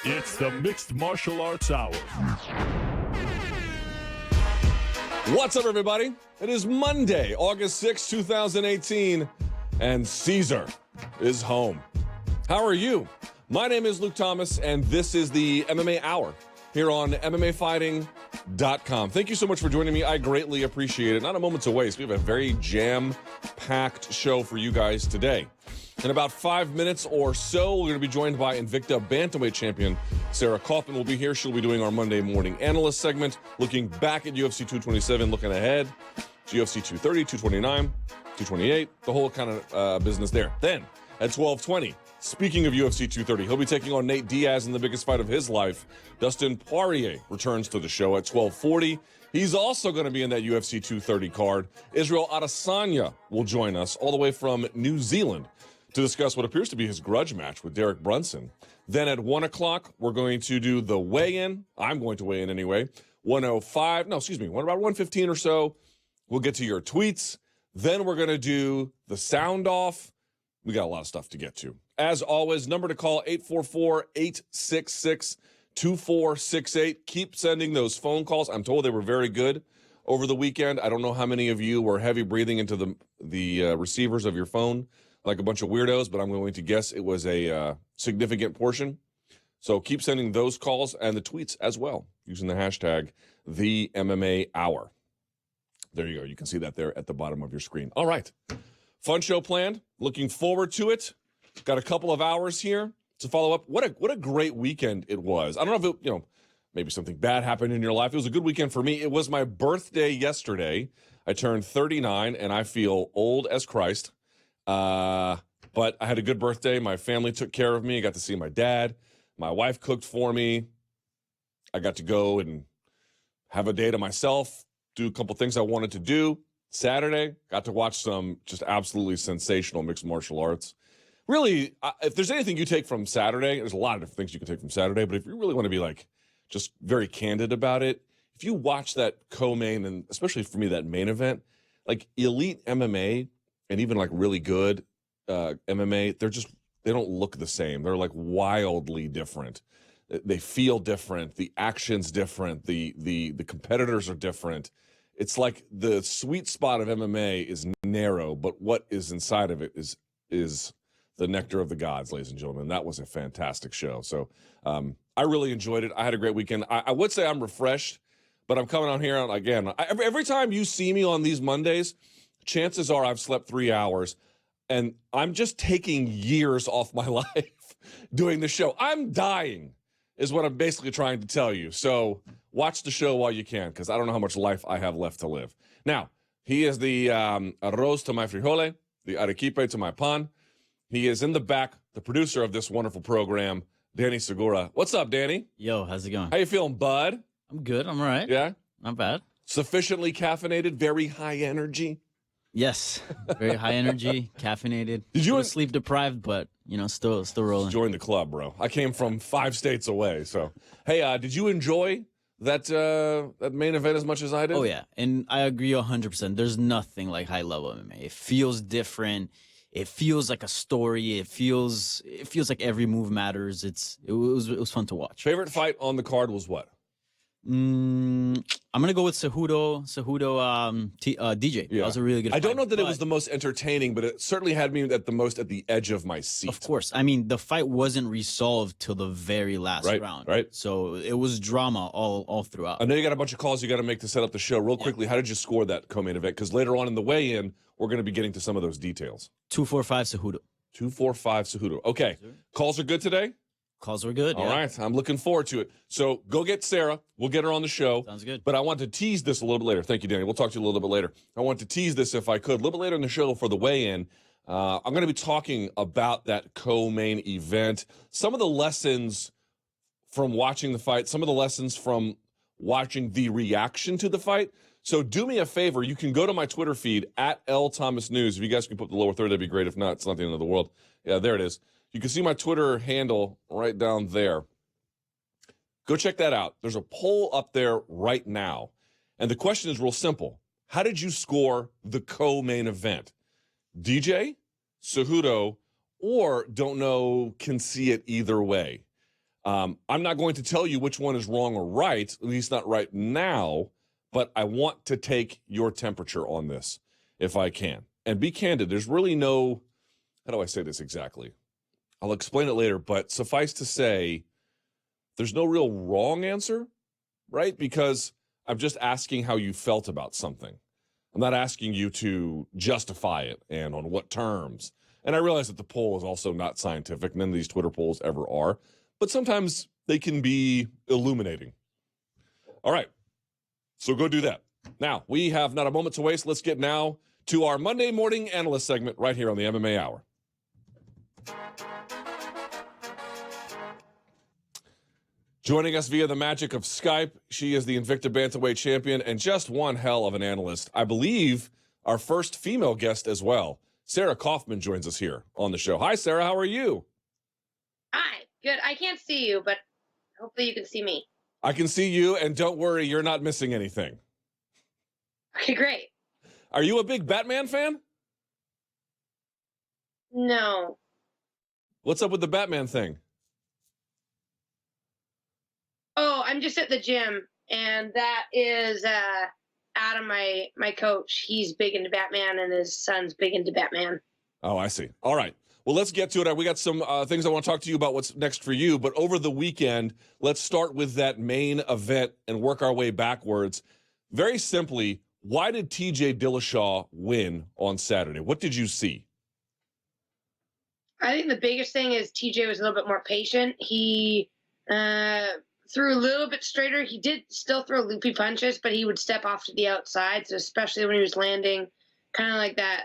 It's the Mixed Martial Arts Hour. What's up, everybody? It is Monday, August 6, 2018, and Caesar is home. How are you? My name is Luke Thomas, and this is the MMA Hour here on MMAFightingonSBN. Thank you so much for joining me. I greatly appreciate it. Not a moment to waste. We have a very jam-packed show for you guys today. In about 5 minutes or so, we're going to be joined by Invicta Bantamweight champion Sarah Kaufman will be here. She'll be doing our Monday Morning Analyst segment, looking back at UFC 227, looking ahead to UFC 230, 229, 228, the whole kind of business there. Then, at 12:20, speaking of UFC 230, he'll be taking on Nate Diaz in the biggest fight of his life. Dustin Poirier returns to the show at 12:40. He's also going to be in that UFC 230 card. Israel Adesanya will join us all the way from New Zealand to discuss what appears to be his grudge match with Derek Brunson. Then at 1 o'clock, we're going to do the weigh-in. I'm going to weigh in anyway. 1:15 or so, we'll get to your tweets. Then we're going to do the sound off. We got a lot of stuff to get to. As always, number to call, 844-866-2468. Keep sending those phone calls. I'm told they were very good over the weekend. I don't know how many of you were heavy breathing into the receivers of your phone like a bunch of weirdos, but I'm going to guess it was a significant portion. So keep sending those calls and the tweets as well, using the hashtag #TheMMAHour. There you go. You can see that there at the bottom of your screen. All right. Fun show planned. Looking forward to it. Got a couple of hours here to follow up. What a great weekend it was. I don't know if it, maybe something bad happened in your life. It was a good weekend for me. It was my birthday yesterday. I turned 39, and I feel old as Christ. But I had a good birthday. My family took care of me. I got to see my dad. My wife cooked for me. I got to go and have a day to myself, do a couple things I wanted to do. Saturday, got to watch some just absolutely sensational mixed martial arts. Really, if there's anything you take from Saturday, there's a lot of different things you can take from Saturday, but if you really want to be just very candid about it, if you watch that co-main, and especially for me, that main event, elite MMA and even really good MMA, they don't look the same. They're wildly different. They feel different. The action's different. The competitors are different. It's like the sweet spot of MMA is narrow, but what is inside of it is the nectar of the gods, ladies and gentlemen. That was a fantastic show. So I really enjoyed it. I had a great weekend. I would say I'm refreshed, but I'm coming on here again. Every time you see me on these Mondays, chances are I've slept 3 hours, and I'm just taking years off my life doing the show. I'm dying is what I'm basically trying to tell you. So watch the show while you can, because I don't know how much life I have left to live. Now, he is the arroz to my frijole, the arequipe to my pan. He is in the back, the producer of this wonderful program, Danny Segura. What's up, Danny? Yo, how's it going? How you feeling, bud? I'm good. I'm all right. Yeah? Not bad. Sufficiently caffeinated, very high energy? Yes. Very high energy, caffeinated. Did you sleep deprived, but still rolling. Join the club, bro. I came from 5 states away, so hey, did you enjoy that main event as much as I did? Oh yeah, and I agree 100%. There's nothing like high level MMA. It feels different. It feels like a story. It feels like every move matters. It was fun to watch. Favorite fight on the card was what? I'm gonna go with Cejudo DJ. Yeah. That was a really good fight. I don't know that it was the most entertaining, but it certainly had me at the edge of my seat. Of course. I mean, the fight wasn't resolved till the very last round. Right. So it was drama all throughout. I know you got a bunch of calls you got to make to set up the show. Real quickly, how did you score that co-main event? Because later on in the weigh-in, we're going to be getting to some of those details. 245 Cejudo. 245 Cejudo. Okay. Calls are good today? Calls were good. All right. I'm looking forward to it. So go get Sarah. We'll get her on the show. Sounds good. But I want to tease this a little bit later. Thank you, Danny. We'll talk to you a little bit later. I want to tease this, if I could, a little bit later in the show for the weigh-in. I'm going to be talking about that co-main event, some of the lessons from watching the fight, some of the lessons from watching the reaction to the fight. So do me a favor. You can go to my Twitter feed, @LThomasNews. If you guys can put the lower third, that'd be great. If not, it's not the end of the world. Yeah, there it is. You can see my Twitter handle right down there. Go check that out. There's a poll up there right now. And the question is real simple. How did you score the co-main event? DJ, Cejudo, or don't know, can see it either way. I'm not going to tell you which one is wrong or right, at least not right now, but I want to take your temperature on this if I can. And be candid, there's really no, how do I say this exactly? I'll explain it later, but suffice to say, there's no real wrong answer, right? Because I'm just asking how you felt about something. I'm not asking you to justify it and on what terms. And I realize that the poll is also not scientific. None of these Twitter polls ever are. But sometimes they can be illuminating. All right, so go do that. Now, we have not a moment to waste. Let's get now to our Monday Morning Analyst segment right here on the MMA Hour. Joining us via the magic of Skype, she is the Invicta Bantamweight champion and just one hell of an analyst. I believe our first female guest as well. Sarah Kaufman joins us here on the show. Hi, Sarah. How are you? Hi. Good. I can't see you, but hopefully you can see me. I can see you, and don't worry, you're not missing anything. Okay, great. Are you a big Batman fan? No. What's up with the Batman thing? Oh, I'm just at the gym, and that is Adam, my coach. He's big into Batman, and his son's big into Batman. Oh, I see. All right. Well, let's get to it. We got some things I want to talk to you about what's next for you. But over the weekend, let's start with that main event and work our way backwards. Very simply, why did TJ Dillashaw win on Saturday? What did you see? I think the biggest thing is TJ was a little bit more patient. He threw a little bit straighter. He did still throw loopy punches, but he would step off to the outside. So especially when he was landing kind of like that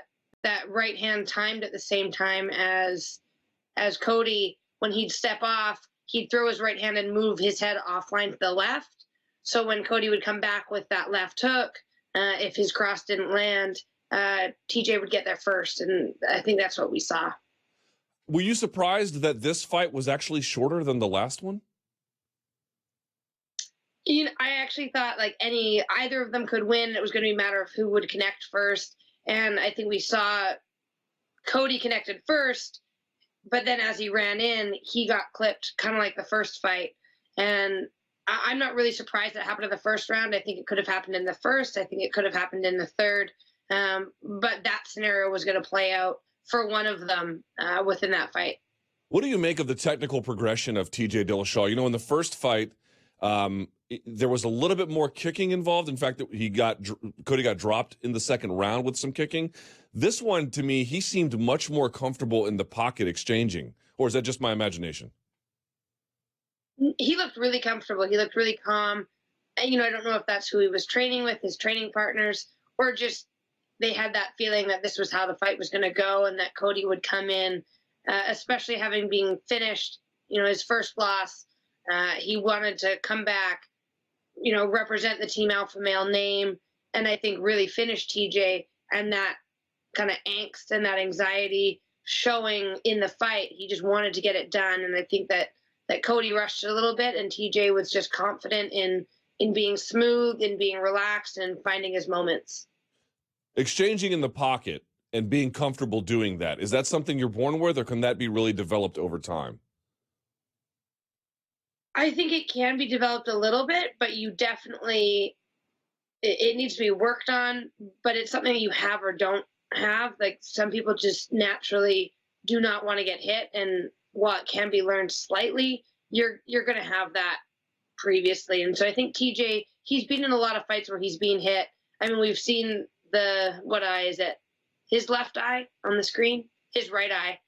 right hand timed at the same time as Cody, when he'd step off, he'd throw his right hand and move his head offline to the left. So when Cody would come back with that left hook, if his cross didn't land, TJ would get there first. And I think that's what we saw. Were you surprised that this fight was actually shorter than the last one? You know, I actually thought like either of them could win. It was going to be a matter of who would connect first. And I think we saw Cody connected first, but then as he ran in, he got clipped, kind of like the first fight. And I'm not really surprised that happened in the first round. I think it could have happened in the first. I think it could have happened in the third. But that scenario was going to play out for one of them within that fight. What do you make of the technical progression of TJ Dillashaw? You know, in the first fight, there was a little bit more kicking involved. In fact, Cody got dropped in the second round with some kicking. This one, to me, he seemed much more comfortable in the pocket exchanging. Or is that just my imagination? He looked really comfortable. He looked really calm. And, you know, I don't know if that's who he was training with, his training partners, or just they had that feeling that this was how the fight was going to go and that Cody would come in, especially having been finished, you know, his first loss. He wanted to come back, you know, represent the Team Alpha Male name, and I think really finish TJ, and that kind of angst and that anxiety showing in the fight. He just wanted to get it done, and I think that Cody rushed a little bit, and TJ was just confident in being smooth, in being relaxed, and finding his moments. Exchanging in the pocket and being comfortable doing that, is that something you're born with, or can that be really developed over time? I think it can be developed a little bit, but you definitely, it needs to be worked on, but it's something you have or don't have. Like some people just naturally do not want to get hit, and while it can be learned slightly, you're going to have that previously. And so I think TJ, he's been in a lot of fights where he's being hit. I mean, we've seen what eye is it? His left eye on the screen, his right eye.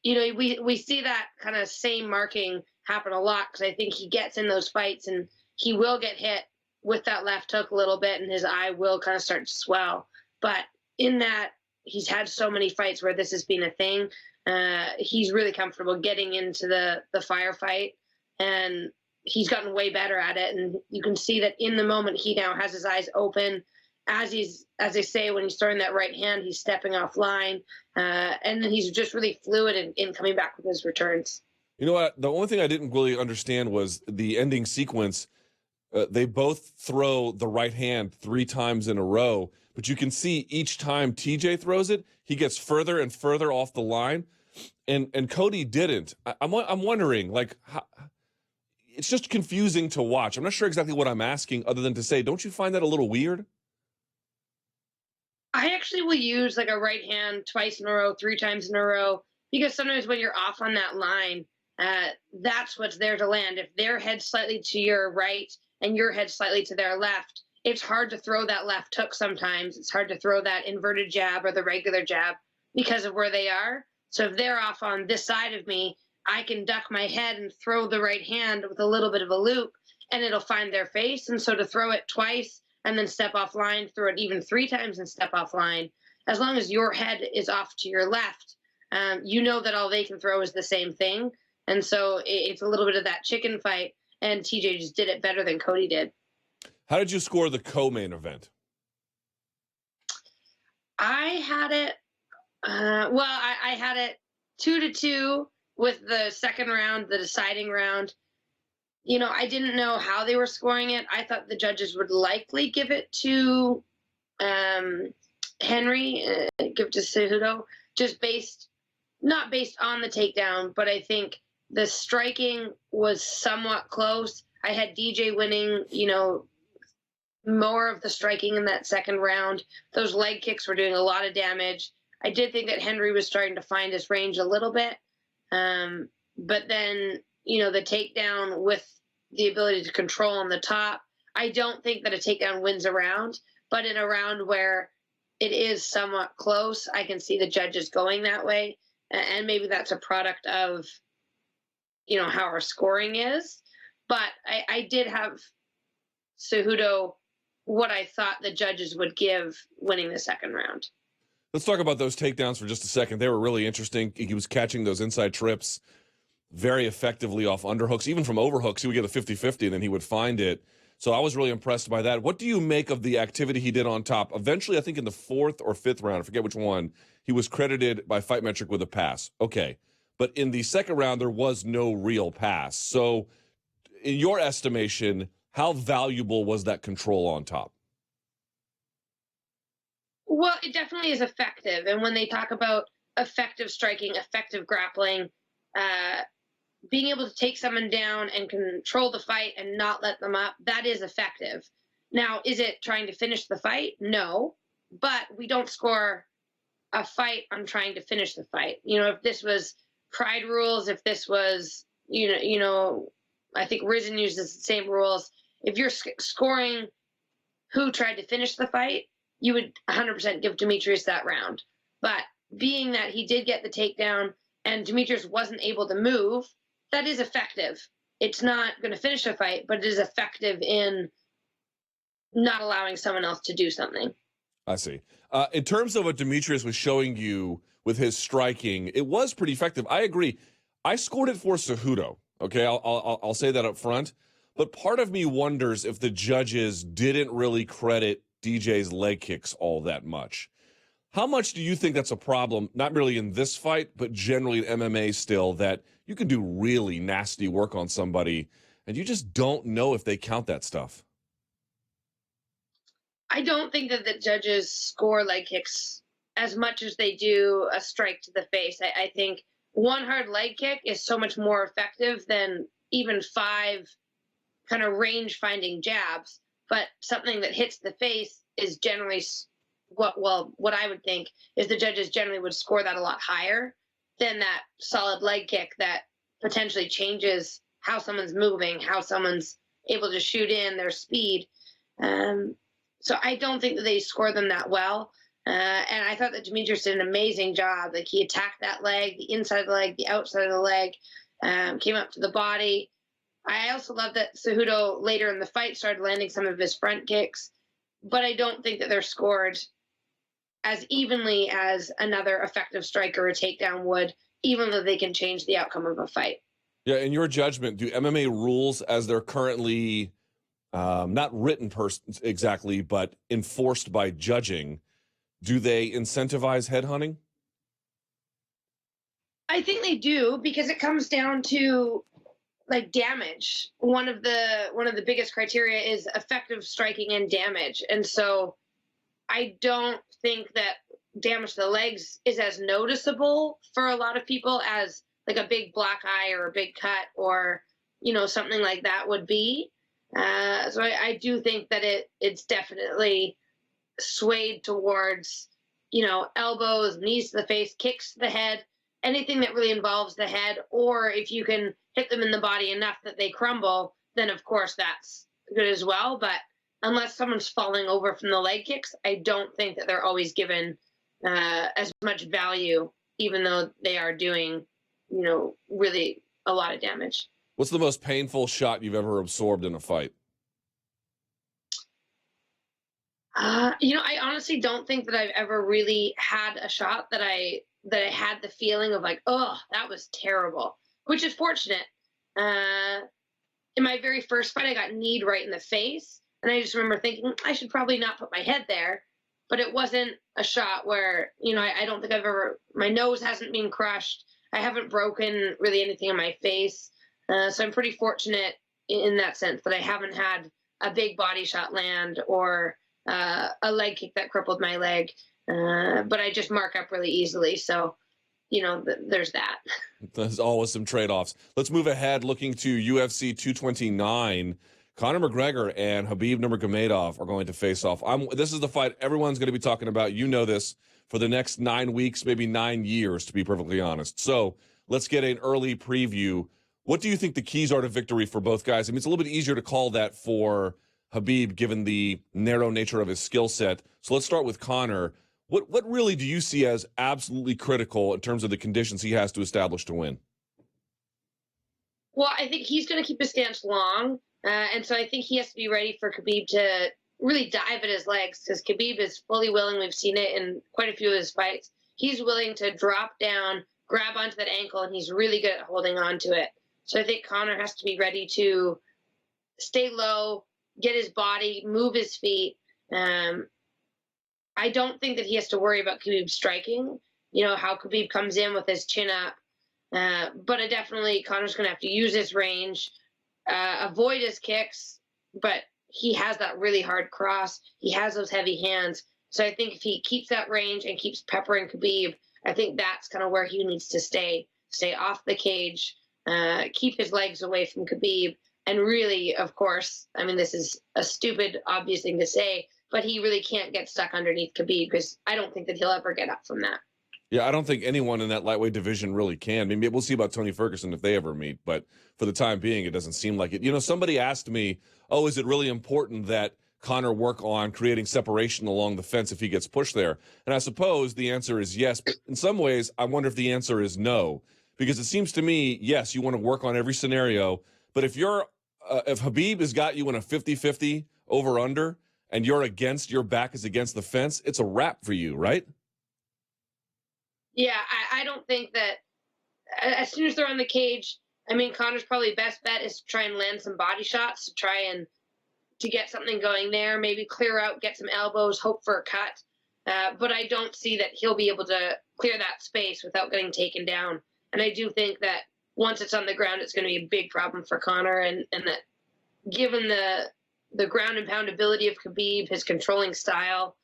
You know, we see that kind of same marking happen a lot because I think he gets in those fights and he will get hit with that left hook a little bit and his eye will kind of start to swell. But in that, he's had so many fights where this has been a thing. He's really comfortable getting into the firefight, and he's gotten way better at it. And you can see that in the moment he now has his eyes open. As they say, when he's throwing that right hand, he's stepping offline. And then he's just really fluid in coming back with his returns. You know what? The only thing I didn't really understand was the ending sequence. They both throw the right hand 3 times in a row, but you can see each time TJ throws it, he gets further and further off the line, and Cody didn't. I'm wondering, like, how, it's just confusing to watch. I'm not sure exactly what I'm asking, other than to say, don't you find that a little weird? I actually will use like a right hand twice in a row, 3 times in a row, because sometimes when you're off on that line, that's what's there to land. If their head's slightly to your right and your head slightly to their left, it's hard to throw that left hook sometimes. It's hard to throw that inverted jab or the regular jab because of where they are. So if they're off on this side of me, I can duck my head and throw the right hand with a little bit of a loop, and it'll find their face. And so to throw it twice and then step offline, throw it even 3 times and step offline, as long as your head is off to your left, you know that all they can throw is the same thing. And so it's a little bit of that chicken fight, and TJ just did it better than Cody did. How did you score the co-main event? I had it, I had it 2-2 with the second round, the deciding round. You know, I didn't know how they were scoring it. I thought the judges would likely give it to Henry, give it to Cejudo, just not based on the takedown, but I think the striking was somewhat close. I had DJ winning, you know, more of the striking in that second round. Those leg kicks were doing a lot of damage. I did think that Henry was starting to find his range a little bit. But then, you know, the takedown with the ability to control on the top, I don't think that a takedown wins a round, but in a round where it is somewhat close, I can see the judges going that way. And maybe that's a product of, you know, how our scoring is. But I did have Cejudo what I thought the judges would give winning the second round. Let's talk about those takedowns for just a second. They were really interesting. He was catching those inside trips very effectively off underhooks. Even from overhooks, he would get a 50-50, and then he would find it. So I was really impressed by that. What do you make of the activity he did on top? Eventually, I think in the 4th or 5th round, I forget which one, he was credited by Fight Metric with a pass. Okay. But in the second round, there was no real pass. So in your estimation, how valuable was that control on top? Well, it definitely is effective. And when they talk about effective striking, effective grappling, being able to take someone down and control the fight and not let them up, that is effective. Now, is it trying to finish the fight? No. But we don't score a fight on trying to finish the fight. You know, if this was Pride rules, if this was, you know, I think Risen uses the same rules. If you're scoring who tried to finish the fight, you would 100% give Demetrius that round. But being that he did get the takedown and Demetrius wasn't able to move, that is effective. It's not going to finish a fight, but it is effective in not allowing someone else to do something. I see. In terms of what Demetrius was showing you with his striking, it was pretty effective. I agree. I scored it for Cejudo. Okay, I'll say that up front. But part of me wonders if the judges didn't really credit DJ's leg kicks all that much. How much do you think that's a problem, not merely in this fight, but generally in MMA still, that you can do really nasty work on somebody and you just don't know if they count that stuff? I don't think that the judges score leg kicks as much as they do a strike to the face. I think one hard leg kick is so much more effective than even 5 kind of range-finding jabs. But something that hits the face is generally what I would think is the judges generally would score that a lot higher than that solid leg kick that potentially changes how someone's moving, how someone's able to shoot in, their speed. So I don't think that they score them that well. And I thought that Demetrius did an amazing job. Like, he attacked that leg, the inside of the leg, the outside of the leg, came up to the body. I also love that Cejudo later in the fight started landing some of his front kicks, but I don't think that they're scored as evenly as another effective striker or takedown would, even though they can change the outcome of a fight. Yeah, in your judgment, do MMA rules as they're currently not written exactly, but enforced by judging, do they incentivize headhunting? I think they do, because it comes down to, like damage. One of the biggest criteria is effective striking and damage. And so I don't think that damage to the legs is as noticeable for a lot of people as like a big black eye or a big cut or, something like that would be. So I do think that it's definitely swayed towards, elbows, knees to the face, kicks to the head, anything that really involves the head, or if you can hit them in the body enough that they crumble, then of course that's good as well. But unless someone's falling over from the leg kicks, I don't think that they're always given as much value, even though they are doing, really a lot of damage. What's the most painful shot you've ever absorbed in a fight? I honestly don't think that I've ever really had a shot that I had the feeling of like, oh, that was terrible, which is fortunate. In my very first fight, I got kneed right in the face, and I just remember thinking I should probably not put my head there. But it wasn't a shot where, I don't think my nose hasn't been crushed. I haven't broken really anything in my face. So I'm pretty fortunate in that sense that I haven't had a big body shot land or a leg kick that crippled my leg. But I just mark up really easily. So, there's that. There's always some trade-offs. Let's move ahead looking to UFC 229. Conor McGregor and Khabib Nurmagomedov are going to face off. This is the fight everyone's going to be talking about. You know this for the next 9 weeks, maybe 9 years, to be perfectly honest. So let's get an early preview. What do you think the keys are to victory for both guys? I mean, it's a little bit easier to call that for Khabib given the narrow nature of his skill set. So let's start with Conor. What really do you see as absolutely critical in terms of the conditions he has to establish to win? Well, I think he's going to keep his stance long. And so I think he has to be ready for Khabib to really dive at his legs, because Khabib is fully willing. We've seen it in quite a few of his fights. He's willing to drop down, grab onto that ankle, and he's really good at holding on to it. So I think Conor has to be ready to stay low, get his body, move his feet. I don't think that he has to worry about Khabib striking, how Khabib comes in with his chin up. But Conor's going to have to use his range, avoid his kicks, but he has that really hard cross. He has those heavy hands. So I think if he keeps that range and keeps peppering Khabib, I think that's kind of where he needs to stay off the cage, keep his legs away from Khabib. And really, of course, I mean, this is a stupid, obvious thing to say, but he really can't get stuck underneath Khabib, because I don't think that he'll ever get up from that. Yeah, I don't think anyone in that lightweight division really can. Maybe we'll see about Tony Ferguson if they ever meet, but for the time being, it doesn't seem like it. Somebody asked me, is it really important that Conor work on creating separation along the fence if he gets pushed there? And I suppose the answer is yes, but in some ways, I wonder if the answer is no, because it seems to me, yes, you want to work on every scenario, but if Khabib has got you in a 50-50 over-under and your back is against the fence, it's a wrap for you, right? Yeah, I don't think that as soon as they're on the cage, I mean, Conor's probably best bet is to try and land some body shots, to try and to get something going there, maybe clear out, get some elbows, hope for a cut. But I don't see that he'll be able to clear that space without getting taken down. And I do think that once it's on the ground, it's going to be a big problem for Conor, and that given the ground and pound ability of Khabib, his controlling style,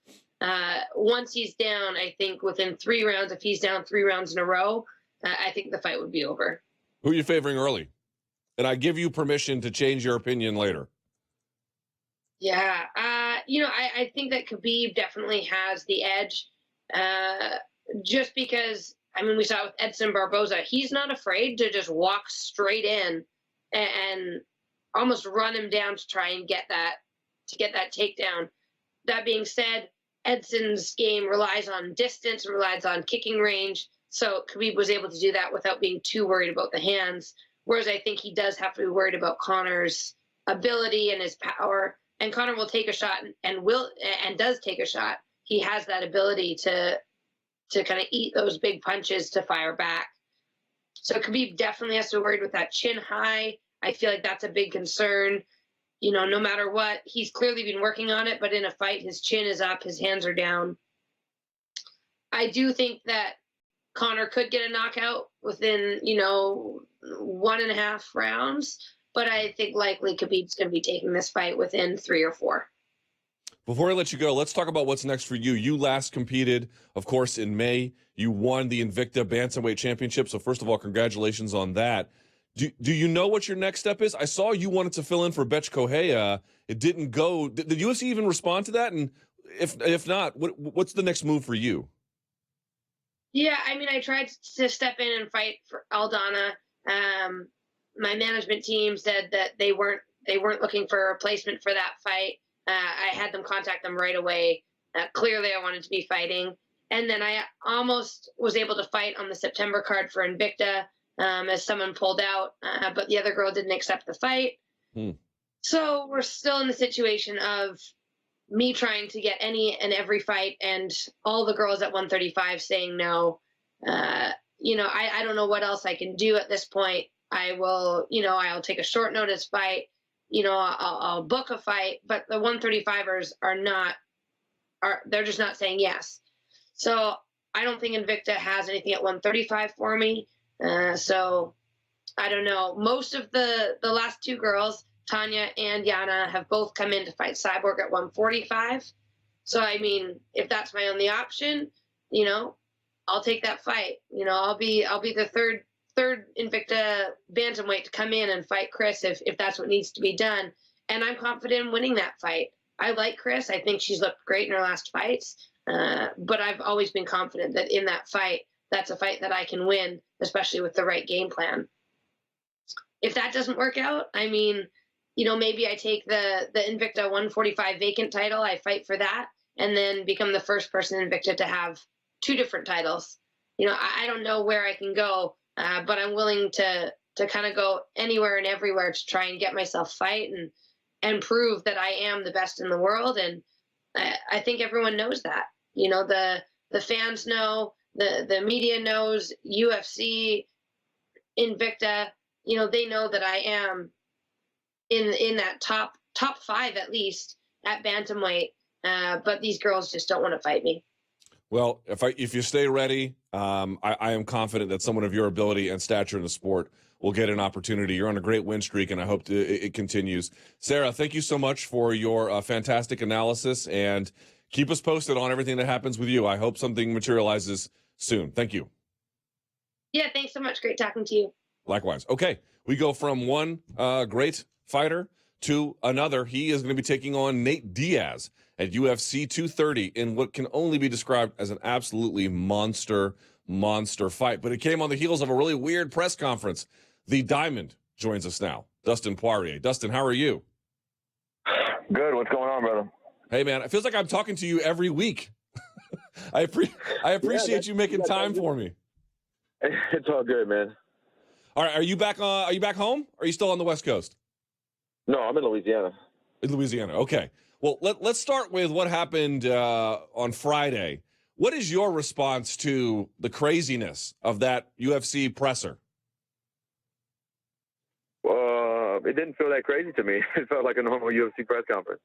once he's down, I think within 3 rounds, if he's down 3 rounds in a row, I think the fight would be over. Who are you favoring early? And I give you permission to change your opinion later. Yeah, I think that Khabib definitely has the edge, just because, I mean, we saw it with Edson Barboza. He's not afraid to just walk straight in and almost run him down to try and get that takedown. That being said, Edson's game relies on distance, relies on kicking range. So Khabib was able to do that without being too worried about the hands. Whereas I think he does have to be worried about Conor's ability and his power. And Conor will take a shot and does take a shot. He has that ability to kind of eat those big punches to fire back. So Khabib definitely has to be worried with that chin high. I feel like that's a big concern. No matter what, he's clearly been working on it, but in a fight, his chin is up, his hands are down. I do think that Conor could get a knockout within, 1.5 rounds, but I think likely Khabib's going to be taking this fight within 3 or 4. Before I let you go, let's talk about what's next for you. You last competed, of course, in May. You won the Invicta Bantamweight Championship. So first of all, congratulations on that. Do you know what your next step is? I saw you wanted to fill in for Betch Kohea. It didn't go. Did the UFC even respond to that? And if not, what's the next move for you? Yeah, I mean, I tried to step in and fight for Aldana. My management team said that they weren't looking for a replacement for that fight. I had them contact them right away. Clearly, I wanted to be fighting. And then I almost was able to fight on the September card for Invicta as someone pulled out, but the other girl didn't accept the fight. So we're still in the situation of me trying to get any and every fight and all the girls at 135 saying no. I don't know what else I can do at this point. I'll take a short notice fight. I'll book a fight, but the 135ers they're just not saying yes. So I don't think Invicta has anything at 135 for me. So I don't know. Most of the last 2 girls, Tanya and Yana, have both come in to fight Cyborg at 145. So, I mean, if that's my only option, I'll take that fight. I'll be the third Invicta bantamweight to come in and fight Chris if that's what needs to be done. And I'm confident in winning that fight. I like Chris. I think she's looked great in her last fights. But I've always been confident that in that fight, that's a fight that I can win, especially with the right game plan. If that doesn't work out, I mean, maybe I take the Invicta 145 vacant title, I fight for that, and then become the first person in Invicta to have 2 different titles. I don't know where I can go, but I'm willing to kind of go anywhere and everywhere to try and get myself fight and prove that I am the best in the world. And I think everyone knows that. The fans know, the media knows, UFC, Invicta, they know that I am in that top 5 at least at bantamweight. But these girls just don't want to fight me. Well, if you stay ready, I am confident that someone of your ability and stature in the sport will get an opportunity. You're on a great win streak, and I hope it continues. Sarah, thank you so much for your fantastic analysis, and keep us posted on everything that happens with you. I hope something materializes soon. Thank you. Yeah, thanks so much. Great talking to you. Likewise. Okay, we go from one great fighter to another. He is going to be taking on Nate Diaz at UFC 230 in what can only be described as an absolutely monster fight. But it came on the heels of a really weird press conference. The Diamond joins us now, Dustin Poirier. Dustin, how are you? Good. What's going on, brother? Hey, man, it feels like I'm talking to you every week. I appreciate you making time for me. It's all good, man. All right, are you back home? Or are you still on the West Coast? No, I'm in Louisiana. In Louisiana, okay. Well, let's start with what happened on Friday. What is your response to the craziness of that UFC presser? It didn't feel that crazy to me. It felt like a normal UFC press conference.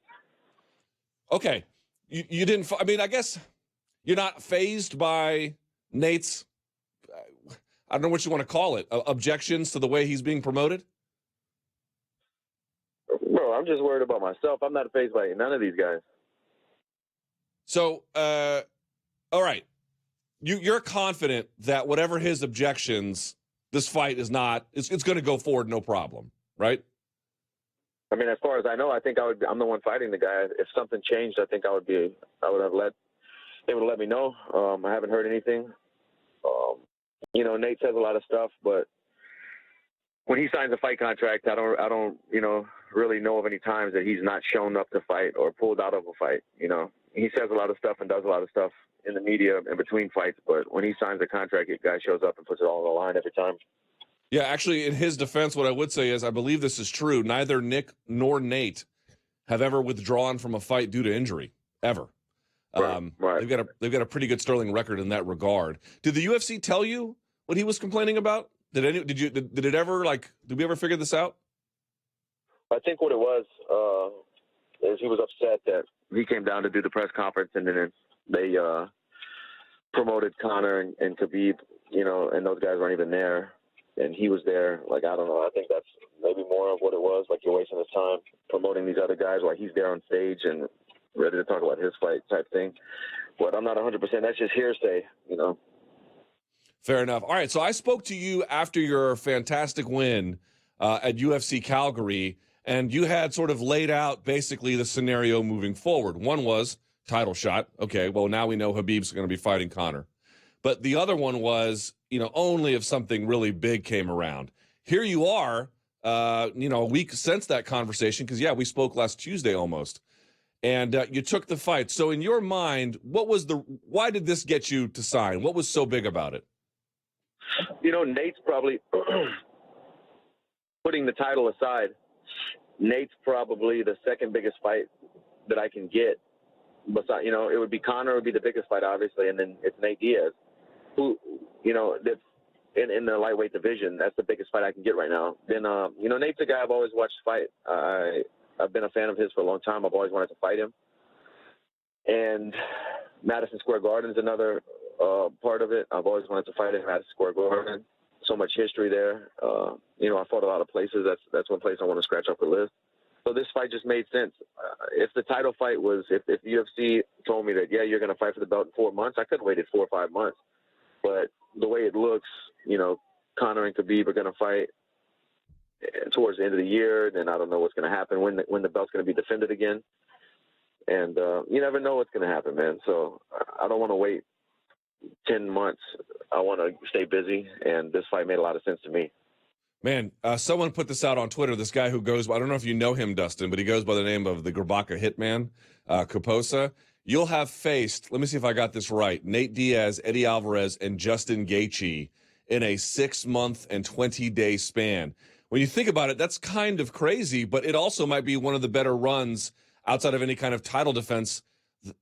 Okay. You didn't, I mean, I guess you're not fazed by Nate's, I don't know what you want to call it, objections to the way he's being promoted? Bro, I'm just worried about myself. I'm not fazed by none of these guys. So, all right. You're confident that whatever his objections, this fight is not, it's going to go forward no problem, right? I mean, as far as I know, I think I'm the one fighting the guy. If something changed, I think they would have let me know. I haven't heard anything. Nate says a lot of stuff, but when he signs a fight contract, I don't really know of any times that he's not shown up to fight or pulled out of a fight. He says a lot of stuff and does a lot of stuff in the media in between fights, but when he signs a contract, the guy shows up and puts it all on the line every time. Yeah, actually, in his defense, what I would say is I believe this is true. Neither Nick nor Nate have ever withdrawn from a fight due to injury, ever. Right. They've got a pretty good sterling record in that regard. Did the UFC tell you what he was complaining about? Did we ever figure this out? I think what it was is he was upset that he came down to do the press conference and then they promoted Conor and Khabib, and those guys weren't even there. and he was there. Like, I don't know. I think that's maybe more of what it was. Like, you're wasting his time promoting these other guys while he's there on stage and ready to talk about his fight type thing. But I'm not 100%. That's just hearsay, you know. Fair enough. All right, so I spoke to you after your fantastic win at UFC Calgary, and you had sort of laid out basically the scenario moving forward. One was title shot. Okay, well, now we know Khabib's going to be fighting Conor. But the other one was, only if something really big came around. Here you are, a week since that conversation, because, we spoke last Tuesday almost, and you took the fight. So in your mind, why did this get you to sign? What was so big about it? Nate's probably, putting the title aside, Nate's probably the second biggest fight that I can get. But, it would be Conor, it would be the biggest fight, obviously, and then it's Nate Diaz, who, that's in the lightweight division. That's the biggest fight I can get right now. Then, Nate's a guy I've always watched fight. I've been a fan of his for a long time. I've always wanted to fight him. And Madison Square Garden is another part of it. I've always wanted to fight in Madison Square Garden. So much history there. I fought a lot of places. That's one place I want to scratch off the list. So this fight just made sense. If the title fight was, if UFC told me that, you're going to fight for the belt in 4 months, I could have waited 4 or 5 months. But the way it looks, Conor and Khabib are going to fight towards the end of the year. Then I don't know what's going to happen when the belt's going to be defended again. And you never know what's going to happen, man. So I don't want to wait 10 months. I want to stay busy, and this fight made a lot of sense to me. Man, someone put this out on Twitter. This guy who goes, I don't know if you know him, Dustin, but he goes by the name of the Grabaka Hitman, Kaposa. You'll have faced, let me see if I got this right, Nate Diaz, Eddie Alvarez, and Justin Gaethje in a 6-month and 20-day span. When you think about it, that's kind of crazy, but it also might be one of the better runs outside of any kind of title defense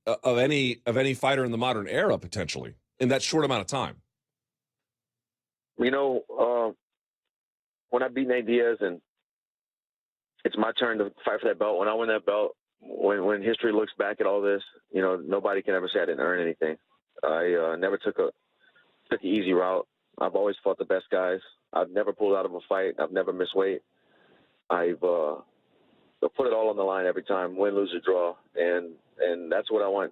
of any fighter in the modern era, potentially, in that short amount of time. When I beat Nate Diaz and it's my turn to fight for that belt, when I win that belt, when history looks back at all this, nobody can ever say I didn't earn anything. I never took an easy route. I've always fought the best guys. I've never pulled out of a fight. I've never missed weight. I've put it all on the line every time, win, lose, or draw, and that's what I want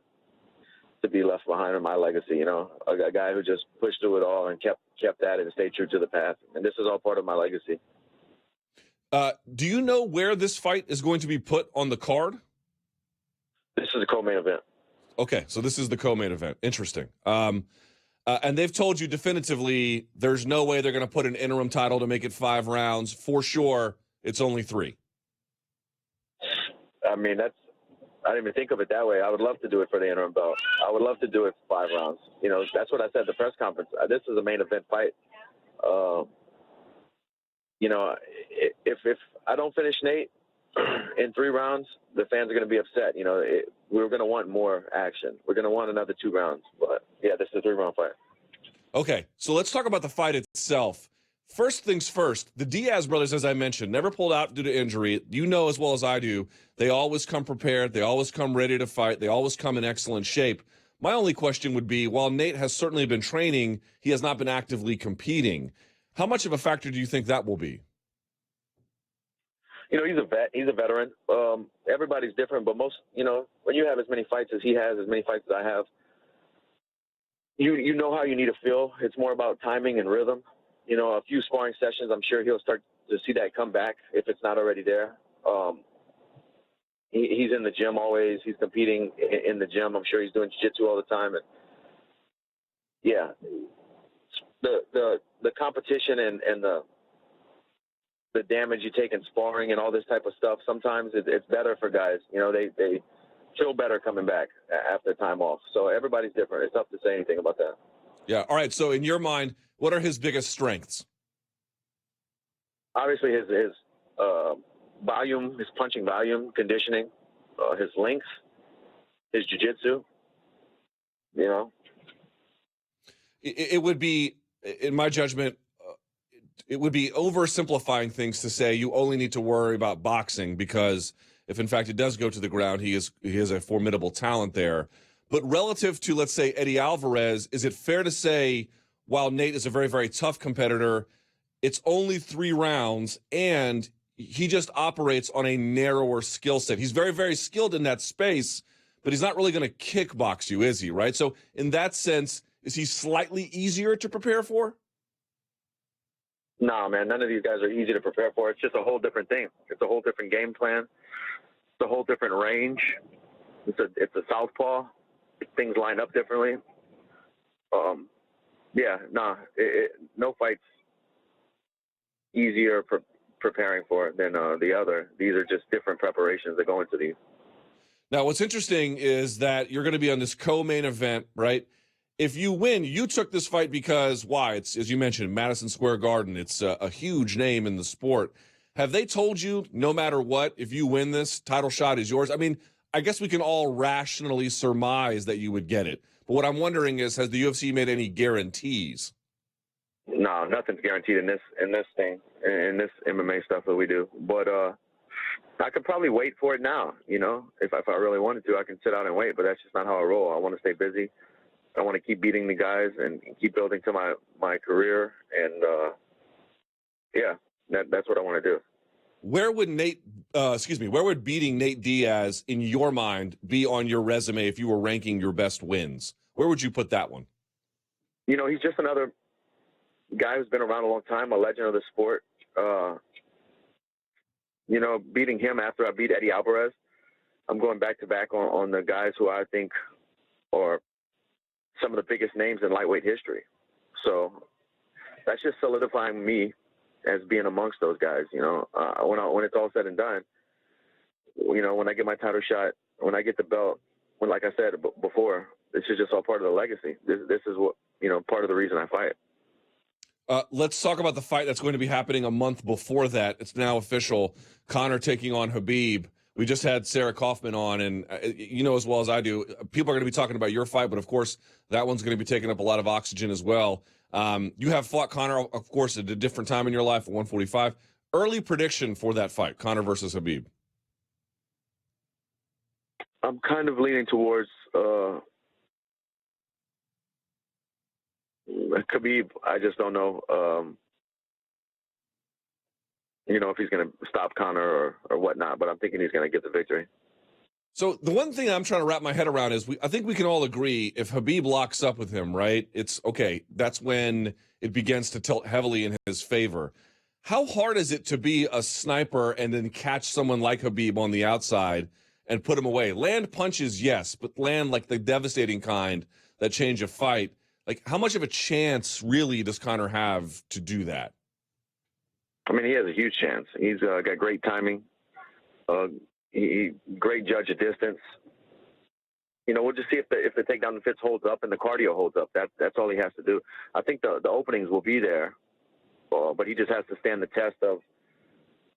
to be left behind in my legacy. A guy who just pushed through it all and kept at it and stayed true to the path. And this is all part of my legacy. Do you know where this fight is going to be put on the card? This is a co-main event. Okay, so this is the co-main event. Interesting. And they've told you definitively there's no way they're going to put an interim title to make it 5 rounds. For sure, it's only 3. I mean, I didn't even think of it that way. I would love to do it for the interim belt. I would love to do it for 5 rounds. That's what I said at the press conference. This is a main event fight. If I don't finish Nate in 3 rounds, the fans are going to be upset. We're going to want more action. We're going to want another 2 rounds. But, this is a 3-round fight. Okay, so let's talk about the fight itself. First things first, the Diaz brothers, as I mentioned, never pulled out due to injury. You know as well as I do, they always come prepared. They always come ready to fight. They always come in excellent shape. My only question would be, while Nate has certainly been training, he has not been actively competing. How much of a factor do you think that will be? He's a vet. He's a veteran. Everybody's different, but when you have as many fights as he has, as many fights as I have, you know how you need to feel. It's more about timing and rhythm. A few sparring sessions, I'm sure he'll start to see that come back if it's not already there. He's in the gym always. He's competing in the gym. I'm sure he's doing jiu-jitsu all the time. And the competition and the damage you take in sparring and all this type of stuff, sometimes it's better for guys. They feel better coming back after time off. So everybody's different. It's tough to say anything about that. Yeah. All right. So in your mind, what are his biggest strengths? Obviously his volume, his punching volume, conditioning, his length, his jiu-jitsu, It would be, in my judgment, it would be oversimplifying things to say you only need to worry about boxing, because if in fact it does go to the ground, he is a formidable talent there. But relative to, let's say, Eddie Alvarez, is it fair to say, while Nate is a very, very tough competitor, it's only 3 rounds, and he just operates on a narrower skill set. He's very, very skilled in that space, but he's not really going to kickbox you, is he, right? So in that sense, is he slightly easier to prepare for? Nah, man, none of these guys are easy to prepare for. It's just a whole different thing. It's a whole different game plan. It's a whole different range. It's a southpaw. Things line up differently. No fight's easier preparing for than the other. These are just different preparations that go into these. Now, what's interesting is that you're going to be on this co-main event, right? If you win, you took this fight because, why? It's, as you mentioned, Madison Square Garden. It's a huge name in the sport. Have they told you, no matter what, if you win this, title shot is yours? I mean, I guess we can all rationally surmise that you would get it. But what I'm wondering is, has the UFC made any guarantees? No, nothing's guaranteed in this thing, in this MMA stuff that we do. But I could probably wait for it now, you know. If I really wanted to, I can sit out and wait, but that's just not how I roll. I want to stay busy. I want to keep beating the guys and keep building to my career. And, that's what I want to do. Where would beating Nate Diaz, in your mind, be on your resume if you were ranking your best wins? Where would you put that one? You know, he's just another guy who's been around a long time, a legend of the sport. Beating him after I beat Eddie Alvarez, I'm going back-to-back on the guys who I think are some of the biggest names in lightweight history. So that's just solidifying me as being amongst those guys. You know, when it's all said and done, you know, when I get my title shot, when I get the belt, like I said before, this is just all part of the legacy. This is what, you know, part of the reason I fight. Let's talk about the fight that's going to be happening a month before that. It's now official. Conor taking on Khabib. We just had Sarah Kaufman on, and you know as well as I do, people are going to be talking about your fight, but of course, that one's going to be taking up a lot of oxygen as well. You have fought Conor, of course, at a different time in your life at 145. Early prediction for that fight, Conor versus Khabib. I'm kind of leaning towards Khabib. I just don't know, if he's going to stop Conor or whatnot, but I'm thinking he's going to get the victory. So the one thing I'm trying to wrap my head around is I think we can all agree if Khabib locks up with him, right, it's okay. That's when it begins to tilt heavily in his favor. How hard is it to be a sniper and then catch someone like Khabib on the outside and put him away? Land punches, yes, but land like the devastating kind that change a fight. Like, how much of a chance really does Conor have to do that? I mean, he has a huge chance. He's got great timing, great judge of distance. You know, we'll just see if the takedown of Fitz holds up and the cardio holds up. That's all he has to do. I think the openings will be there, but he just has to stand the test of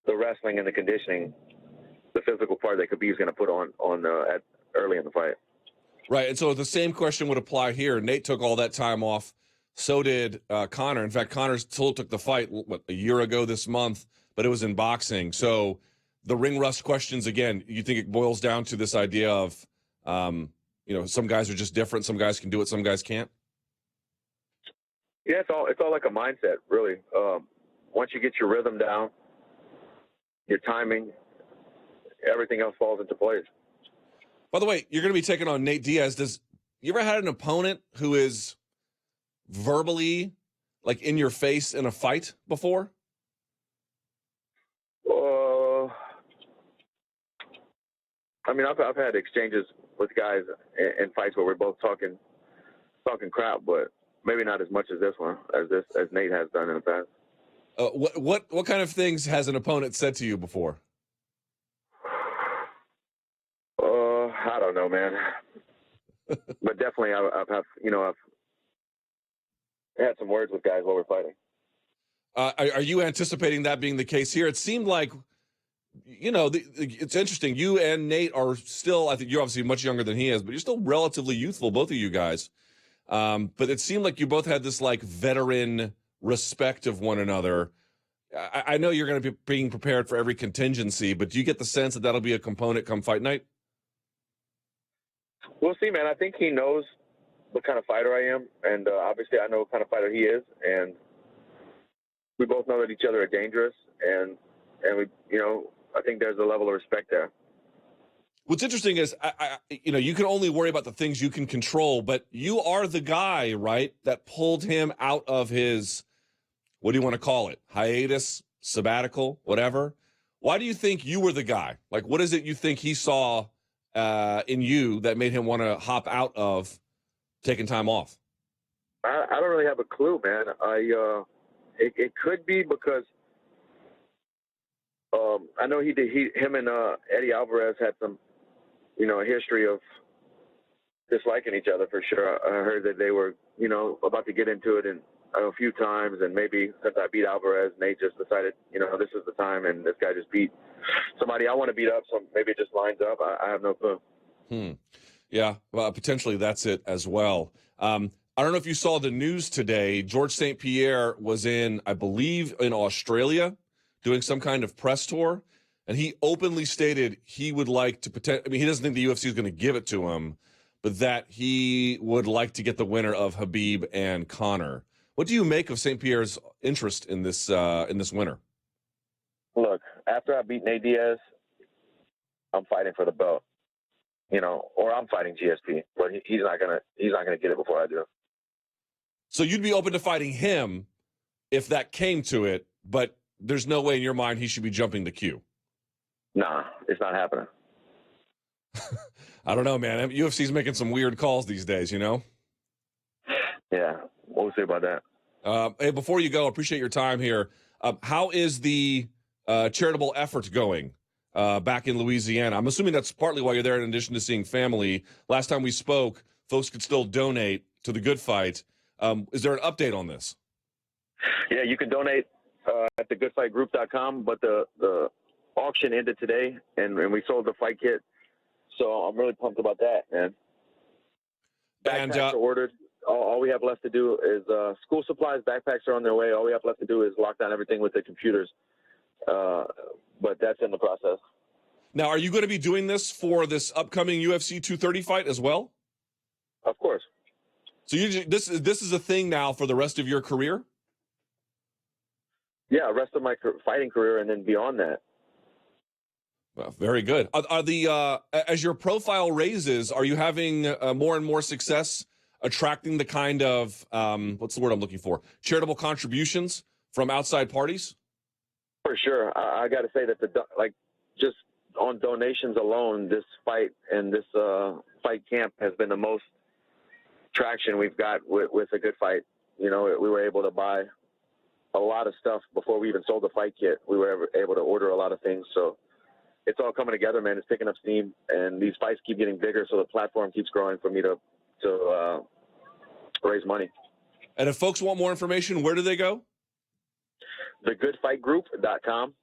the wrestling and the conditioning, the physical part that Khabib's going to put on early in the fight. Right, and so the same question would apply here. Nate took all that time off. So did Conor. In fact, Conor still took the fight, a year ago this month, but it was in boxing. So the ring rust questions, again, you think it boils down to this idea of, some guys are just different. Some guys can do it, some guys can't? Yeah, it's all like a mindset, really. Once you get your rhythm down, your timing, everything else falls into place. By the way, you're going to be taking on Nate Diaz. You ever had an opponent who is verbally, like, in your face in a fight before? I mean, I've had exchanges with guys in fights where we're both talking crap, but maybe not as much as this one, as Nate has done in the past. What kind of things has an opponent said to you before? I don't know, man. But definitely, I've had some words with guys while we're fighting. Are you anticipating that being the case here? It seemed like, it's interesting. You and Nate are still, I think you're obviously much younger than he is, but you're still relatively youthful, both of you guys. But it seemed like you both had this, like, veteran respect of one another. I know you're going to be being prepared for every contingency, but do you get the sense that that'll be a component come fight night? We'll see, man. I think he knows what kind of fighter I am, and obviously I know what kind of fighter he is, and we both know that each other are dangerous, and we, I think there's a level of respect there. What's interesting is, you can only worry about the things you can control, but you are the guy, right, that pulled him out of his, what do you want to call it, hiatus, sabbatical, whatever. Why do you think you were the guy? Like, what is it you think he saw in you that made him want to hop out of taking time off? I don't really have a clue, man. It could be because I know him and Eddie Alvarez had some, a history of disliking each other for sure. I heard that they were, about to get into it a few times, and maybe since I beat Alvarez, Nate just decided, this is the time, and this guy just beat somebody I want to beat up, so maybe it just lines up. I have no clue. Yeah, well, potentially that's it as well. I don't know if you saw the news today. George St. Pierre was I believe, in Australia doing some kind of press tour, and he openly stated he would like to he doesn't think the UFC is going to give it to him, but that he would like to get the winner of Khabib and Conor. What do you make of St. Pierre's interest in this winner? Look, after I beat Nate Diaz, I'm fighting for the belt, or I'm fighting GSP, but he's not gonna get it before I do. So you'd be open to fighting him if that came to it, but there's no way in your mind he should be jumping the queue. Nah, it's not happening. I don't know, man. UFC's making some weird calls these days, Yeah, we'll see about that. Hey, before you go, appreciate your time here. How is the charitable effort going back in Louisiana? I'm assuming that's partly why you're there in addition to seeing family. Last time we spoke, folks could still donate to the Good Fight. Is there an update on this? Yeah, you can donate at thegoodfightgroup.com, but the auction ended today, and we sold the fight kit, so I'm really pumped about that, man. Backpacks are ordered. All we have left to do is school supplies. Backpacks are on their way. All we have left to do is lock down everything with the computers, but that's in the process. Now, are you going to be doing this for this upcoming UFC 230 fight as well? Of course. So this is a thing now for the rest of your career? Yeah, rest of my fighting career, and then beyond that. Well, very good. Are the as your profile raises, are you having more and more success attracting the kind of what's the word I'm looking for? Charitable contributions from outside parties? For sure. I got to say that just on donations alone, this fight and this fight camp has been the most traction we've got with a good fight. We were able to buy a lot of stuff before we even sold the fight kit. We were able to order a lot of things. So it's all coming together, man. It's picking up steam, and these fights keep getting bigger, so the platform keeps growing for me to raise money. And if folks want more information, where do they go? Thegoodfightgroup.com.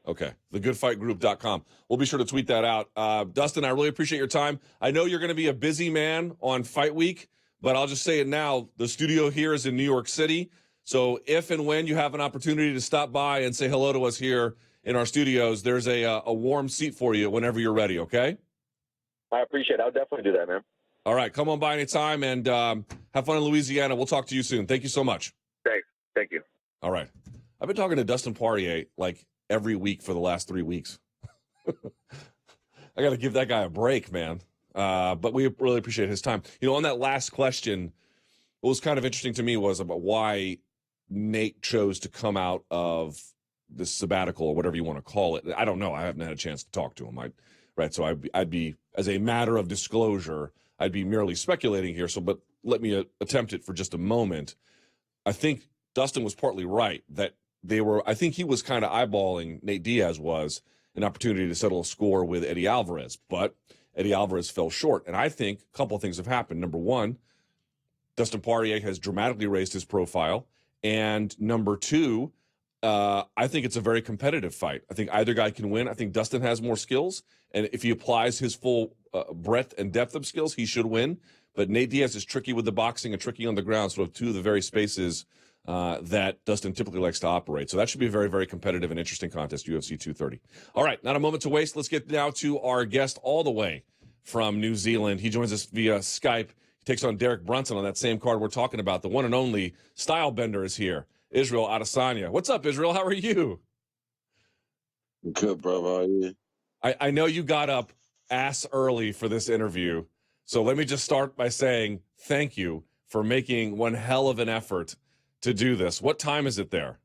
Okay, thegoodfightgroup.com. We'll be sure to tweet that out. Dustin, I really appreciate your time. I know you're going to be a busy man on Fight Week, but I'll just say it now. The studio here is in New York City, so if and when you have an opportunity to stop by and say hello to us here in our studios, there's a warm seat for you whenever you're ready, okay? I appreciate it. I'll definitely do that, man. All right, come on by anytime, and have fun in Louisiana. We'll talk to you soon. Thank you so much. Thanks. Thank you. All right. I've been talking to Dustin Poirier like every week for the last 3 weeks. I got to give that guy a break, man. But we really appreciate his time. On that last question, what was kind of interesting to me was about why Nate chose to come out of this sabbatical or whatever you want to call it. I don't know. I haven't had a chance to talk to him. So I'd be, as a matter of disclosure, I'd be merely speculating here. But let me attempt it for just a moment. I think Dustin was partly right that I think he was kind of eyeballing, Nate Diaz was, an opportunity to settle a score with Eddie Alvarez. But Eddie Alvarez fell short. And I think a couple of things have happened. Number one, Dustin Poirier has dramatically raised his profile. And number two, I think it's a very competitive fight. I think either guy can win. I think Dustin has more skills. And if he applies his full breadth and depth of skills, he should win. But Nate Diaz is tricky with the boxing and tricky on the ground, sort of two of the very spaces that Dustin typically likes to operate. So that should be a very, very competitive and interesting contest, UFC 230. All right, not a moment to waste. Let's get now to our guest all the way from New Zealand. He joins us via Skype. He takes on Derek Brunson on that same card we're talking about. The one and only Stylebender is here. Israel Adesanya. What's up, Israel? How are you? Good, bro. How are you? I know you got up ass early for this interview, so let me just start by saying thank you for making one hell of an effort to do this. What time is it there?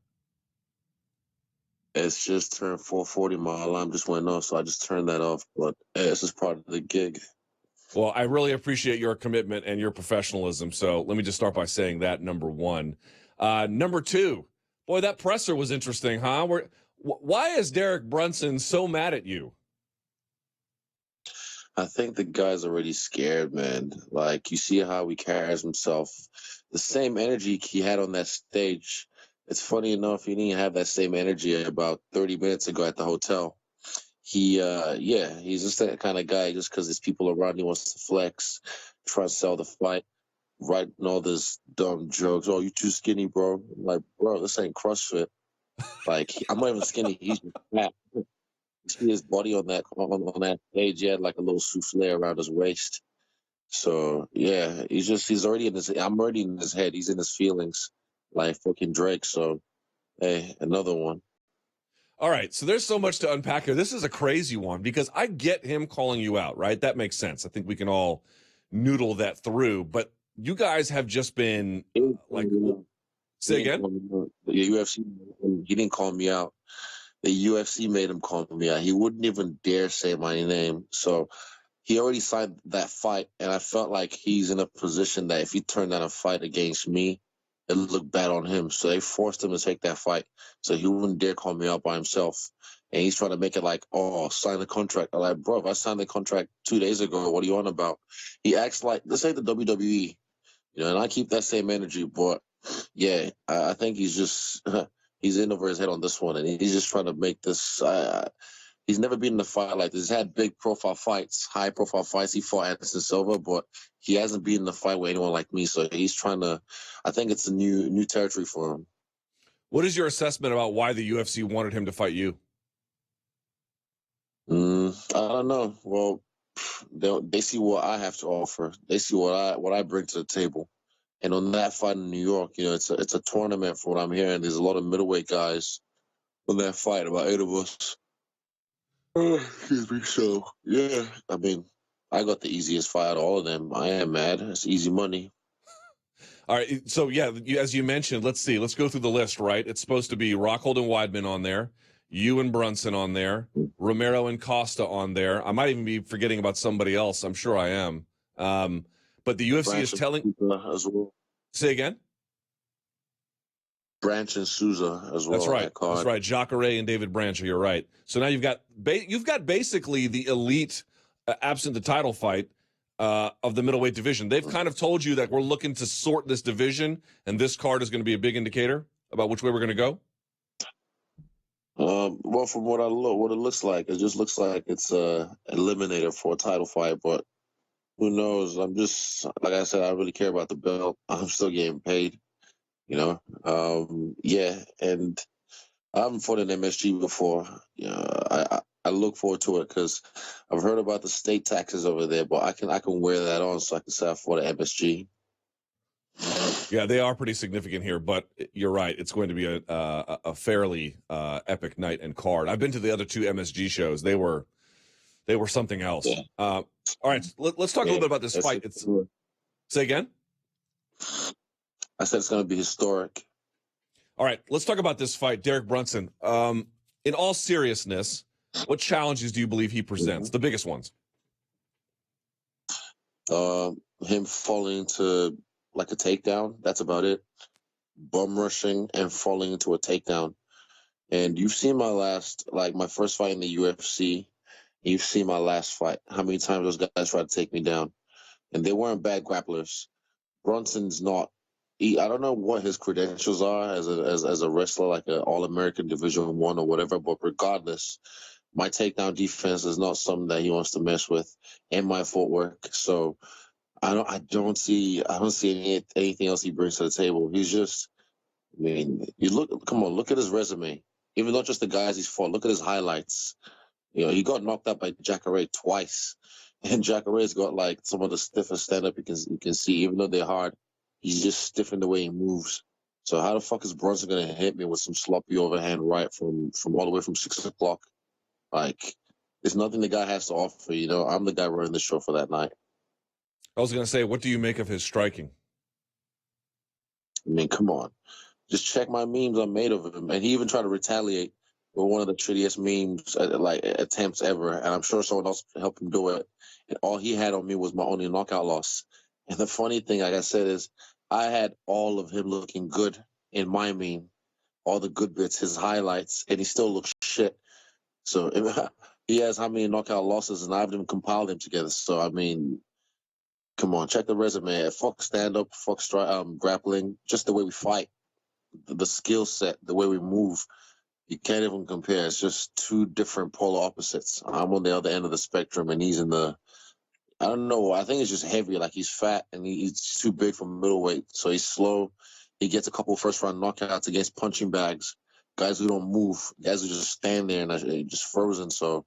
It's just turned 4:40. My alarm just went off, so I just turned that off. But this is part of the gig. Well, I really appreciate your commitment and your professionalism. So let me just start by saying that, number one. Number two, boy, that presser was interesting, huh? Why is Derek Brunson so mad at you? I think the guy's already scared, man. Like, you see how he carries himself. The same energy he had on that stage. It's funny enough, he didn't have that same energy about 30 minutes ago at the hotel. He's just that kind of guy. Just because there's people around, he wants to flex, try to sell the fight, writing all this dumb jokes. Oh, you too skinny, bro. I'm like, bro, this ain't CrossFit. Like, I'm not even skinny. He's just fat. You see his body on that stage. He had like a little souffle around his waist. So yeah, he's already in his. I'm already in his head. He's in his feelings, like fucking Drake. So hey, another one. All right, so there's so much to unpack here. This is a crazy one because I get him calling you out, right? That makes sense. I think we can all noodle that through. But you guys have just been like, say again? The UFC, he didn't call me out. The UFC made him call me out. He wouldn't even dare say my name. So he already signed that fight, and I felt like he's in a position that if he turned down a fight against me, it would look bad on him. So they forced him to take that fight. So he wouldn't dare call me out by himself. And he's trying to make it like, oh, sign the contract. I'm like, bro, if I signed the contract 2 days ago, what are you on about? He acts like, this ain't the WWE. And I keep that same energy, but yeah, I think he's just he's in over his head on this one, and he's just trying to make this. He's never been in a fight like this. He's had big profile fights, high profile fights. He fought Anderson Silva, but he hasn't been in a fight with anyone like me. So he's trying to. I think it's a new territory for him. What is your assessment about why the UFC wanted him to fight you? I don't know. Well, they see what I have to offer. They see what I bring to the table. And on that fight in New York, it's a tournament from what I'm hearing. There's a lot of middleweight guys on that fight, about 8 of us. Excuse me. So yeah, I mean, I got the easiest fight out of all of them. I am mad. It's easy money. All right, so yeah, as you mentioned, let's go through the list, right? It's supposed to be Rockhold and Weidman on there, you and Brunson on there, Romero and Costa on there. I might even be forgetting about somebody else. I'm sure I am. But the UFC is telling. As well. Say again. Branch and Souza as well. That's right. That's right. Jacare and David Branch. You're right. So now you've got basically the elite, absent the title fight, of the middleweight division. They've kind of told you that we're looking to sort this division, and this card is going to be a big indicator about which way we're going to go. Well, from what it looks like, it just looks like it's a eliminator for a title fight, but who knows? I'm just, like I said, I really care about the belt. I'm still getting paid, Yeah, and I haven't fought an MSG before. I look forward to it because I've heard about the state taxes over there, but I can wear that on so I can say I fought an MSG. Yeah, they are pretty significant here, but you're right. It's going to be a fairly epic night and card. I've been to the other two MSG shows. They were something else. Yeah. All right, let's talk a little bit about this fight. Say again? I said it's going to be historic. All right, let's talk about this fight. Derek Brunson, in all seriousness, what challenges do you believe he presents? The biggest ones? Him falling into like a takedown. That's about it. Bum rushing and falling into a takedown. And you've seen my first fight in the UFC. You've seen my last fight. How many times those guys tried to take me down? And they weren't bad grapplers. Brunson's not. I don't know what his credentials are as a wrestler, like an All-American Division I or whatever. But regardless, my takedown defense is not something that he wants to mess with, and my footwork. So I don't see anything else he brings to the table. He's just. I mean, look at his resume. Even not just the guys he's fought. Look at his highlights. He got knocked out by Jacare twice, and Jacare's got like some of the stiffest stand-up you can see. Even though they're hard, he's just stiff in the way he moves. So how the fuck is Brunson gonna hit me with some sloppy overhand right from all the way from 6 o'clock? Like, there's nothing the guy has to offer. I'm the guy running the show for that night. I was going to say, what do you make of his striking? I mean, come on. Just check my memes I made of him. And he even tried to retaliate with one of the shittiest memes, attempts ever. And I'm sure someone else helped him do it. And all he had on me was my only knockout loss. And the funny thing, like I said, is I had all of him looking good in my meme, all the good bits, his highlights, and he still looks shit. So he has how many knockout losses, and I haven't even compiled them together. So, I mean, come on, check the resume. Fuck stand-up, fuck grappling, just the way we fight, the skill set, the way we move. You can't even compare. It's just two different polar opposites. I'm on the other end of the spectrum, and he's in the, I don't know, I think it's just heavy. Like, he's fat, and he's too big for middleweight, so he's slow. He gets a couple first-round knockouts against punching bags, guys who don't move, guys who just stand there and are just frozen. So,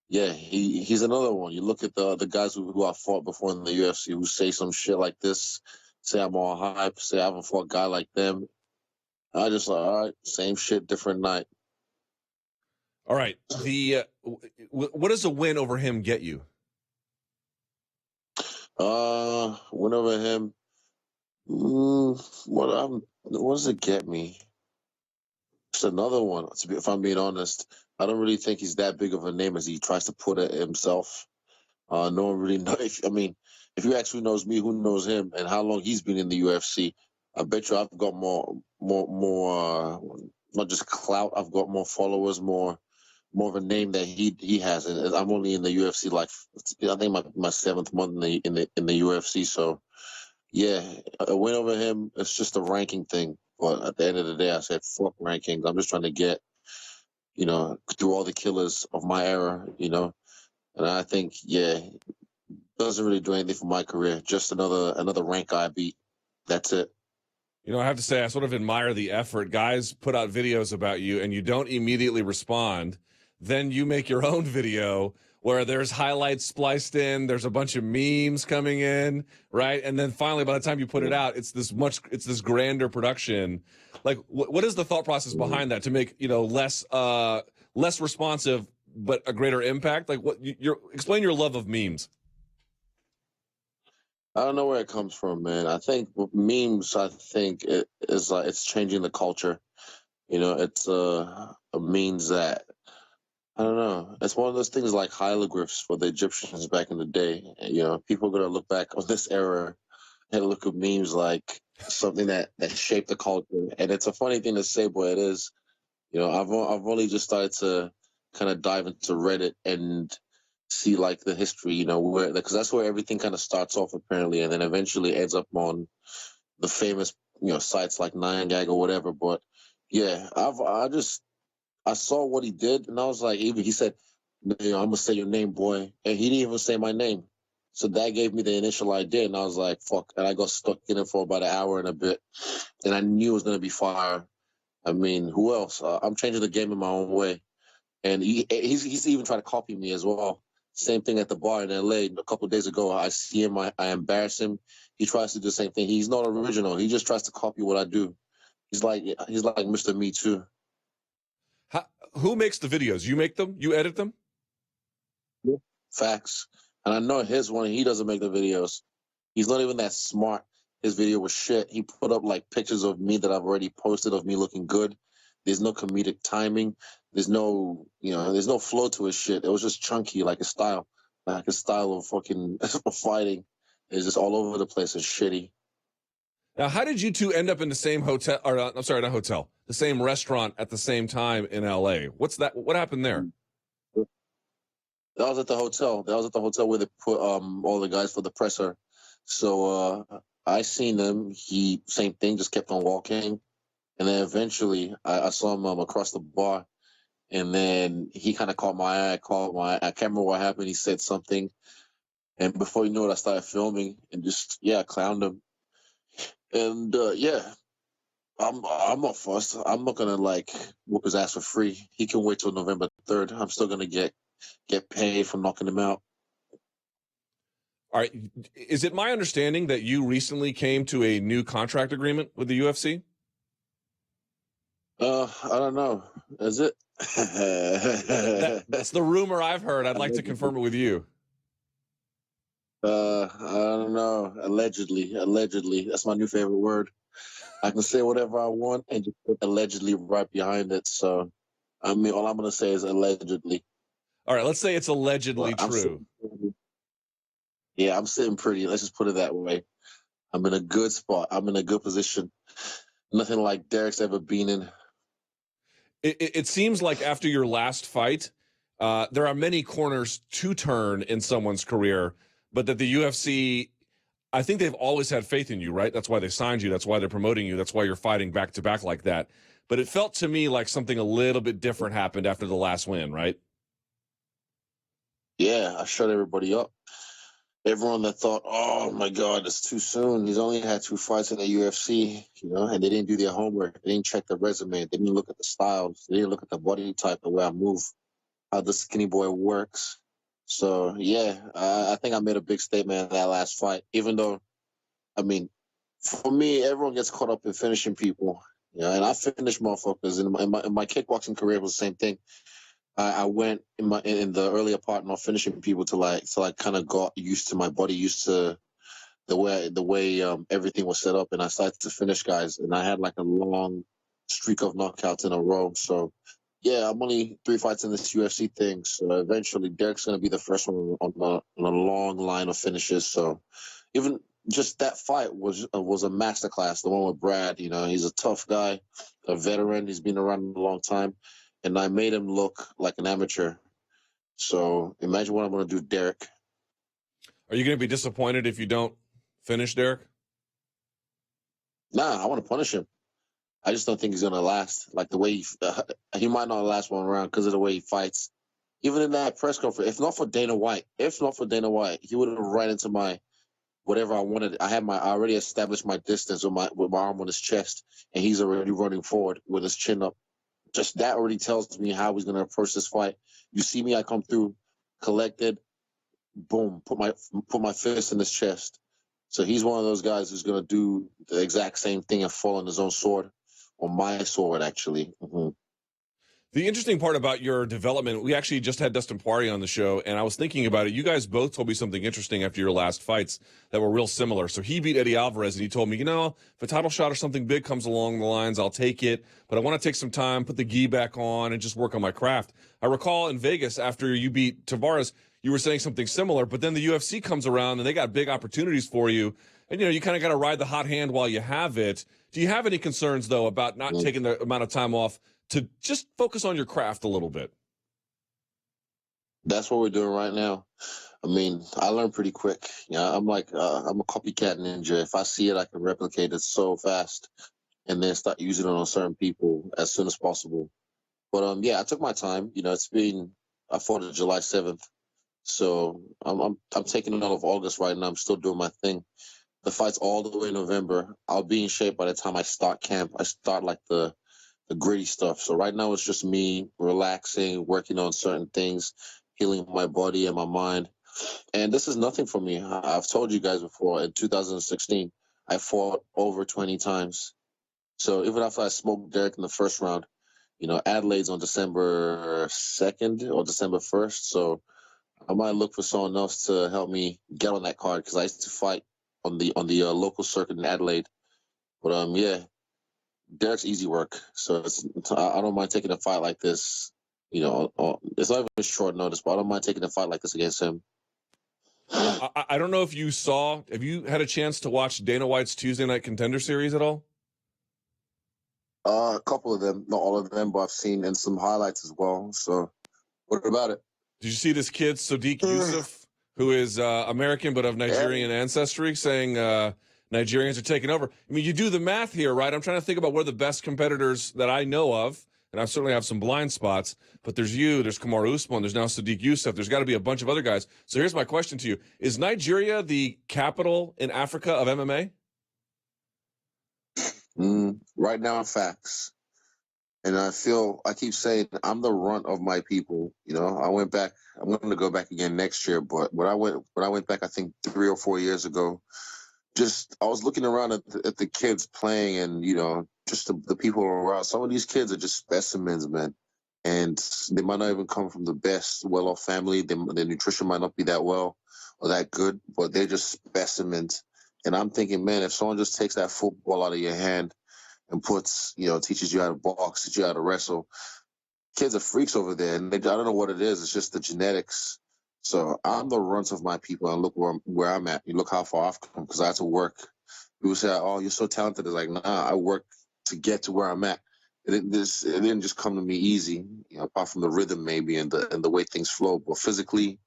yeah, he's another one. You look at the guys who I fought before in the UFC who say some shit like this, say I'm all hype, say I haven't fought a guy like them. I just like, all right, same shit, different night. All right. What does a win over him get you? Win over him. What does it get me? It's another one. If I'm being honest, I don't really think he's that big of a name as he tries to put it himself. No one really knows. If you ask who knows me, who knows him, and how long he's been in the UFC, I bet you I've got more, not just clout. I've got more followers, more of a name that he has. And I'm only in the UFC like I think my 7th month in the UFC. So yeah, a win over him. It's just a ranking thing. But at the end of the day, I said fuck rankings. I'm just trying to get through all the killers of my era. And I think doesn't really do anything for my career. Just another rank guy beat. That's it. I have to say, I sort of admire the effort. Guys put out videos about you, and you don't immediately respond. Then you make your own video where there's highlights spliced in, there's a bunch of memes coming in, right? And then finally, by the time you put it out, it's this grander production. Like, what is the thought process behind that to make less responsive but a greater impact? Like, explain your love of memes. I don't know where it comes from, man. I think memes. I think it is like it's changing the culture. It's it means that I don't know. It's one of those things like hieroglyphs for the Egyptians back in the day. People are gonna look back on this era and look at memes like something that shaped the culture. And it's a funny thing to say, but it is. I've only just started to kind of dive into Reddit and see like the history, where because that's where everything kind of starts off apparently, and then eventually ends up on the famous sites like 9gag or whatever. But yeah, I saw what he did, and I was like, even he said, I'm gonna say your name, boy, and he didn't even say my name. So that gave me the initial idea, and I was like, fuck, and I got stuck in it for about an hour and a bit, and I knew it was gonna be fire. I mean, who else? I'm changing the game in my own way, and he's even trying to copy me as well. Same thing at the bar in LA a couple of days ago. I see him, I embarrass him. He tries to do the same thing. He's not original. He just tries to copy what I do. He's like Mr. Me Too. Who makes the videos? You make them? You edit them? Yeah. Facts. And I know his one, he doesn't make the videos. He's not even that smart. His video was shit. He put up like pictures of me that I've already posted of me looking good. There's no comedic timing. There's no flow to his shit. It was just chunky, like his style of fucking fighting. It's just all over the place. It's shitty. Now, how did you two end up in the same hotel? Or I'm sorry, not hotel. The same restaurant at the same time in LA. What's that? What happened there? That was at the hotel. That was at the hotel where they put all the guys for the presser. So I seen them. He same thing, just kept on walking, and then eventually I saw him across the bar, and then he kind of caught my eye. I can't remember what happened. He said something, and before you know it, I started filming and just clowned him. And I'm not fussed. I'm not gonna like whoop his ass for free. He can wait till November 3rd. I'm still gonna get paid for knocking him out. All right. Is it my understanding that you recently came to a new contract agreement with the UFC? I don't know. Is it? That's the rumor I've heard. I'd like to confirm it with you. I don't know. Allegedly. That's my new favorite word. I can say whatever I want and just put allegedly right behind it. So, I mean, all I'm going to say is allegedly. All right, let's say it's allegedly true. I'm sitting pretty. Let's just put it that way. I'm in a good spot. I'm in a good position. Nothing like Derek's ever been in. It seems like after your last fight, there are many corners to turn in someone's career, but that the UFC, I think they've always had faith in you, right? That's why they signed you. That's why they're promoting you. That's why you're fighting back to back like that. But it felt to me like something a little bit different happened after the last win, right? Yeah, I shut everybody up. Everyone that thought, oh my God, it's too soon. He's only had 2 fights in the UFC, and they didn't do their homework. They didn't check the resume. They didn't look at the styles. They didn't look at the body type, the way I move, how the skinny boy works. So, yeah, I think I made a big statement in that last fight, even though, I mean, for me, everyone gets caught up in finishing people. And I finished motherfuckers. In my kickboxing career, it was the same thing. I went in the earlier part not finishing people till I kind of got used to my body, used to the way everything was set up, and I started to finish guys, and I had like a long streak of knockouts in a row. So yeah, I'm only 3 fights in this UFC thing. So eventually, Derek's gonna be the first one on a long line of finishes. So even just that fight was a masterclass. The one with Brad, he's a tough guy, a veteran. He's been around a long time, and I made him look like an amateur. So imagine what I'm going to do, Derek. Are you going to be disappointed if you don't finish, Derek? Nah, I want to punish him. I just don't think he's going to last. Like the way he might not last one round because of the way he fights. Even in that press conference, if not for Dana White, he would have ran into my whatever I wanted. I already established my distance with my arm on his chest, and he's already running forward with his chin up. Just that already tells me how he's going to approach this fight. You see me, I come through collected, boom, put my fist in his chest. So he's one of those guys who's going to do the exact same thing and fall on his own sword, or my sword, actually. Mm-hmm. The interesting part about your development, we actually just had Dustin Poirier on the show, and I was thinking about it. You guys both told me something interesting after your last fights that were real similar. So he beat Eddie Alvarez, and he told me, if a title shot or something big comes along the lines, I'll take it, but I want to take some time, put the gi back on, and just work on my craft. I recall in Vegas after you beat Tavares, you were saying something similar, but then the UFC comes around, and they got big opportunities for you, and, you kind of got to ride the hot hand while you have it. Do you have any concerns, though, about not taking the amount of time off to just focus on your craft a little bit? That's what we're doing right now. I mean, I learn pretty quick. I'm like, I'm a copycat ninja. If I see it, I can replicate it so fast and then start using it on certain people as soon as possible. But yeah, I took my time. I fought on July 7th. So I'm taking it all of August right now. I'm still doing my thing. The fight's all the way in November. I'll be in shape by the time I start camp. I start like the gritty stuff. So right now it's just me relaxing, working on certain things, healing my body and my mind. And this is nothing for me. I've told you guys before, in 2016, I fought over 20 times. So even after I smoked Derek in the first round, Adelaide's on December 2nd or December 1st. So I might look for someone else to help me get on that card because I used to fight on the local circuit in Adelaide. But yeah, Derek's easy work, so I don't mind taking a fight like this. It's not even short notice, but I don't mind taking a fight like this against him. I don't know if you saw. Have you had a chance to watch Dana White's Tuesday Night Contender Series at all? A couple of them, not all of them, but I've seen in some highlights as well. So, what about it? Did you see this kid Sodiq Yusuf, who is American but of Nigerian ancestry, saying Nigerians are taking over? I mean, you do the math here, right? I'm trying to think about where the best competitors that I know of, and I certainly have some blind spots, but there's you, there's Kamaru Usman, there's now Sodiq Yusuf, there's got to be a bunch of other guys. So here's my question to you. Is Nigeria the capital in Africa of MMA? Right now, facts. And I keep saying I'm the runt of my people. I went back. I'm going to go back again next year. But when I went back, I think 3 or 4 years ago, I was looking around at the kids playing, and just the people around. Some of these kids are just specimens, man, and they might not even come from the best, well-off family. Their nutrition might not be that well or that good, but they're just specimens. And I'm thinking, man, if someone just takes that football out of your hand and teaches you how to box, teaches you how to wrestle, kids are freaks over there, and I don't know what it is. It's just the genetics. So I'm the runt of my people, and look where I'm at. You look how far I've come because I had to work. People say, "Oh, you're so talented." It's like, nah, I work to get to where I'm at. It didn't just come to me easy. Apart from the rhythm maybe and the way things flow, but physically,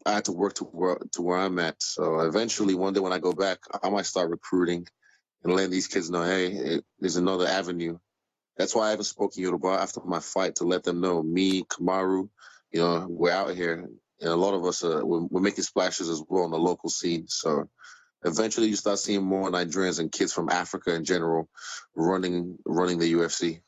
I had to work to where I'm at. So eventually, one day when I go back, I might start recruiting and letting these kids know, hey, there's another avenue. That's why I haven't spoken Yoruba after my fight, to let them know me, Kamaru, we're out here. And a lot of us, we're making splashes as well on the local scene. So eventually you start seeing more Nigerians and kids from Africa in general running the UFC.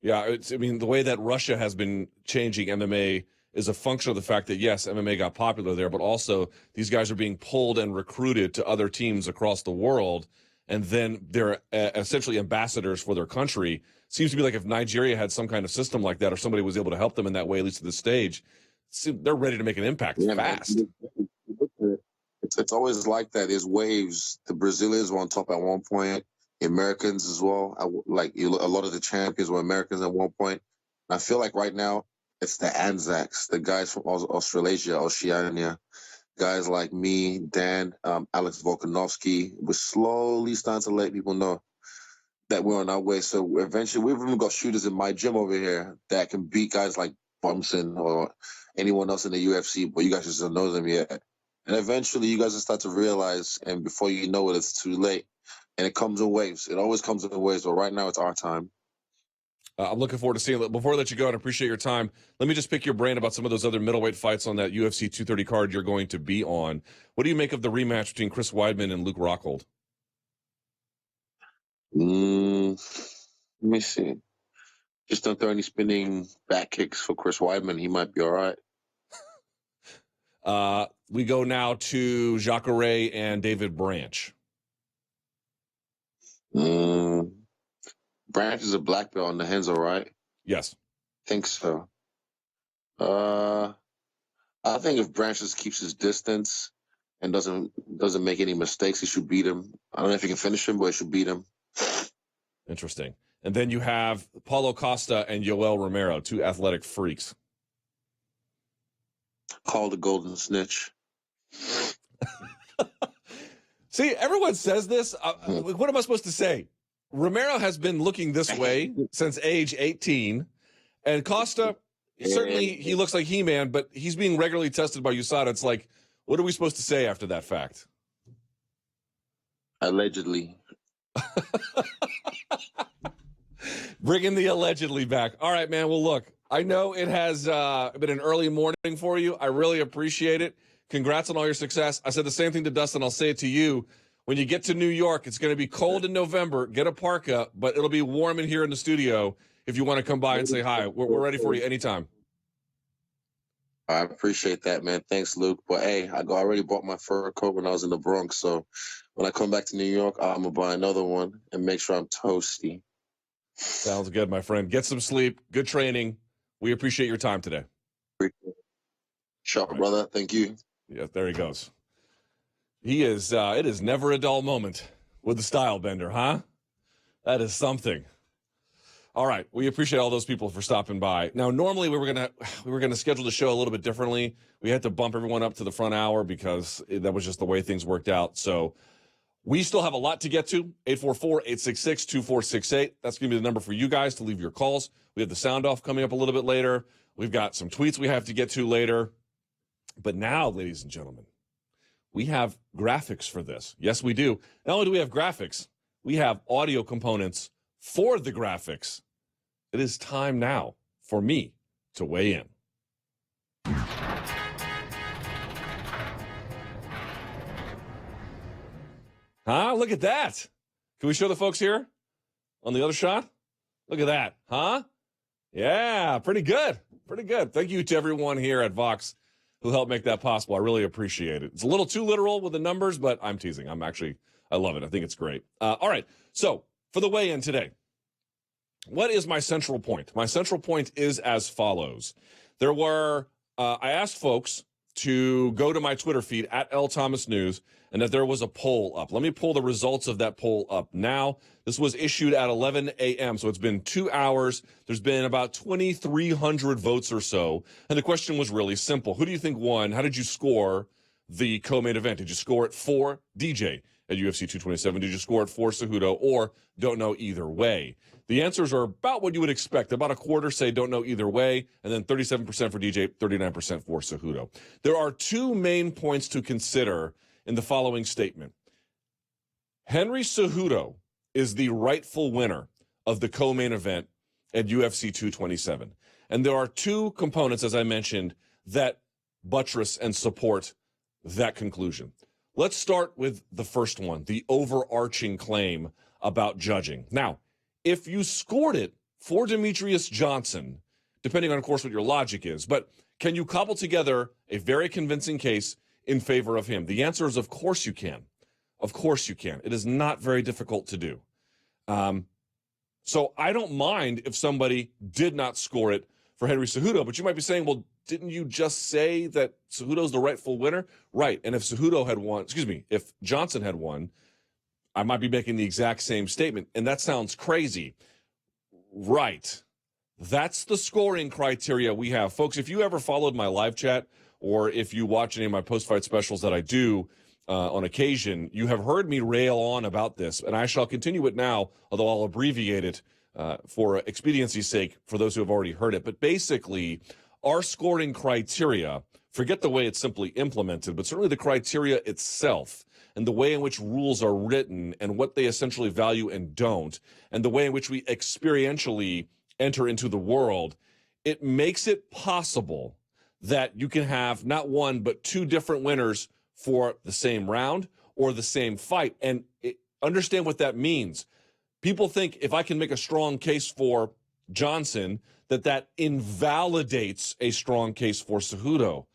Yeah, the way that Russia has been changing MMA is a function of the fact that, yes, MMA got popular there, but also these guys are being pulled and recruited to other teams across the world, and then they're essentially ambassadors for their country. Seems to be like if Nigeria had some kind of system like that, or somebody was able to help them in that way, at least at this stage, they're ready to make an impact fast. It's always like that. There's waves. The Brazilians were on top at one point. The Americans as well. A lot of the champions were Americans at one point. I feel like right now it's the Anzacs, the guys from Australasia, Oceania, guys like me, Dan, Alex Volkanovski. We're slowly starting to let people know that we're on our way. So eventually, we've even got shooters in my gym over here that can beat guys like Brunson or anyone else in the UFC, but you guys just don't know them yet. And eventually, you guys will start to realize, and before you know it, it's too late. And it comes in waves. It always comes in waves, but right now, it's our time. I'm looking forward to seeing it. Before I let you go and appreciate your time, let me just pick your brain about some of those other middleweight fights on that UFC 230 card you're going to be on. What do you make of the rematch between Chris Weidman and Luke Rockhold? Let me see. Just don't throw any spinning back kicks for Chris Weidman. He might be all right. We go now to Jacare and David Branch. Branch is a black belt on the hands, all right? Yes. Think so. I think if Branch just keeps his distance and doesn't make any mistakes, he should beat him. I don't know if he can finish him, but he should beat him. Interesting. And then you have Paulo Costa and Yoel Romero, two athletic freaks. Call the golden snitch. See, everyone says this. What am I supposed to say? Romero has been looking this way since age 18. And Costa, certainly he looks like He-Man, but he's being regularly tested by USADA. It's like, what are we supposed to say after that fact? Allegedly. Bringing the allegedly back. All right, man. Well, look, I know it has been an early morning for you. I really appreciate it. Congrats on all your success. I said the same thing to Dustin. I'll say it to you. When you get to New York, it's going to be cold in November. Get a parka, but it'll be warm in here in the studio if you want to come by and say hi. We're ready for you anytime. I appreciate that, man. Thanks, Luke. But, hey, I already bought my fur coat when I was in the Bronx, so when I come back to New York, I'm going to buy another one and make sure I'm toasty. Sounds good, my friend. Get some sleep. Good training. We appreciate your time today. Sure, right, brother. Thank you. Yeah, there he goes. He is, it is never a dull moment with the style bender, huh? That is something. All right. We appreciate all those people for stopping by. Now, normally we were going to schedule the show a little bit differently. We had to bump everyone up to the front hour because that was just the way things worked out. So we still have a lot to get to. 844-866-2468. That's going to be the number for you guys to leave your calls. We have the sound off coming up a little bit later. We've got some tweets we have to get to later. But now, ladies and gentlemen, we have graphics for this. Yes, we do. Not only do we have graphics, we have audio components for the graphics. It is time now for me to weigh in. Huh? Look at that. Can we show the folks here on the other shot? Look at that. Huh? Yeah, pretty good. Pretty good. Thank you to everyone here at Vox who helped make that possible. I really appreciate it. It's a little too literal with the numbers, but I'm teasing. I love it. I think it's great. All right. So for the weigh-in today, what is my central point? My central point is as follows. I asked folks to go to my Twitter feed at @LThomasNews, and that there was a poll up. Let me pull the results of that poll up now. This was issued at 11 a.m., so it's been 2 hours. There's been about 2,300 votes or so, and the question was really simple. Who do you think won? How did you score the co-main event? Did you score it for DJ at UFC 227? Did you score it for Cejudo, or don't know either way? The answers are about what you would expect. About a quarter say don't know either way, and then 37% for DJ, 39% for Cejudo. There are two main points to consider in the following statement. Henry Cejudo is the rightful winner of the co-main event at UFC 227. And there are two components, as I mentioned, that buttress and support that conclusion. Let's start with the first one, the overarching claim about judging. Now, if you scored it for Demetrius Johnson, depending on, of course, what your logic is, but can you cobble together a very convincing case in favor of him? The answer is, of course you can. Of course you can. It is not very difficult to do. So I don't mind if somebody did not score it for Henry Cejudo, but you might be saying, well, didn't you just say that Cejudo's the rightful winner? Right. And if if Johnson had won, I might be making the exact same statement. And that sounds crazy. Right. That's the scoring criteria we have. Folks, if you ever followed my live chat, or if you watch any of my post-fight specials that I do on occasion, you have heard me rail on about this, and I shall continue it now, although I'll abbreviate it for expediency's sake for those who have already heard it. But basically, our scoring criteria, forget the way it's simply implemented, but certainly the criteria itself and the way in which rules are written and what they essentially value and don't, and the way in which we experientially enter into the world, it makes it possible that you can have not one, but two different winners for the same round or the same fight. And understand what that means. People think if I can make a strong case for Johnson, that invalidates a strong case for Cejudo.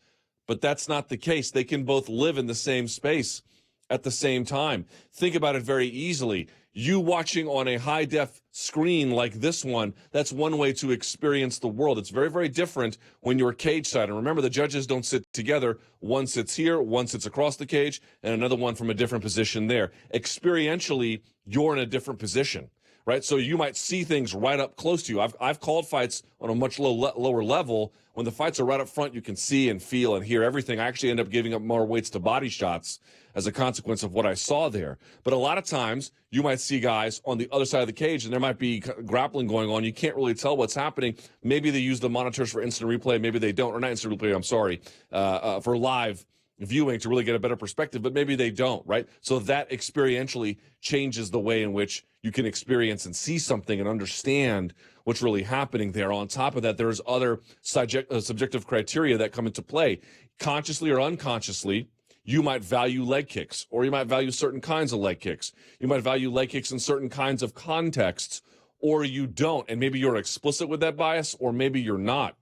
But that's not the case. They can both live in the same space at the same time. Think about it very easily. You watching on a high-def screen like this one, that's one way to experience the world. It's very, very different when you're cage side. And remember, the judges don't sit together. One sits here, one sits across the cage, and another one from a different position there. Experientially, you're in a different position, right? So you might see things right up close to you. I've called fights on a much lower level. When the fights are right up front, you can see and feel and hear everything. I actually end up giving up more weights to body shots as a consequence of what I saw there. But a lot of times, you might see guys on the other side of the cage, and there might be grappling going on. You can't really tell what's happening. Maybe they use the monitors for instant replay. Maybe they don't, or not instant replay, I'm sorry, for live viewing to really get a better perspective, but maybe they don't, right? So that experientially changes the way in which you can experience and see something and understand what's really happening there. On top of that, there's other subjective criteria that come into play. Consciously or unconsciously, you might value leg kicks, or you might value certain kinds of leg kicks. You might value leg kicks in certain kinds of contexts, or you don't. And maybe you're explicit with that bias, or maybe you're not.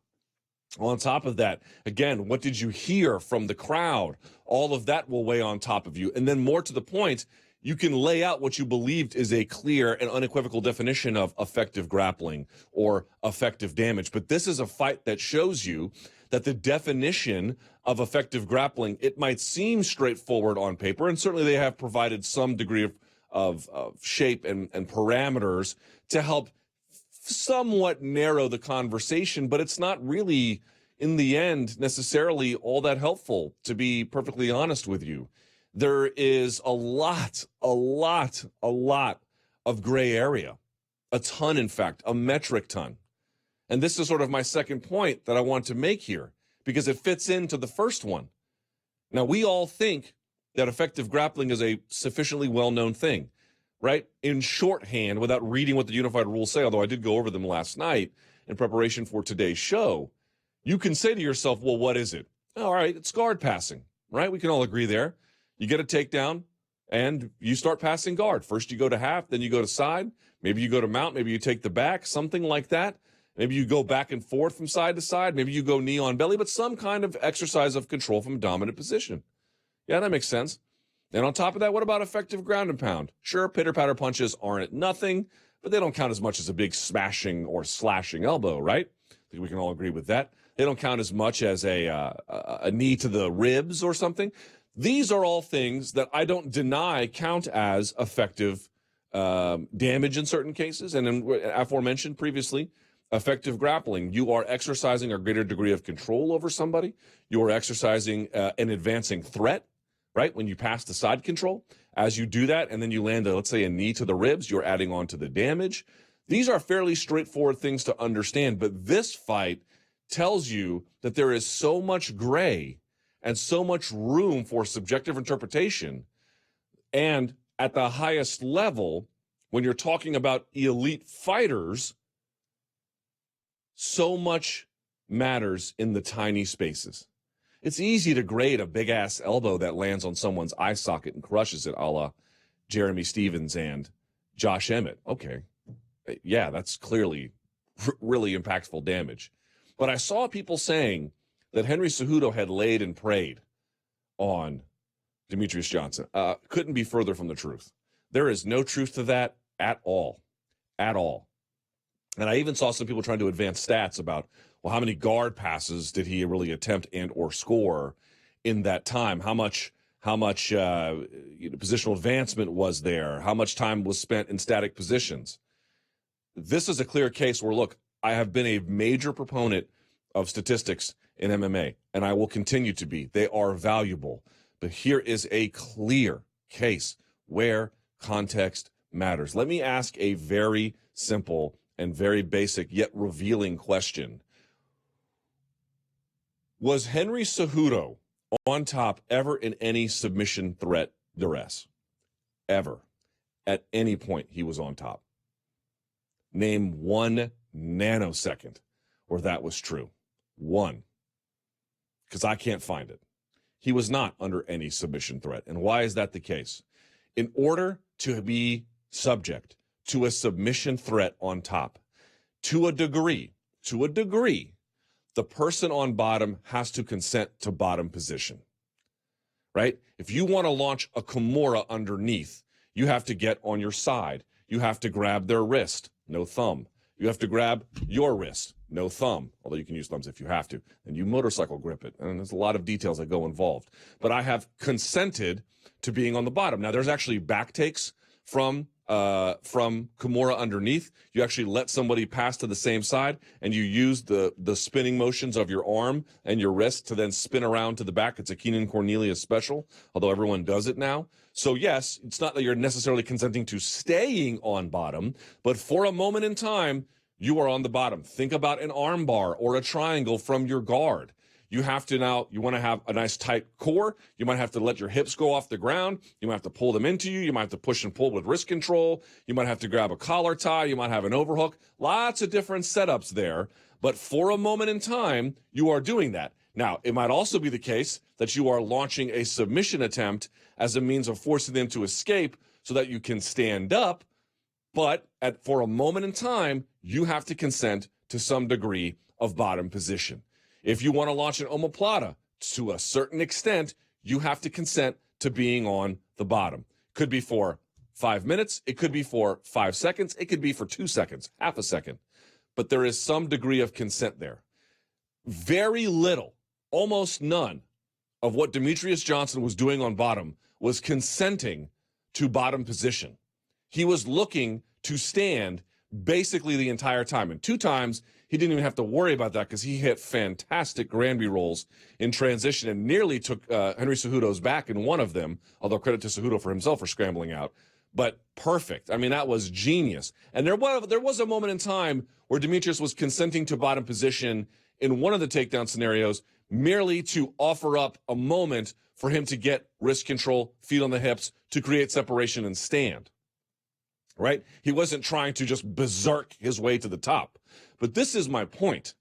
On top of that, again, what did you hear from the crowd? All of that will weigh on top of you. And then more to the point, you can lay out what you believed is a clear and unequivocal definition of effective grappling or effective damage. But this is a fight that shows you that the definition of effective grappling, it might seem straightforward on paper, and certainly they have provided some degree of shape and parameters to help somewhat narrow the conversation, but it's not really, in the end, necessarily all that helpful, to be perfectly honest with you. There is a lot of gray area. A ton, in fact, a metric ton. And this is sort of my second point that I want to make here, because it fits into the first one. Now, we all think that effective grappling is a sufficiently well-known thing, right? In shorthand, without reading what the unified rules say, although I did go over them last night in preparation for today's show, you can say to yourself, well, what is it? All right, it's guard passing, right? We can all agree there. You get a takedown, and you start passing guard. First you go to half, then you go to side. Maybe you go to mount, maybe you take the back, something like that. Maybe you go back and forth from side to side. Maybe you go knee on belly, but some kind of exercise of control from a dominant position. Yeah, that makes sense. And on top of that, what about effective ground and pound? Sure, pitter-patter punches aren't nothing, but they don't count as much as a big smashing or slashing elbow, right? I think we can all agree with that. They don't count as much as a knee to the ribs or something. These are all things that I don't deny count as effective damage in certain cases. And in aforementioned previously, effective grappling, you are exercising a greater degree of control over somebody. You are exercising an advancing threat, right? When you pass the side control, as you do that, and then you land, let's say, a knee to the ribs, you're adding on to the damage. These are fairly straightforward things to understand, but this fight tells you that there is so much gray and so much room for subjective interpretation. And at the highest level, when you're talking about elite fighters, so much matters in the tiny spaces. It's easy to grade a big-ass elbow that lands on someone's eye socket and crushes it, a la Jeremy Stevens and Josh Emmett. Okay, yeah, that's clearly really impactful damage. But I saw people saying that Henry Cejudo had laid and prayed on Demetrius Johnson. Couldn't be further from the truth. There is no truth to that at all. At all. And I even saw some people trying to advance stats about, well, how many guard passes did he really attempt and or score in that time? How much positional advancement was there? How much time was spent in static positions? This is a clear case where, look, I have been a major proponent of statistics in MMA, and I will continue to be. They are valuable. But here is a clear case where context matters. Let me ask a very simple and very basic yet revealing question. Was Henry Cejudo on top ever in any submission threat duress? Ever. At any point he was on top. Name 1 nanosecond where that was true. 1. Because I can't find it. He was not under any submission threat. And why is that the case? In order to be subject to a submission threat on top, to a degree, the person on bottom has to consent to bottom position, right? If you want to launch a Kimura underneath, you have to get on your side. You have to grab their wrist, no thumb. You have to grab your wrist, no thumb, although you can use thumbs if you have to. And you motorcycle grip it. And there's a lot of details that go involved. But I have consented to being on the bottom. Now, there's actually back takes from Kimura underneath. You actually let somebody pass to the same side, and you use the spinning motions of your arm and your wrist to then spin around to the back. It's a Keenan Cornelius special, although everyone does it now. So yes, it's not that you're necessarily consenting to staying on bottom, but for a moment in time, you are on the bottom. Think about an arm bar or a triangle from your guard. You have to now, you want to have a nice tight core. You might have to let your hips go off the ground. You might have to pull them into you. You might have to push and pull with wrist control. You might have to grab a collar tie. You might have an overhook. Lots of different setups there. But for a moment in time, you are doing that. Now, it might also be the case that you are launching a submission attempt as a means of forcing them to escape so that you can stand up. But for a moment in time, you have to consent to some degree of bottom position. If you want to launch an omoplata, to a certain extent, you have to consent to being on the bottom. Could be for 5 minutes. It could be for 5 seconds. It could be for 2 seconds, half a second. But there is some degree of consent there. Very little, almost none, of what Demetrius Johnson was doing on bottom was consenting to bottom position. He was looking to stand basically the entire time. And 2 times, he didn't even have to worry about that because he hit fantastic Granby rolls in transition and nearly took Henry Cejudo's back in one of them, although credit to Cejudo for himself for scrambling out. But perfect. I mean, that was genius. And there was a moment in time where Demetrius was consenting to bottom position in one of the takedown scenarios merely to offer up a moment for him to get wrist control, feet on the hips, to create separation and stand. Right? He wasn't trying to just berserk his way to the top. But this is my point.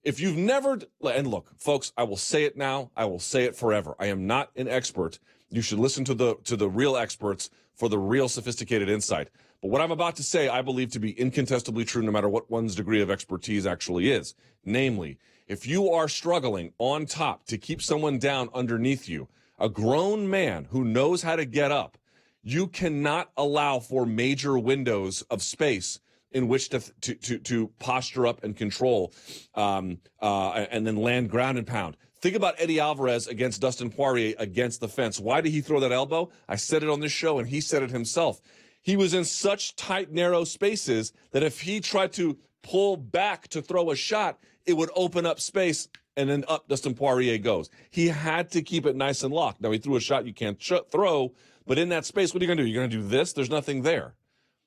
If you've never, and look, folks, I will say it now, I will say it forever. I am not an expert You should listen to the real experts for the real sophisticated insight. But what I'm about to say, I believe to be incontestably true no matter what one's degree of expertise actually is. Namely, if you are struggling on top to keep someone down underneath you, a grown man who knows how to get up, you cannot allow for major windows of space in which to posture up and control and then land ground and pound. Think about Eddie Alvarez against Dustin Poirier against the fence. Why did he throw that elbow? I said it on this show, and he said it himself. He was in such tight, narrow spaces that if he tried to pull back to throw a shot, it would open up space, and then up Dustin Poirier goes. He had to keep it nice and locked. Now, he threw a shot you can't throw, but in that space, what are you going to do? You're going to do this? There's nothing there,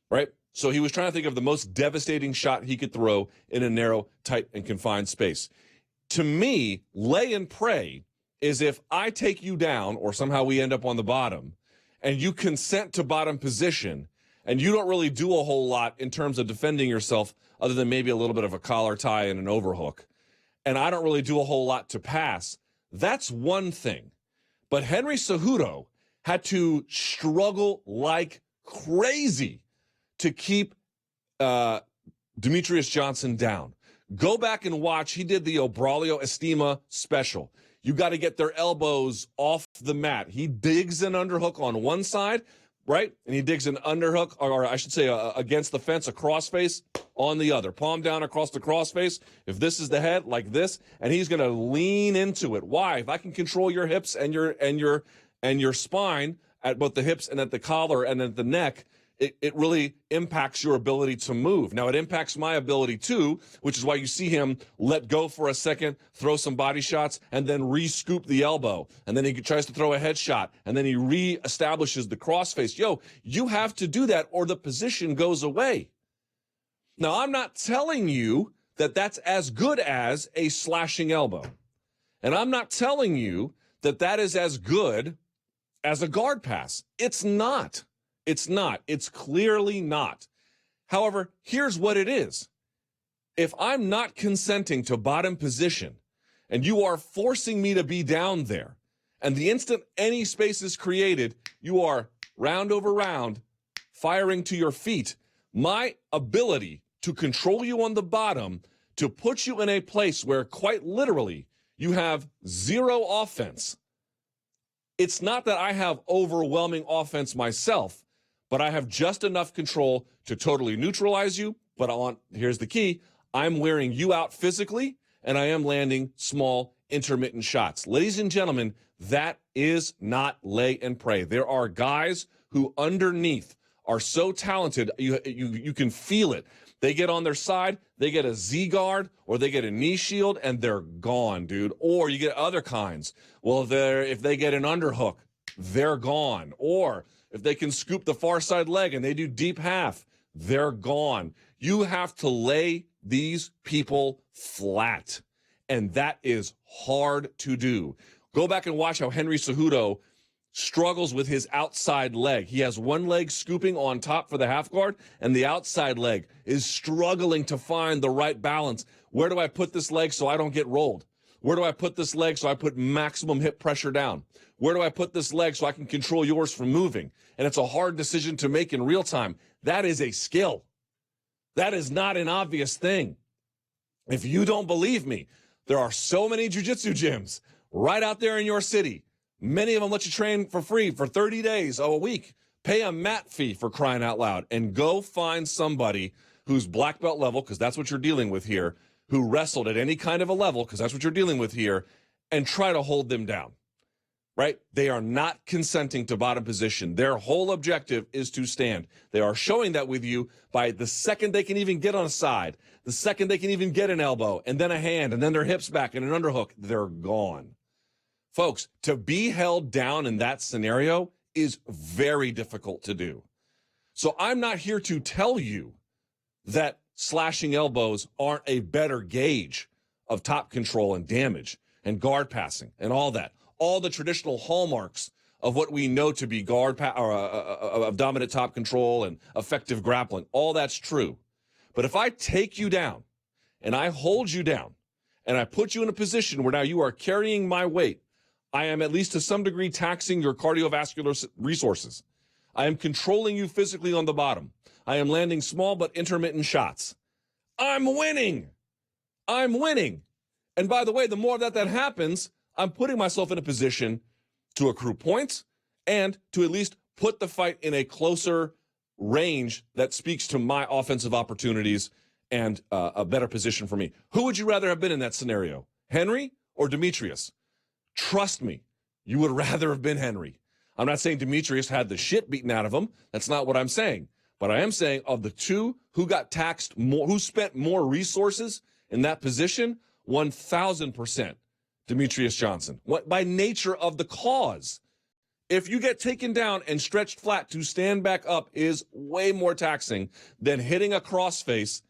right? So he was trying to think of the most devastating shot he could throw in a narrow, tight, and confined space. To me, lay and pray is if I take you down or somehow we end up on the bottom and you consent to bottom position and you don't really do a whole lot in terms of defending yourself other than maybe a little bit of a collar tie and an overhook, and I don't really do a whole lot to pass, that's one thing. But Henry Cejudo had to struggle like crazy to keep Demetrius Johnson down. Go back and watch. He did the Obraulio Estima special. You got to get their elbows off the mat. He digs an underhook on one side, right? And he digs an underhook, or I should say against the fence, a crossface on the other. Palm down across the crossface. If this is the head, like this, and he's going to lean into it. Why? If I can control your hips and your spine at both the hips and at the collar and at the neck, it really impacts your ability to move. Now, it impacts my ability too, which is why you see him let go for a second, throw some body shots, and then re-scoop the elbow. And then he tries to throw a headshot, and then he re-establishes the crossface. Yo, you have to do that or the position goes away. Now, I'm not telling you that that's as good as a slashing elbow. And I'm not telling you that that is as good as a guard pass. It's not. It's not. It's clearly not. However, here's what it is. If I'm not consenting to bottom position and you are forcing me to be down there, and the instant any space is created, you are round over round firing to your feet, my ability to control you on the bottom, to put you in a place where quite literally you have zero offense. It's not that I have overwhelming offense myself, but I have just enough control to totally neutralize you. But here's the key. I'm wearing you out physically, and I am landing small, intermittent shots. Ladies and gentlemen, that is not lay and pray. There are guys who underneath are so talented, you can feel it. They get on their side, they get a Z guard, or they get a knee shield, and they're gone, dude. Or you get other kinds. Well, if they get an underhook, they're gone. Or if they can scoop the far side leg and they do deep half, they're gone. You have to lay these people flat, and that is hard to do. Go back and watch how Henry Cejudo struggles with his outside leg. He has one leg scooping on top for the half guard, and the outside leg is struggling to find the right balance. Where do I put this leg so I don't get rolled? Where do I put this leg so I put maximum hip pressure down? Where do I put this leg so I can control yours from moving? And it's a hard decision to make in real time. That is a skill. That is not an obvious thing. If you don't believe me, there are so many jiu-jitsu gyms right out there in your city. Many of them let you train for free for 30 days a week. Pay a mat fee, for crying out loud, and go find somebody who's black belt level, because that's what you're dealing with here, who wrestled at any kind of a level, because that's what you're dealing with here, and try to hold them down, right? They are not consenting to bottom position. Their whole objective is to stand. They are showing that with you by the second they can even get on a side, the second they can even get an elbow, and then a hand, and then their hips back, and an underhook, they're gone. Folks, to be held down in that scenario is very difficult to do. So I'm not here to tell you that slashing elbows aren't a better gauge of top control and damage and guard passing and all that. All the traditional hallmarks of what we know to be of dominant top control and effective grappling, all that's true. But if I take you down and I hold you down and I put you in a position where now you are carrying my weight, I am at least to some degree taxing your cardiovascular resources. I am controlling you physically on the bottom. I am landing small but intermittent shots. I'm winning. I'm winning. And by the way, the more that happens, I'm putting myself in a position to accrue points and to at least put the fight in a closer range that speaks to my offensive opportunities and a better position for me. Who would you rather have been in that scenario, Henry or Demetrius? Trust me, you would rather have been Henry. I'm not saying Demetrius had the shit beaten out of him. That's not what I'm saying. But I am saying of the two who got taxed more, who spent more resources in that position, 1,000% Demetrius Johnson. What, by nature of the cause. If you get taken down and stretched flat, to stand back up is way more taxing than hitting a crossface,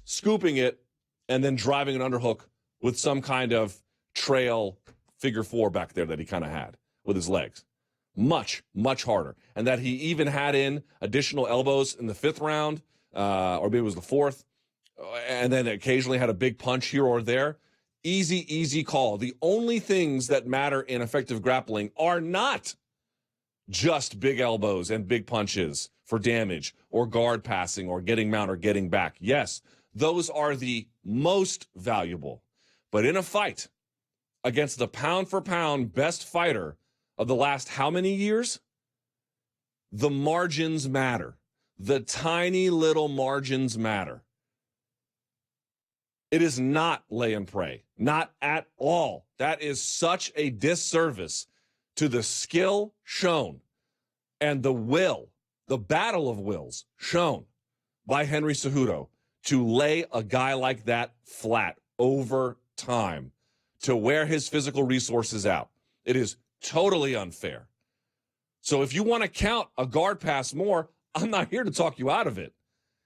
scooping it, and then driving an underhook with some kind of trail figure four back there that he kind of had with his legs. Much, much harder. And that he even had in additional elbows in the fifth round, or maybe it was the fourth, and then occasionally had a big punch here or there. Easy, easy call. The only things that matter in effective grappling are not just big elbows and big punches for damage or guard passing or getting mount or getting back. Yes, those are the most valuable. But in a fight against the pound-for-pound best fighter of the last how many years? The margins matter. The tiny little margins matter. It is not lay and pray. Not at all. That is such a disservice to the skill shown and the will, the battle of wills shown by Henry Cejudo to lay a guy like that flat over time, to wear his physical resources out. It is totally unfair. So if you want to count a guard pass more, I'm not here to talk you out of it.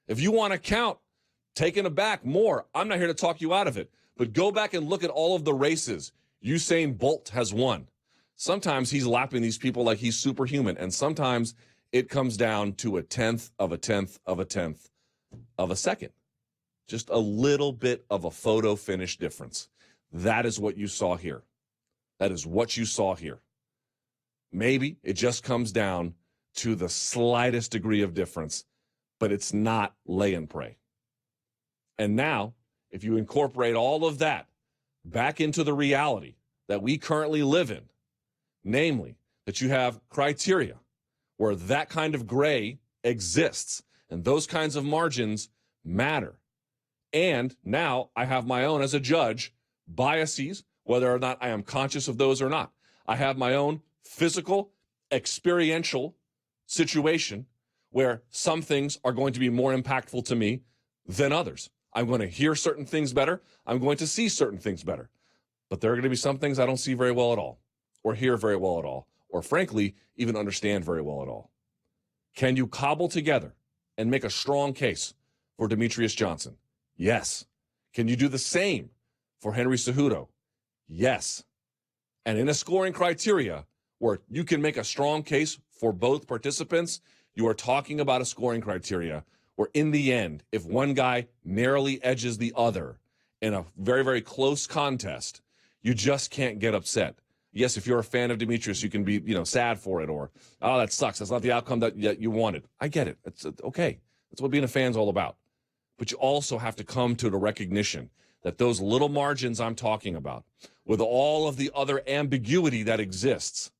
If you want to count taking a back more, I'm not here to talk you out of it. But go back and look at all of the races Usain Bolt has won. Sometimes he's lapping these people like he's superhuman, and sometimes it comes down to a tenth of a tenth of a tenth of a second. Just a little bit of a photo finish difference. That is what you saw here. That is what you saw here. Maybe it just comes down to the slightest degree of difference, but it's not lay and pray. And now, if you incorporate all of that back into the reality that we currently live in, namely that you have criteria where that kind of gray exists and those kinds of margins matter. And now I have my own, as a judge, biases, whether or not I am conscious of those or not. I have my own physical, experiential situation where some things are going to be more impactful to me than others. I'm going to hear certain things better. I'm going to see certain things better. But there are going to be some things I don't see very well at all, or hear very well at all, or frankly, even understand very well at all. Can you cobble together and make a strong case for Demetrius Johnson? Yes. Can you do the same for Henry Cejudo? Yes. And in a scoring criteria where you can make a strong case for both participants, you are talking about a scoring criteria where in the end, if one guy narrowly edges the other in a very, very close contest, you just can't get upset. Yes, if you're a fan of Demetrius, you can be, sad for it, or, oh, that sucks. That's not the outcome that you wanted. I get it. It's okay. That's what being a fan's all about. But you also have to come to the recognition that those little margins I'm talking about, with all of the other ambiguity that exists,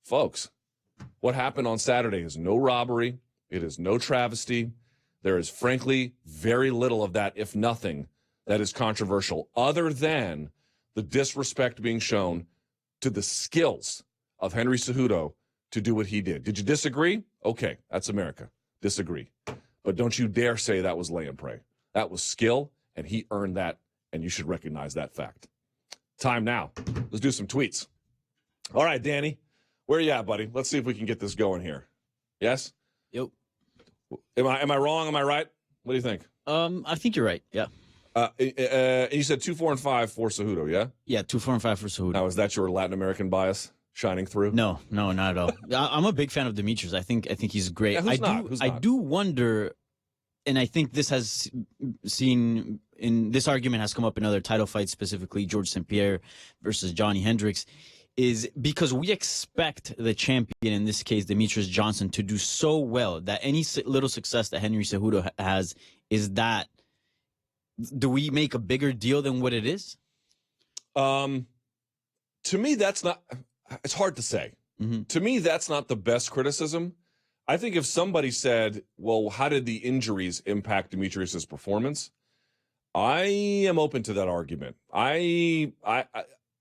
folks, what happened on Saturday is no robbery. It is no travesty. There is, frankly, very little of that, if nothing, that is controversial, other than the disrespect being shown to the skills of Henry Cejudo to do what he did. Did you disagree? Okay, that's America. Disagree. But don't you dare say that was lay and pray. That was skill, and he earned that, and you should recognize that fact. Time now. Let's do some tweets. All right, Danny, where you at, buddy? Let's see if we can get this going here. Yes? Yep. Am I wrong? Am I right? What do you think? I think you're right. Yeah. You said 2, 4, and 5 for Cejudo, yeah? Yeah, 2, 4, and 5 for Cejudo. Now, is that your Latin American bias shining through? No, not at all. I'm a big fan of Demetrius. I think he's great. Yeah, I do wonder, and I think this has seen in this argument has come up in other title fights, specifically George St. Pierre versus Johnny Hendricks. is because we expect the champion, in this case, Demetrius Johnson, to do so well that any little success that Henry Cejudo has is that. Do we make a bigger deal than what it is? To me, that's not. It's hard to say. Mm-hmm. To me, that's not the best criticism. I think if somebody said, "Well, how did the injuries impact Demetrius's performance?" I am open to that argument. I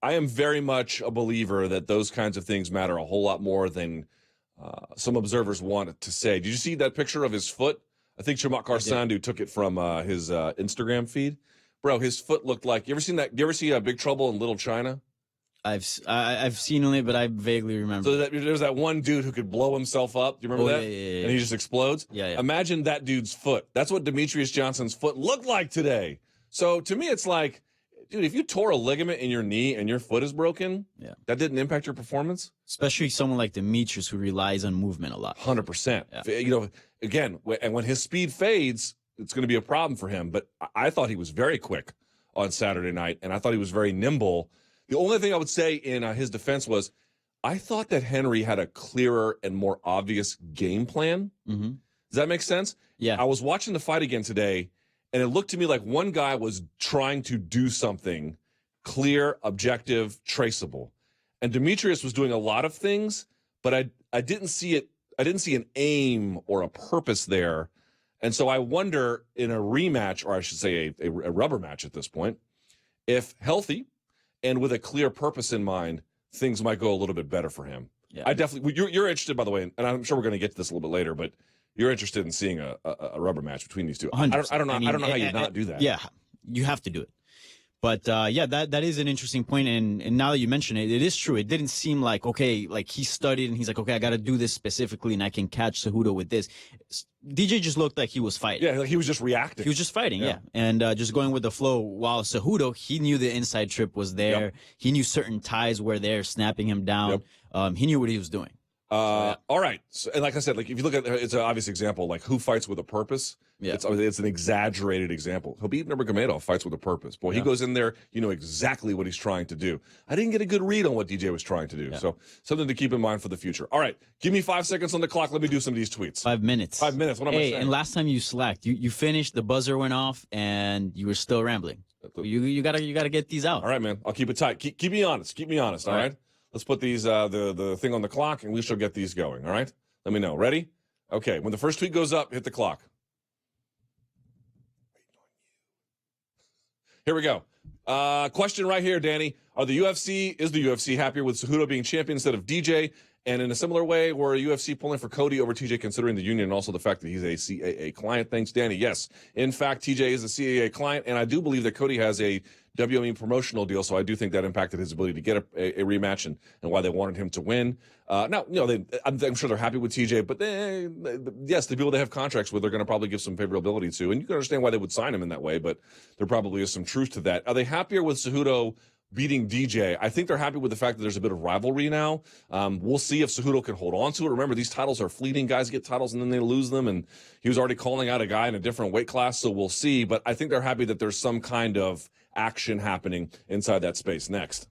am very much a believer that those kinds of things matter a whole lot more than some observers want to say. Did you see that picture of his foot? I think Shamakar Sandhu took it from his Instagram feed. Bro, his foot looked like. You ever seen that? You ever see Big Trouble in Little China? I've seen it, but I vaguely remember. So there's that one dude who could blow himself up. Do you remember that? Yeah. And he just explodes. Yeah. Imagine that dude's foot. That's what Demetrius Johnson's foot looked like today. So to me, it's like, dude, if you tore a ligament in your knee and your foot is broken, that didn't impact your performance. Especially someone like Demetrius who relies on movement a lot. 100%. Yeah. You know, again, and when his speed fades, it's going to be a problem for him. But I thought he was very quick on Saturday night, and I thought he was very nimble. The only thing I would say in his defense was I thought that Henry had a clearer and more obvious game plan. Mm-hmm. Does that make sense? Yeah. I was watching the fight again today, and it looked to me like one guy was trying to do something clear, objective, traceable. And Demetrius was doing a lot of things, but I didn't see it. I didn't see an aim or a purpose there. And so I wonder in a rematch, or I should say a rubber match at this point, if healthy and with a clear purpose in mind, things might go a little bit better for him. Yeah. I definitely, you're interested, by the way, and I'm sure we're going to get to this a little bit later, but you're interested in seeing a rubber match between these two. I don't know. I don't know how you not do that. Yeah, you have to do it. But that is an interesting point. And now that you mention it, it is true. It didn't seem like, okay, like he studied and he's like, okay, I got to do this specifically and I can catch Cejudo with this. DJ just looked like he was fighting. Yeah, like he was just reacting. He was just fighting, yeah. And just going with the flow. While Cejudo, he knew the inside trip was there. Yep. He knew certain ties were there, snapping him down. Yep. He knew what he was doing. All right. So, and like I said, like if you look at it's an obvious example, like who fights with a purpose. Yeah. It's an exaggerated example. Habib Nurmagomedov fights with a purpose. Boy, he goes in there, you know exactly what he's trying to do. I didn't get a good read on what DJ was trying to do. Yeah. So something to keep in mind for the future. All right. Give me 5 seconds on the clock. Let me do some of these tweets. 5 minutes. 5 minutes. What am I saying? And last time you slacked, you finished, the buzzer went off, and you were still rambling. You gotta get these out. All right, man. I'll keep it tight. Keep me honest. Keep me honest. All right. Let's put these the thing on the clock, and we shall get these going. All right. Let me know. Ready? Okay. When the first tweet goes up, hit the clock. Here we go. Question right here, Danny. Is the UFC happier with Cejudo being champion instead of DJ? And in a similar way, were UFC pulling for Cody over TJ considering the union and also the fact that he's a CAA client? Thanks, Danny. Yes. In fact, TJ is a CAA client, and I do believe that Cody has a WME promotional deal, so I do think that impacted his ability to get a rematch and why they wanted him to win. Now, you know, I'm sure they're happy with TJ, but yes, the people they have contracts with, they're going to probably give some favorability to, and you can understand why they would sign him in that way, but there probably is some truth to that. Are they happier with Cejudo beating DJ? I think they're happy with the fact that there's a bit of rivalry now. We'll see if Cejudo can hold on to it. Remember, these titles are fleeting. Guys get titles and then they lose them, and he was already calling out a guy in a different weight class, so we'll see. But I think they're happy that there's some kind of action happening inside that space. Next.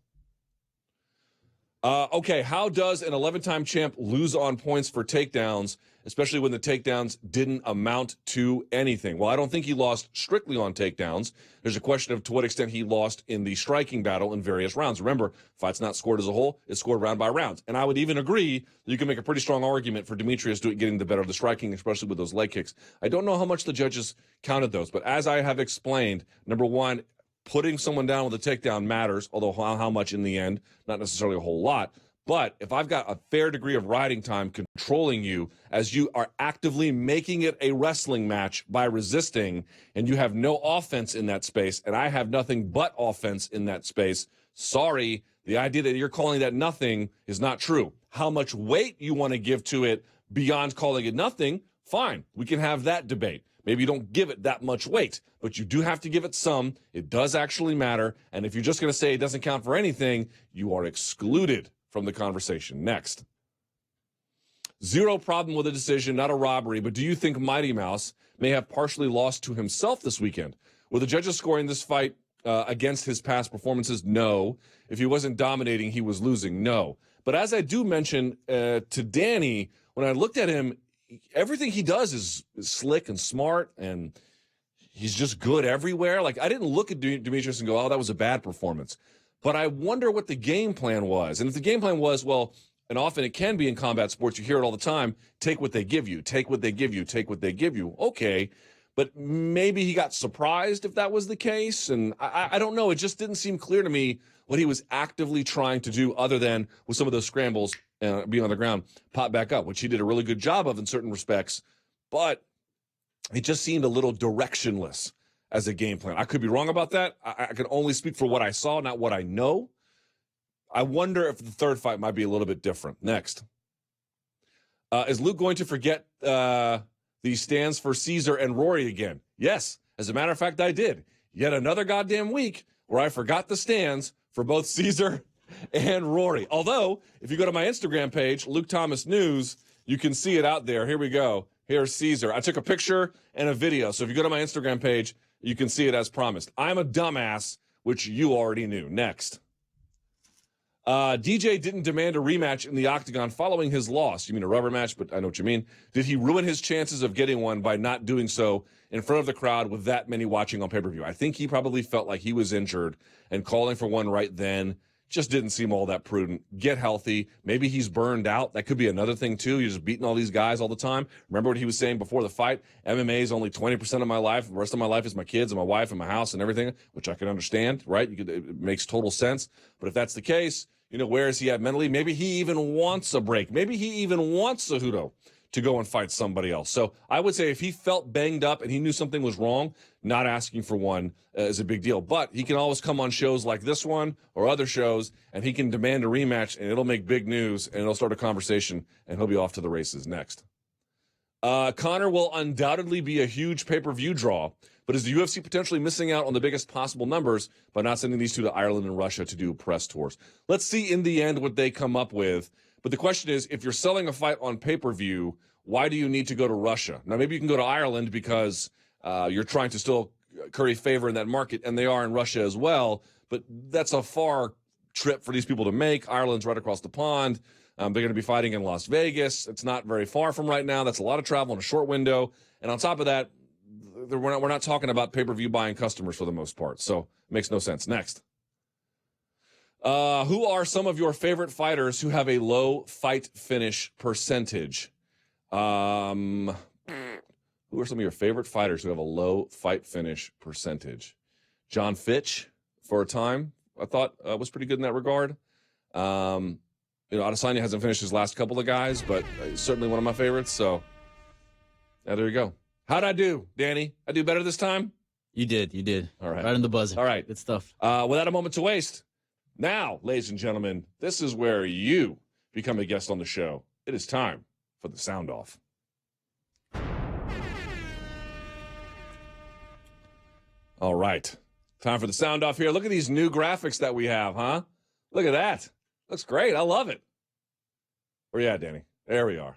Okay, how does an 11-time champ lose on points for takedowns, especially when the takedowns didn't amount to anything? Well, I don't think he lost strictly on takedowns. There's a question of to what extent he lost in the striking battle in various rounds. Remember, fight's not scored as a whole, it's scored round by round. And I would even agree that you can make a pretty strong argument for Demetrius getting the better of the striking, especially with those leg kicks. I don't know how much the judges counted those, but as I have explained, number one, putting someone down with a takedown matters, although how much in the end, not necessarily a whole lot. But if I've got a fair degree of riding time controlling you as you are actively making it a wrestling match by resisting, and you have no offense in that space, and I have nothing but offense in that space, sorry, the idea that you're calling that nothing is not true. How much weight you want to give to it beyond calling it nothing, fine. We can have that debate. Maybe you don't give it that much weight, but you do have to give it some. It does actually matter. And if you're just going to say it doesn't count for anything, you are excluded from the conversation. Next. Zero problem with a decision, not a robbery, but do you think Mighty Mouse may have partially lost to himself this weekend? With the judges scoring this fight against his past performances? No. If he wasn't dominating, he was losing? No. But as I do mention to Danny, when I looked at him, everything he does is slick and smart, and he's just good everywhere. Like, I didn't look at Demetrius and go, oh, that was a bad performance. But I wonder what the game plan was. And if the game plan was, well, and often it can be in combat sports, you hear it all the time, take what they give you, take what they give you, take what they give you. Okay, but maybe he got surprised if that was the case. And I don't know. It just didn't seem clear to me what he was actively trying to do other than with some of those scrambles being on the ground, pop back up, which he did a really good job of in certain respects. But it just seemed a little directionless as a game plan. I could be wrong about that. I can only speak for what I saw, not what I know. I wonder if the third fight might be a little bit different. Next. Is Luke going to forget the stands for Caesar and Rory again? Yes. As a matter of fact, I did. Yet another goddamn week where I forgot the stands for both Caesar and Rory. Although, if you go to my Instagram page, Luke Thomas News, you can see it out there. Here we go. Here's Caesar. I took a picture and a video. So if you go to my Instagram page, you can see it as promised. I'm a dumbass, which you already knew. Next. DJ didn't demand a rematch in the octagon following his loss. You mean a rubber match, but I know what you mean. Did he ruin his chances of getting one by not doing so in front of the crowd with that many watching on pay-per-view? I think he probably felt like he was injured, and calling for one right then just didn't seem all that prudent. Get healthy. Maybe he's burned out. That could be another thing, too. You're just beating all these guys all the time. Remember what he was saying before the fight? MMA is only 20% of my life. The rest of my life is my kids and my wife and my house and everything, which I can understand, right? It makes total sense. But if that's the case, where is he at mentally? Maybe he even wants a break. Maybe he even wants Cejudo to go and fight somebody else. So I would say if he felt banged up and he knew something was wrong, not asking for one is a big deal. But he can always come on shows like this one or other shows, and he can demand a rematch, and it'll make big news, and it'll start a conversation, and he'll be off to the races next. Conor will undoubtedly be a huge pay-per-view draw, but is the UFC potentially missing out on the biggest possible numbers by not sending these two to Ireland and Russia to do press tours? Let's see in the end what they come up with. But the question is, if you're selling a fight on pay-per-view, why do you need to go to Russia? Now, maybe you can go to Ireland because you're trying to still curry favor in that market, and they are in Russia as well. But that's a far trip for these people to make. Ireland's right across the pond. They're going to be fighting in Las Vegas. It's not very far from right now. That's a lot of travel in a short window. And on top of that, we're not talking about pay-per-view buying customers for the most part. So it makes no sense. Next. Who are some of your favorite fighters who have a low fight finish percentage? Who are some of your favorite fighters who have a low fight finish percentage? John Fitch, for a time, I thought was pretty good in that regard. Adesanya hasn't finished his last couple of guys, but certainly one of my favorites. So, yeah, there you go. How'd I do, Danny? I do better this time? You did. All right. Right on the buzzer. All right. Good stuff. Without a moment to waste, now, ladies and gentlemen, this is where you become a guest on the show. It is time for the sound off. All right. Time for the sound off here. Look at these new graphics that we have, huh? Look at that. Looks great. I love it. Where you at, Danny? There we are.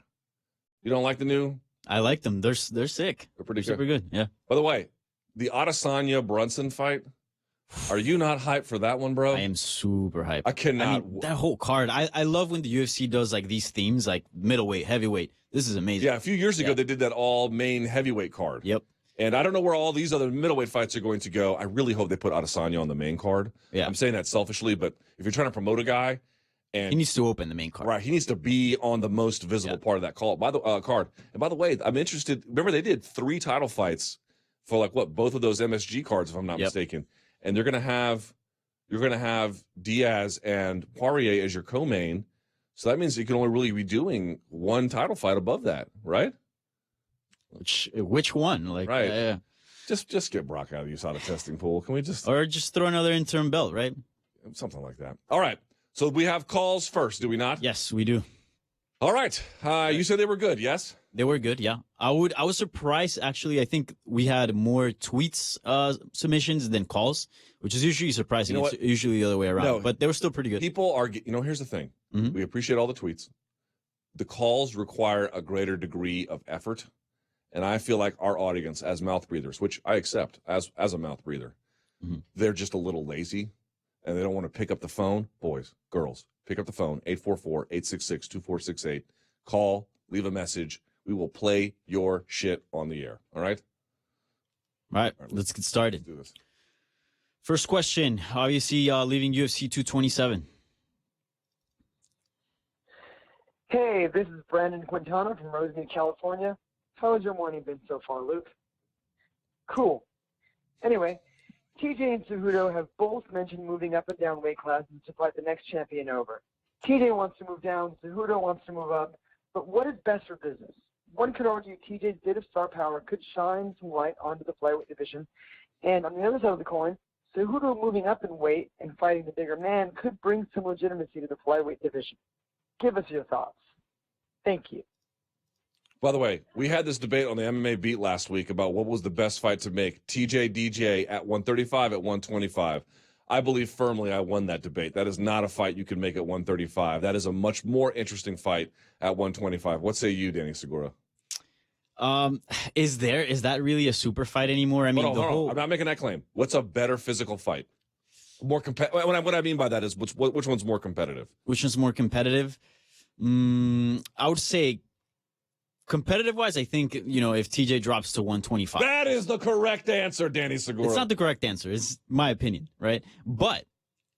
You don't like the new? I like them. They're sick. They're pretty Super good. Yeah. By the way, the Adesanya Brunson fight, are you not hyped for that one, bro? I am super hyped. I cannot. I mean, that whole card. I love when the UFC does like these themes, like middleweight, heavyweight. This is amazing. Yeah, a few years ago, they did that all main heavyweight card. Yep. And I don't know where all these other middleweight fights are going to go. I really hope they put Adesanya on the main card. Yeah. I'm saying that selfishly, but if you're trying to promote a guy, and he needs to open the main card. Right, he needs to be on the most visible part of that card. And by the way, I'm interested. Remember, they did 3 title fights for both of those MSG cards, if I'm not mistaken. And you're gonna have Diaz and Poirier as your co-main. So that means you can only really be doing one title fight above that, right? Which one? Right. Yeah. Just get Brock out of the USADA testing pool. Can we just throw another interim belt, right? Something like that. All right. So we have calls first, do we not? Yes, we do. All right. You said they were good, yes? They were good, yeah. I was surprised, actually. I think we had more tweets submissions than calls, which is usually surprising. It's usually the other way around. No, but they were still pretty good. People are, here's the thing. Mm-hmm. We appreciate all the tweets. The calls require a greater degree of effort. And I feel like our audience as mouth breathers, which I accept as a mouth breather, They're just a little lazy, and they don't want to pick up the phone. Boys, girls, pick up the phone, 844-866-2468. Call, leave a message. We will play your shit on the air, all right? All right, let's get started. Let's do this. First question, obviously leaving UFC 227. Hey, this is Brandon Quintana from Rosemead, California. How has your morning been so far, Luke? Cool. Anyway, TJ and Cejudo have both mentioned moving up and down weight classes to fight the next champion over. TJ wants to move down, Cejudo wants to move up, but what is best for business? One could argue TJ's bit of star power could shine some light onto the flyweight division, and on the other side of the coin, Cejudo moving up in weight and fighting the bigger man could bring some legitimacy to the flyweight division. Give us your thoughts. Thank you. By the way, we had this debate on the MMA Beat last week about what was the best fight to make, TJ DJ at 135 at 125. I believe firmly I won that debate. That is not a fight you can make at 135. That is a much more interesting fight at 125. What say you, Danny Segura? Is that really a super fight anymore? I mean, Hold on. I'm not making that claim. What's a better physical fight? More what I mean by that is which one's more competitive? Which one's more competitive? I would say competitive-wise, I think, if TJ drops to 125. That is the correct answer, Danny Segura. It's not the correct answer. It's my opinion, right? But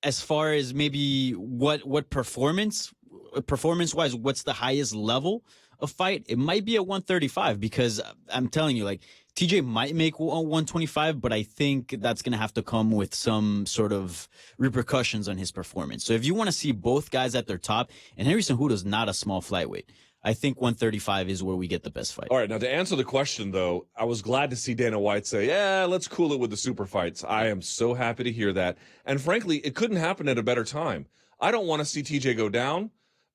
as far as maybe what performance-wise, what's the highest level of fight? It might be at 135 because I'm telling you, like, TJ might make 125, but I think that's going to have to come with some sort of repercussions on his performance. So if you want to see both guys at their top, and Henry Cejudo's not a small flyweight, I think 135 is where we get the best fight. All right, now to answer the question, though, I was glad to see Dana White say, yeah, let's cool it with the super fights. I am so happy to hear that. And frankly, it couldn't happen at a better time. I don't want to see TJ go down.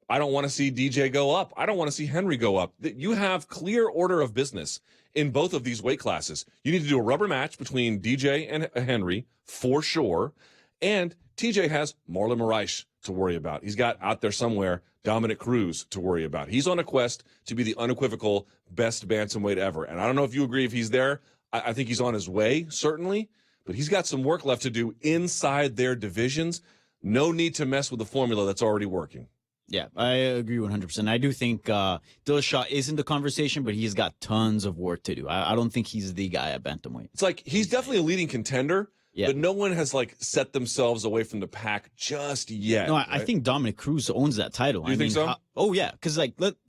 I don't want to see DJ go up. I don't want to see Henry go up. You have clear order of business in both of these weight classes. You need to do a rubber match between DJ and Henry for sure. And TJ has Marlon Moraes to worry about. He's got out there somewhere Dominic Cruz to worry about. He's on a quest to be the unequivocal best bantamweight ever. And I don't know if you agree if he's there. I think he's on his way, certainly. But he's got some work left to do inside their divisions. No need to mess with the formula that's already working. Yeah, I agree 100%. I do think Dillashaw is in the conversation, but he's got tons of work to do. I don't think he's the guy at bantamweight. It's like he's definitely a leading contender, but no one has set themselves away from the pack just yet. No, right? I think Dominic Cruz owns that title. Do you think so? Oh yeah, because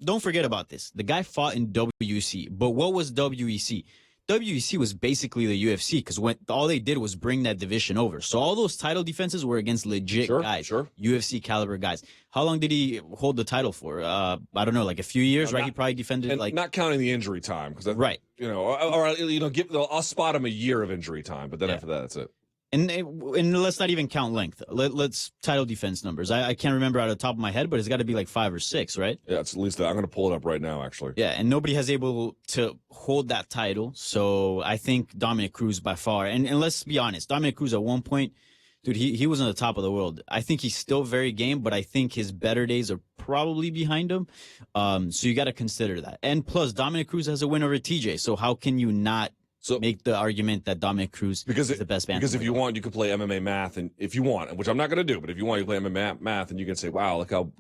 don't forget about this. The guy fought in WEC, but what was WEC? WEC was basically the UFC because when all they did was bring that division over. So all those title defenses were against legit guys, UFC caliber guys. How long did he hold the title for? I don't know, like a few years, right? He probably defended not counting the injury time because right, I'll spot him a year of injury time, but then after that, that's it. And let's not even count length. Let's title defense numbers. I can't remember out of the top of my head, but it's got to be like 5 or 6, right? Yeah, it's at least that. I'm going to pull it up right now, actually. Yeah, and nobody has able to hold that title. So I think Dominic Cruz by far. And let's be honest, Dominic Cruz at one point, dude, he was on the top of the world. I think he's still very game, but I think his better days are probably behind him. So you got to consider that. And plus, Dominic Cruz has a win over TJ. So how can you not make the argument that Dominic Cruz is the best bantamweight? Because if you want, you can play MMA math, and if you want, which I'm not going to do, but if you want, you play MMA math, and you can say, "Wow, look how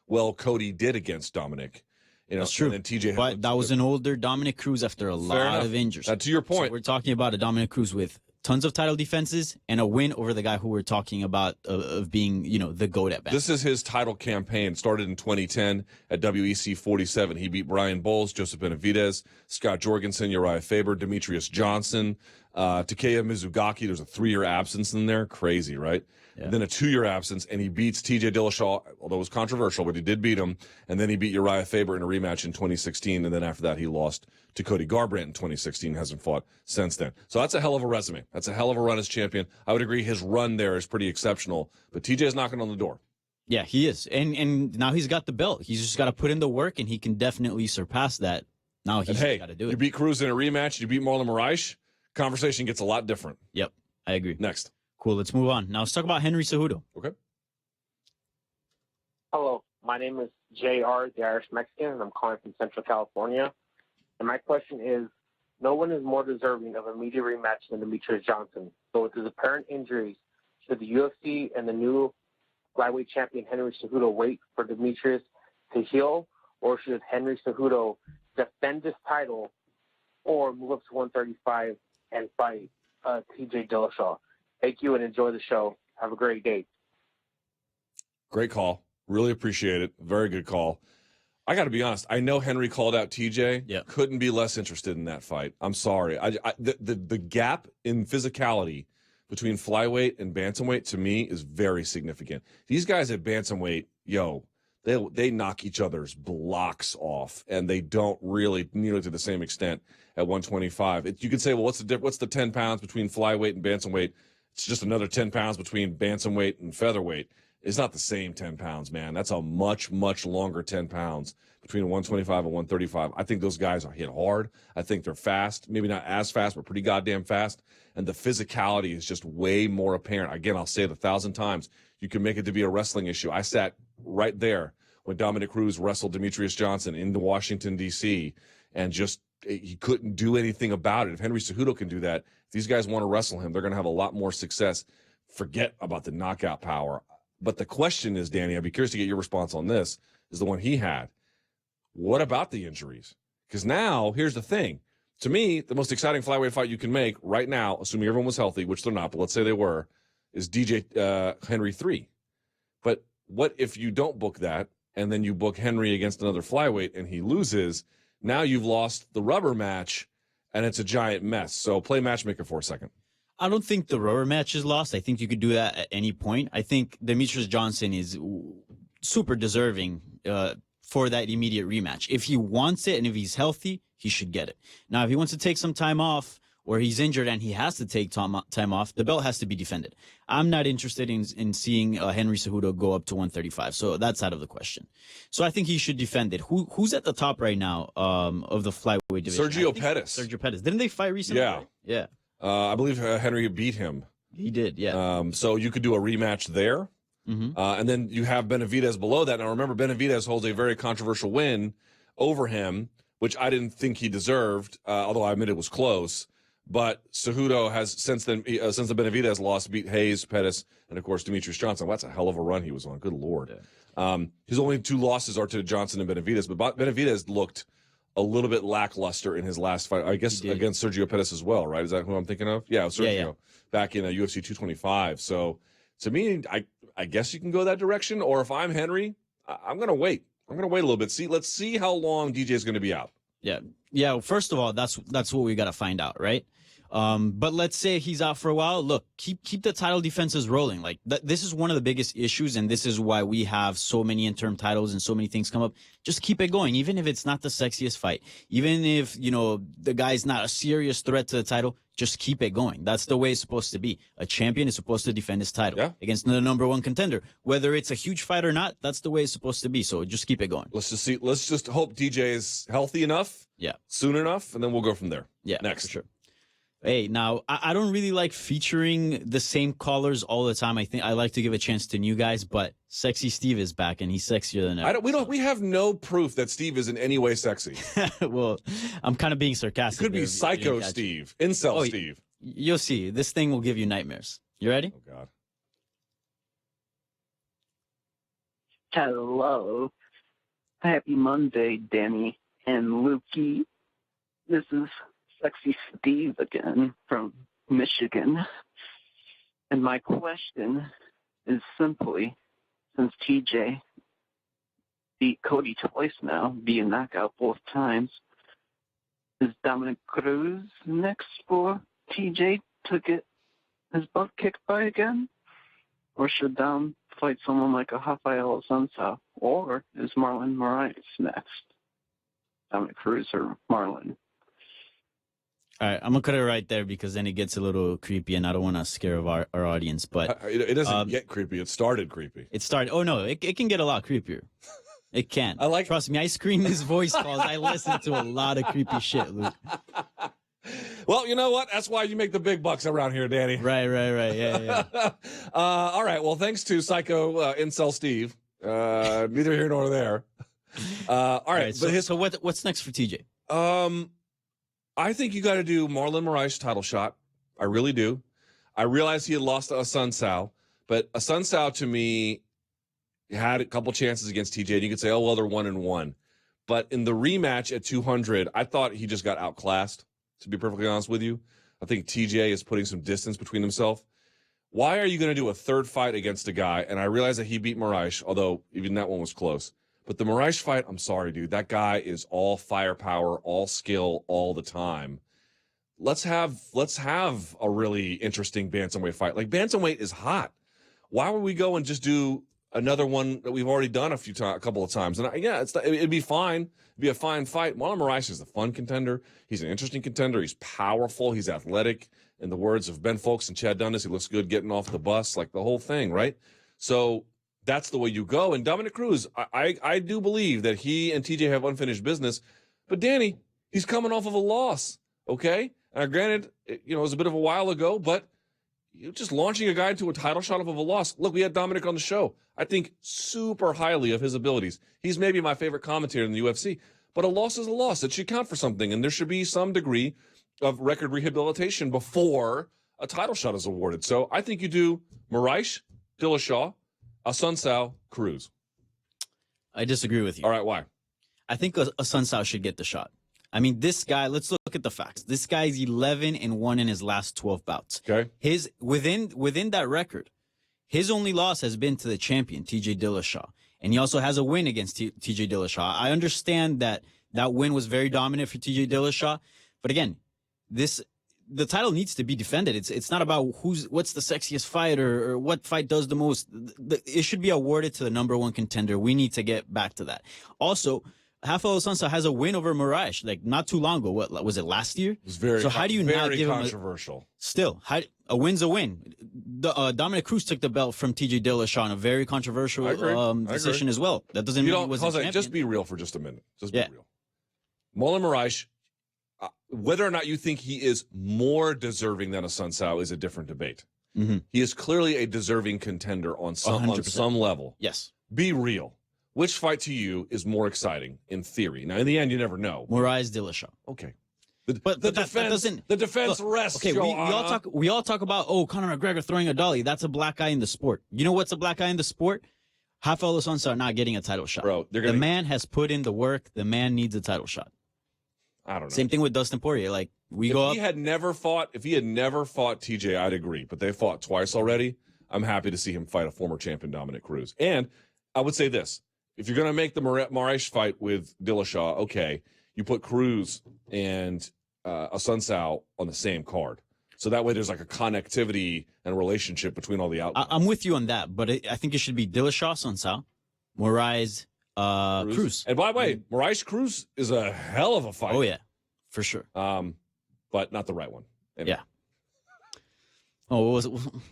well Cody did against Dominic." That's true. And then TJ, but that was an older Dominic Cruz after a lot of injuries. To your point, so we're talking about a Dominic Cruz with tons of title defenses and a win over the guy who we're talking about of being, the GOAT at bantamweight. This is his title campaign. Started in 2010 at WEC 47. He beat Brian Bowles, Joseph Benavidez, Scott Jorgensen, Uriah Faber, Demetrius Johnson, Takeya Mizugaki. There's a 3-year absence in there. Crazy, right? Yeah. Then a 2-year absence, and he beats TJ Dillashaw, although it was controversial, but he did beat him. And then he beat Uriah Faber in a rematch in 2016. And then after that, he lost to Cody Garbrandt in 2016. Hasn't fought since then. So that's a hell of a resume. That's a hell of a run as champion. I would agree his run there is pretty exceptional. But TJ is knocking on the door. Yeah, he is. And now he's got the belt. He's just got to put in the work, and he can definitely surpass that. Now he's got to do it. You beat Cruz in a rematch. You beat Marlon Moraes. Conversation gets a lot different. Yep, I agree. Next. Cool, let's move on. Now let's talk about Henry Cejudo. Okay. Hello, my name is JR, the Irish Mexican, and I'm calling from Central California. And my question is, No one is more deserving of a immediate rematch than Demetrius Johnson. So with his apparent injuries, should the UFC and the new flyweight champion Henry Cejudo wait for Demetrius to heal, or should Henry Cejudo defend his title or move up to 135 and fight TJ Dillashaw? Thank you and enjoy the show. Have a great day. Great call. Really appreciate it. Very good call. I got to be honest. I know Henry called out TJ. Yeah. Couldn't be less interested in that fight. I'm sorry. The gap in physicality between flyweight and bantamweight to me is very significant. These guys at bantamweight, they knock each other's blocks off, and they don't really nearly to the same extent at 125. You could say, well, what's the 10 pounds between flyweight and bantamweight? It's just another 10 pounds between bantamweight and featherweight. It's not the same 10 pounds, man. That's a much, much longer 10 pounds between 125 and 135. I think those guys are hit hard. I think they're fast. Maybe not as fast, but pretty goddamn fast. And the physicality is just way more apparent. Again, I'll say it 1,000 times. You can make it to be a wrestling issue. I sat right there when Dominic Cruz wrestled Demetrius Johnson in Washington, D.C., and just he couldn't do anything about it. If Henry Cejudo can do that, if these guys want to wrestle him, they're going to have a lot more success. Forget about the knockout power. But the question is, Danny, I'd be curious to get your response on this, is the one he had. What about the injuries? Because now, here's the thing. To me, the most exciting flyweight fight you can make right now, assuming everyone was healthy, which they're not, but let's say they were, is DJ Henry 3. But what if you don't book that, and then you book Henry against another flyweight, and he loses? Now you've lost the rubber match, and it's a giant mess. So play matchmaker for a second. I don't think the rubber match is lost. I think you could do that at any point. I think Demetrius Johnson is super deserving for that immediate rematch. If he wants it and if he's healthy, he should get it. Now, if he wants to take some time off or he's injured and he has to take time off, the belt has to be defended. I'm not interested in seeing Henry Cejudo go up to 135, so that's out of the question. So I think he should defend it. Who's at the top right now of the flyweight division? Sergio Pettis. Sergio Pettis. Didn't they fight recently? Yeah. Yeah. I believe Henry beat him. He did, yeah. So you could do a rematch there. Mm-hmm. And then you have Benavidez below that. Now, remember, Benavidez holds a very controversial win over him, which I didn't think he deserved, although I admit it was close. But Cejudo has, since the Benavidez loss, beat Hayes, Pettis, and, of course, Demetrius Johnson. Well, that's a hell of a run he was on. Good Lord. Yeah. His only two losses are to Johnson and Benavidez, but Benavidez looked a little bit lackluster in his last fight, I guess, against Sergio Pettis as well, right? Is that who I'm thinking of? Yeah, Sergio, back in UFC 225. So, to me, I guess you can go that direction. Or if I'm Henry, I'm going to wait. I'm going to wait a little bit. Let's see how long DJ is going to be out. Yeah. Yeah. First of all, that's what we got to find out, right? But let's say he's out for a while. Look, keep the title defenses rolling. Like this is one of the biggest issues, and this is why we have so many interim titles and so many things come up. Just keep it going, even if it's not the sexiest fight, even if the guy's not a serious threat to the title. Just keep it going. That's the way it's supposed to be. A champion is supposed to defend his title against the number one contender, whether it's a huge fight or not. That's the way it's supposed to be. So just keep it going. Let's just hope DJ is healthy enough, soon enough, and then we'll go from there. Yeah, next. For sure. Hey, now, I don't really like featuring the same callers all the time. I think I like to give a chance to new guys, but Sexy Steve is back, and he's sexier than ever. We have no proof that Steve is in any way sexy. Well, I'm kind of being sarcastic. It could be Psycho Steve, Incel Steve. You'll see. This thing will give you nightmares. You ready? Oh, God. Hello. Happy Monday, Danny and Lukey. This is Sexy Steve again from Michigan. And my question is simply, since TJ beat Cody twice now, via knockout both times, is Dominic Cruz next for TJ to get his butt kicked by again? Or should Dom fight someone like a Rafael Sansa? Or is Marlon Moraes next? Dominic Cruz or Marlon? All right, I'm going to cut it right there because then it gets a little creepy, and I don't want to scare our audience. But it doesn't get creepy. It started creepy. Oh, no, it can get a lot creepier. It can. Trust me, I screen these voice calls. I listen to a lot of creepy shit, Luke. Well, you know what? That's why you make the big bucks around here, Danny. Right. Yeah. All right. Well, thanks to Psycho Incel Steve. Neither here nor there. All right. So what's next for TJ? I think you got to do Marlon Moraes title shot. I really do. I realized he had lost to Asuncao, but Asuncao to me had a couple chances against TJ. And you could say, oh, well, they're 1-1. But in the rematch at 200, I thought he just got outclassed, to be perfectly honest with you. I think TJ is putting some distance between himself. Why are you going to do a third fight against a guy? And I realize that he beat Moraes, although even that one was close. But the Moraes fight, I'm sorry, dude. That guy is all firepower, all skill, all the time. Let's have a really interesting bantamweight fight. Like, bantamweight is hot. Why would we go and just do another one that we've already done a couple of times? And it'd be fine. It'd be a fine fight. Marlon Moraes is a fun contender. He's an interesting contender. He's powerful. He's athletic. In the words of Ben Folks and Chad Dundas, he looks good getting off the bus, like the whole thing, right? So that's the way you go. And Dominic Cruz, I do believe that he and TJ have unfinished business. But Danny, he's coming off of a loss, okay? Granted, it was a bit of a while ago, but you're just launching a guy into a title shot off of a loss. Look, we had Dominic on the show. I think super highly of his abilities. He's maybe my favorite commentator in the UFC. But a loss is a loss. It should count for something, and there should be some degree of record rehabilitation before a title shot is awarded. So I think you do Moraes, Dillashaw, Asuncao, Cruz. I disagree with you. All right, why? I think Asuncao should get the shot. I mean, this guy, let's look at the facts. This guy's 11-1 in his last 12 bouts. Okay. His within that record, his only loss has been to the champion, TJ Dillashaw. And he also has a win against TJ Dillashaw. I understand that win was very dominant for TJ Dillashaw, but again, the title needs to be defended. It's not about what's the sexiest fight or what fight does the most. It should be awarded to the number one contender. We need to get back to that. Also, Rafael Sansa has a win over Moraes, like not too long ago. What was it, last year? It was very, so how do you not give controversial. Still, a win's a win. Dominic Cruz took the belt from TJ Dillashaw in a very controversial decision as well. That doesn't mean he wasn't champion. Just be real for just a minute. Just be real. Marlon Moraes, whether or not you think he is more deserving than Asuncao is a different debate. Mm-hmm. He is clearly a deserving contender on some level. Yes. Be real. Which fight to you is more exciting in theory? Now, in the end, you never know. Moraes Dillashaw. Okay. But the defense rests. Okay, we all talk about Conor McGregor throwing a dolly. That's a black guy in the sport. You know what's a black guy in the sport? Rafael Sansa not getting a title shot. Bro, the man has put in the work. The man needs a title shot. I don't know. Same thing with Dustin Poirier. Like if he had never fought TJ, I'd agree. But they fought twice already. I'm happy to see him fight a former champion, Dominic Cruz. And I would say this. If you're going to make the Moraes fight with Dillashaw, okay, you put Cruz and Asuncao on the same card. So that way there's like a connectivity and relationship between all the outcomes. I'm with you on that, but I think it should be Dillashaw, Asuncao, Moraes, Cruz. And by the way, Moraes Cruz is a hell of a fight. Oh, yeah, for sure. But not the right one. Anyway. Yeah. Oh,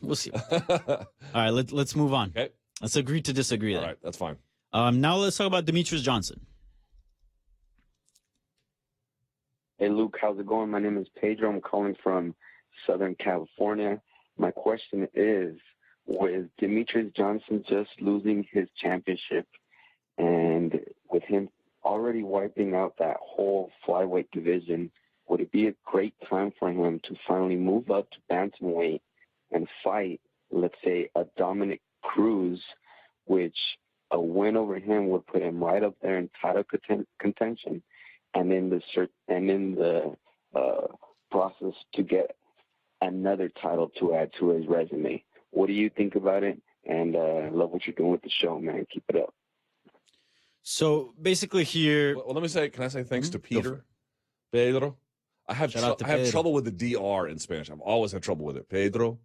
we'll see. All right, let's move on. Okay. Let's agree to disagree then. All right, that's fine. Now let's talk about Demetrius Johnson. Hey, Luke, how's it going? My name is Pedro. I'm calling from Southern California. My question is, with Demetrius Johnson just losing his championship and with him already wiping out that whole flyweight division, would it be a great time for him to finally move up to bantamweight and fight, let's say, a Dominic Cruz, which a win over him would put him right up there in title contention, and in the process to get another title to add to his resume? What do you think about it? And I love what you're doing with the show, man. Keep it up. So basically here... Well, let me say, can I say thanks to Peter? Pedro? I have trouble with the DR in Spanish. I've always had trouble with it. Pedro.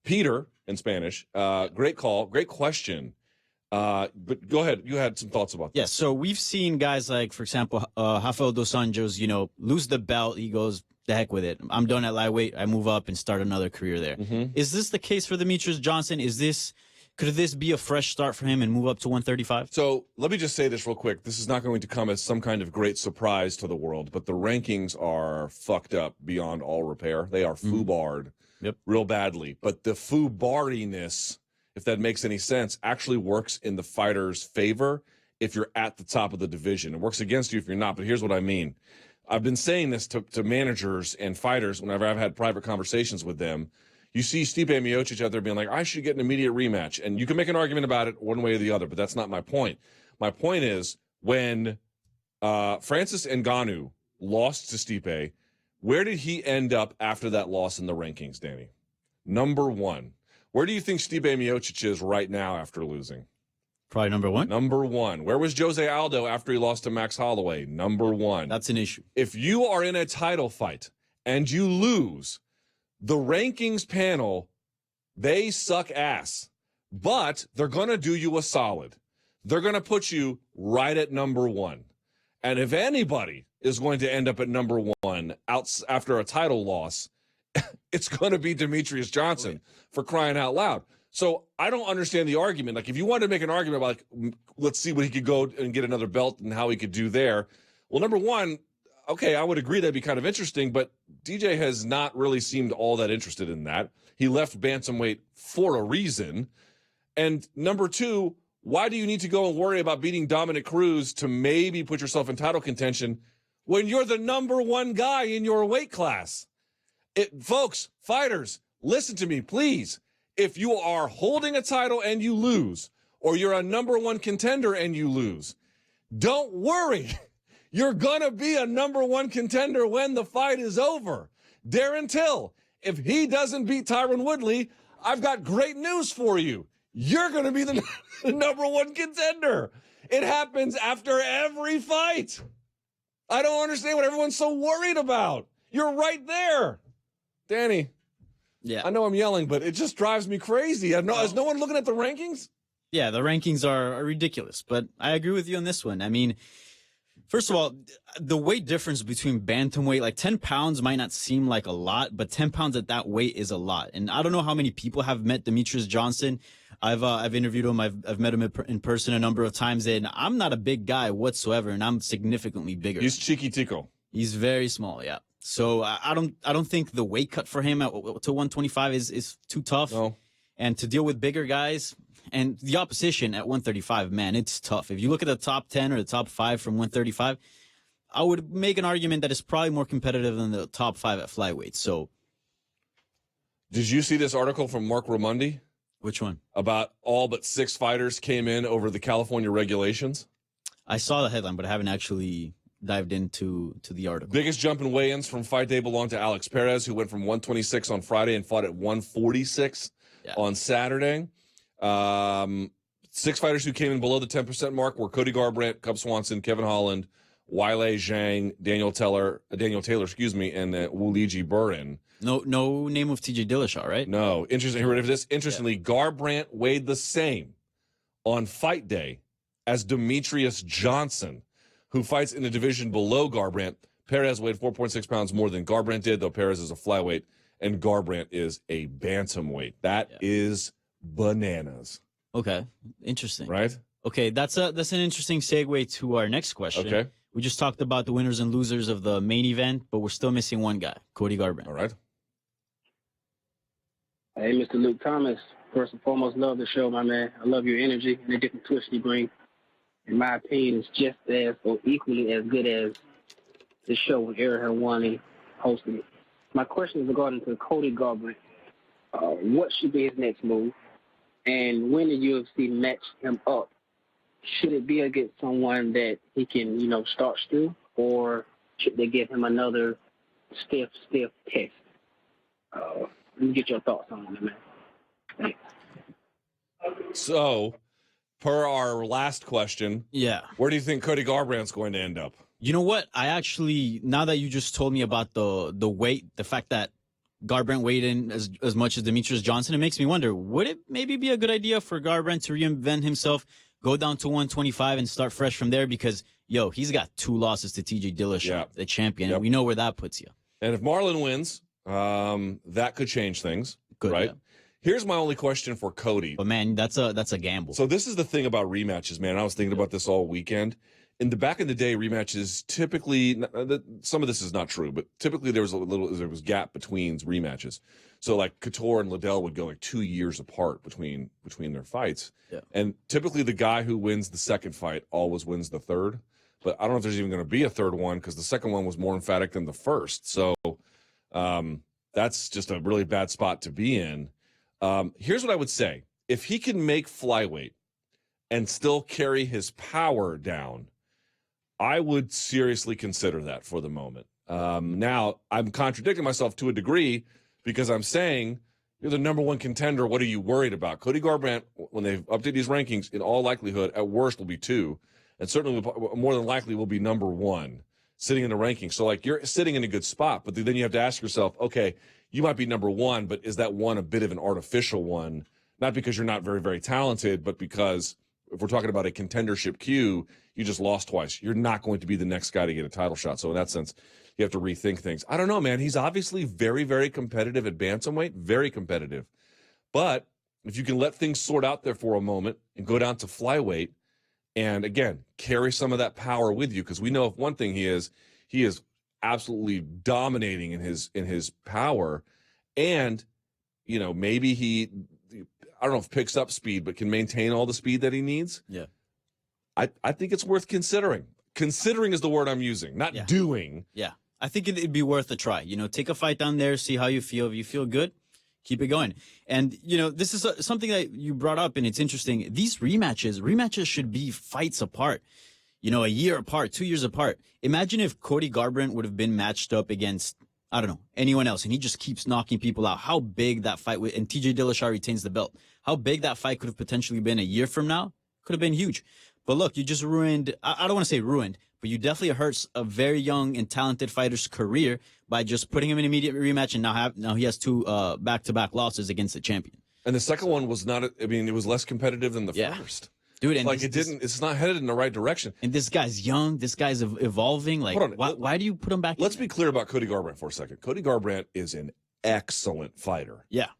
Peter in Spanish. Great call. Great question. But go ahead. You had some thoughts about that. Yeah, so we've seen guys like, for example, Rafael Dos Anjos, lose the belt. He goes, the heck with it. I'm done at lightweight. I move up and start another career there. Mm-hmm. Is this the case for Demetrius Johnson? Could this be a fresh start for him and move up to 135? So let me just say this real quick. This is not going to come as some kind of great surprise to the world, but the rankings are fucked up beyond all repair. They are foobarred real badly. But the foobarriness, if that makes any sense, actually works in the fighter's favor if you're at the top of the division. It works against you if you're not, but here's what I mean. I've been saying this to managers and fighters whenever I've had private conversations with them. You see Stipe Miocic out there being like, I should get an immediate rematch. And you can make an argument about it one way or the other, but that's not my point. My point is when Francis Ngannou lost to Stipe, where did he end up after that loss in the rankings, Danny? Number 1. Where do you think Stipe Miocic is right now after losing? Probably number 1. Number 1. Where was Jose Aldo after he lost to Max Holloway? Number 1. That's an issue. If you are in a title fight and you lose, the rankings panel, they suck ass. But they're going to do you a solid. They're going to put you right at number 1. And if anybody is going to end up at number 1 after a title loss, it's going to be Demetrius Johnson, for crying out loud. So I don't understand the argument. Like, if you wanted to make an argument about, like, let's see what he could go and get another belt and how he could do there. Well, number 1, okay, I would agree that'd be kind of interesting, but DJ has not really seemed all that interested in that. He left bantamweight for a reason. And number 2, why do you need to go and worry about beating Dominic Cruz to maybe put yourself in title contention when you're the number 1 guy in your weight class? Folks, fighters, listen to me, please. If you are holding a title and you lose, or you're a number 1 contender and you lose, don't worry. You're going to be a number 1 contender when the fight is over. Darren Till, if he doesn't beat Tyron Woodley, I've got great news for you. You're going to be the number 1 contender. It happens after every fight. I don't understand what everyone's so worried about. You're right there. Danny. Yeah. I know I'm yelling, but it just drives me crazy. Is no one looking at the rankings? Yeah, the rankings are ridiculous, but I agree with you on this one. I mean, first of all, the weight difference between bantamweight, like 10 pounds might not seem like a lot, but 10 pounds at that weight is a lot. And I don't know how many people have met Demetrius Johnson. I've interviewed him. I've met him in person a number of times, and I'm not a big guy whatsoever, and I'm significantly bigger. He's chiquitico. He's very small, yeah. So I don't think the weight cut for him to 125 is too tough. No. And to deal with bigger guys and the opposition at 135, man, it's tough. If you look at the top 10 or the top 5 from 135, I would make an argument that it's probably more competitive than the top 5 at flyweight. So, did you see this article from Mark Raimondi? Which one? About all but 6 fighters came in over the California regulations. I saw the headline, but I haven't actually dived into the article. Biggest jump in weigh-ins from fight day belonged to Alex Perez, who went from 126 on Friday and fought at 146 on Saturday. 6 fighters who came in below the 10% mark were Cody Garbrandt, Cub Swanson, Kevin Holland, Weili Zhang, Daniel Taylor, and Wuliji Burin. No name of TJ Dillashaw, right? No. Interesting. Heard of this? Interestingly, Garbrandt weighed the same on fight day as Demetrius Johnson, who fights in the division below Garbrandt. Perez weighed 4.6 pounds more than Garbrandt did, though Perez is a flyweight and Garbrandt is a bantamweight. That is bananas. Okay, interesting. Right? Okay, that's an interesting segue to our next question. Okay. We just talked about the winners and losers of the main event, but we're still missing one guy, Cody Garbrandt. All right. Hey, Mr. Luke Thomas. First and foremost, love the show, my man. I love your energy and the different twists you bring. In my opinion, it's just as or equally as good as the show when Eric Helwani hosted it. My question is regarding to Cody Garbrandt. What should be his next move? And when the UFC match him up, should it be against someone that he can, start still? Or should they give him another stiff test? Let me get your thoughts on it, man. Thanks. So, per our last question, where do you think Cody Garbrandt's going to end up? You know what? I actually, now that you just told me about the weight, the fact that Garbrandt weighed in as much as Demetrius Johnson, it makes me wonder, would it maybe be a good idea for Garbrandt to reinvent himself, go down to 125 and start fresh from there? Because, he's got 2 losses to TJ Dillashaw, the champion, and we know where that puts you. And if Marlon wins, that could change things, right? Yeah. Here's my only question for Cody. But, man, that's a gamble. So this is the thing about rematches, man. I was thinking about this all weekend. Back in the day, rematches typically, some of this is not true, but typically there was gap between rematches. So like Couture and Liddell would go like 2 years apart between their fights. Yeah. And typically the guy who wins the second fight always wins the third. but I don't know if there's even going to be a third one because the second one was more emphatic than the first. So that's just a really bad spot to be in. Here's what I would say. If he can make flyweight and still carry his power down, I would seriously consider that for the moment. Now, I'm contradicting myself to a degree because I'm saying you're the number one contender. What are you worried about? Cody Garbrandt, when they update these rankings, in all likelihood, at worst, will be 2, and certainly more than likely will be number 1 sitting in the rankings. So, like, you're sitting in a good spot, but then you have to ask yourself, okay, you might be number 1, but is that one a bit of an artificial one? Not because you're not very, very talented, but because if we're talking about a contendership queue, you just lost twice. You're not going to be the next guy to get a title shot. So in that sense, you have to rethink things. I don't know, man. He's obviously very, very competitive at bantamweight, very competitive. But if you can let things sort out there for a moment and go down to flyweight and, again, carry some of that power with you, because we know if one thing he is absolutely dominating in his power. And, you know, maybe he, I don't know if picks up speed, but can maintain all the speed that he needs. Yeah. I think it's worth considering. Considering is the word I'm using, not doing. Yeah. I think it'd be worth a try. You know, take a fight down there, see how you feel. If you feel good, keep it going. And, you know, this is something that you brought up, and it's interesting. These rematches should be fights apart, you know, a year apart, 2 years apart. Imagine if Cody Garbrandt would have been matched up against, I don't know, anyone else, and he just keeps knocking people out. How big that fight and TJ Dillashaw retains the belt. How big that fight could have potentially been a year from now. Could have been huge. But look, you just ruined, I don't want to say ruined, but you definitely hurts a very young and talented fighter's career by just putting him in an immediate rematch, and now he has 2 back-to-back losses against the champion. And the second one was not, I mean, it was less competitive than the first. Dude, and like it's not headed in the right direction. And this guy's young, this guy's evolving. Like, why do you put him back in? Let's be clear about Cody Garbrandt for a second. Cody Garbrandt is an excellent fighter. Yeah.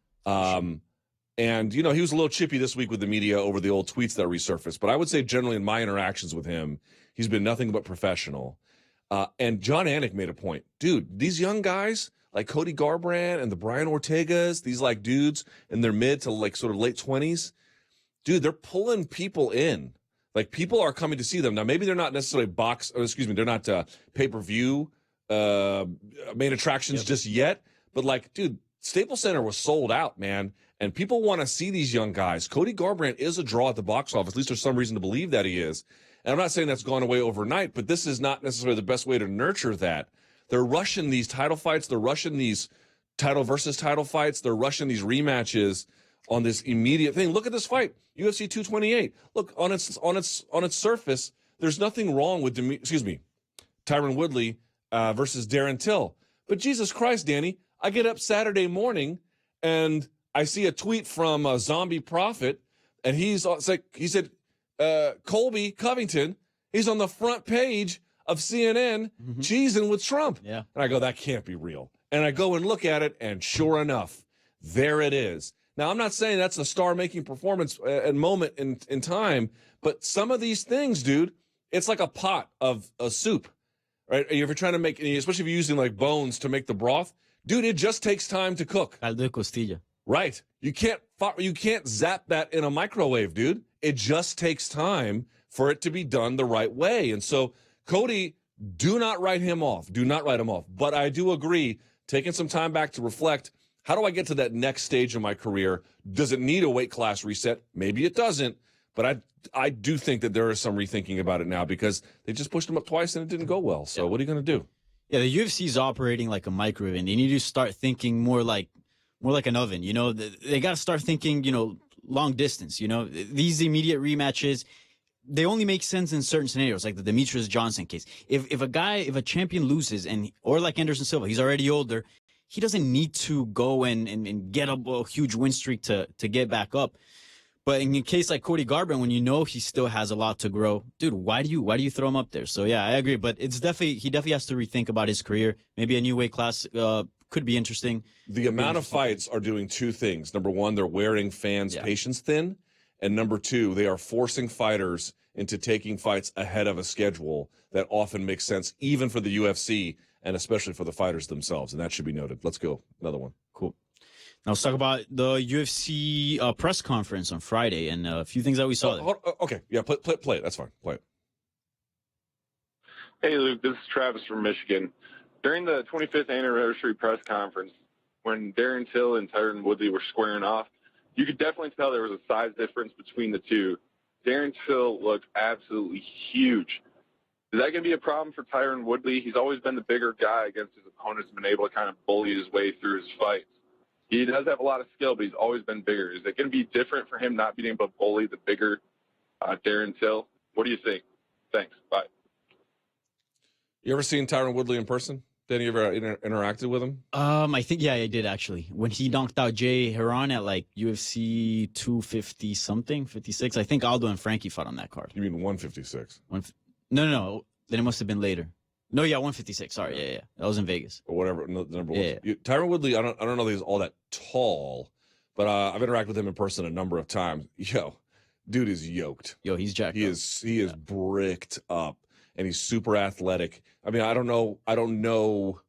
And, you know, he was a little chippy this week with the media over the old tweets that resurfaced. But I would say generally in my interactions with him, he's been nothing but professional. And John Anik made a point. Dude, these young guys like Cody Garbrandt and the Brian Ortegas, these like dudes in their mid to like sort of late 20s, dude, they're pulling people in. Like people are coming to see them. Now, maybe they're not necessarily they're not pay-per-view main attractions just yet. But like, dude, Staples Center was sold out, man. And people want to see these young guys. Cody Garbrandt is a draw at the box office. At least there's some reason to believe that he is. And I'm not saying that's gone away overnight, but this is not necessarily the best way to nurture that. They're rushing these title fights. They're rushing these title versus title fights. They're rushing these rematches on this immediate thing. Look at this fight, UFC 228. Look, on its surface, there's nothing wrong with Tyron Woodley versus Darren Till. But Jesus Christ, Danny, I get up Saturday morning and I see a tweet from Zombie Prophet, and he said Colby Covington, he's on the front page of CNN cheesing with Trump. Yeah. And I go, that can't be real. And I go and look at it, and sure enough, there it is. Now, I'm not saying that's a star-making performance and moment in time, but some of these things, dude, it's like a pot of a soup, right? If you're trying to make, especially if you're using like bones to make the broth, dude, it just takes time to cook. Caldo de costilla. Right. You can't zap that in a microwave, dude. It just takes time for it to be done the right way. And so, Cody, do not write him off. Do not write him off. But I do agree, taking some time back to reflect, how do I get to that next stage of my career? Does it need a weight class reset? Maybe it doesn't. But I do think that there is some rethinking about it now because they just pushed him up twice and it didn't go well. So what are you going to do? Yeah, the UFC is operating like a microwave, and they need to start thinking more like an oven. You know, they got to start thinking, you know, long distance. You know, these immediate rematches, they only make sense in certain scenarios, like the Demetrius Johnson case. If a champion loses, or like Anderson Silva, he's already older, he doesn't need to go and get a huge win streak to get back up. But in a case like Cody Garbrandt, when you know he still has a lot to grow, dude, why do you throw him up there? So yeah, I agree. But he definitely has to rethink about his career. Maybe a new weight class could be interesting. The amount of fights are doing two things. Number one, they're wearing fans' patience thin. And number two, they are forcing fighters into taking fights ahead of a schedule that often makes sense, even for the UFC and especially for the fighters themselves. And that should be noted. Let's go. Another one. Cool. Now let's talk about the UFC press conference on Friday and a few things that we saw there. Okay. Yeah, play it. That's fine. Play it. Hey, Luke, this is Travis from Michigan. During the 25th anniversary press conference, when Darren Till and Tyron Woodley were squaring off, you could definitely tell there was a size difference between the two. Darren Till looked absolutely huge. Is that going to be a problem for Tyron Woodley? He's always been the bigger guy against his opponents, been able to kind of bully his way through his fights. He does have a lot of skill, but he's always been bigger. Is it going to be different for him not being able to bully the bigger Darren Till? What do you think? Thanks. Bye. You ever seen Tyron Woodley in person? Danny, you ever interacted with him? I think, yeah, I did actually. When he knocked out Jay Heron at like UFC 250 something, 56. I think Aldo and Frankie fought on that card. You mean 156? No. Then it must have been later. No, yeah, 156. Sorry, yeah. That was in Vegas. Or whatever the number was. Yeah. Tyron Woodley, I don't know that he's all that tall, but I've interacted with him in person a number of times. Yo, dude is yoked. Yo, he's jacked He up. is bricked up, and he's super athletic. I mean, I don't know.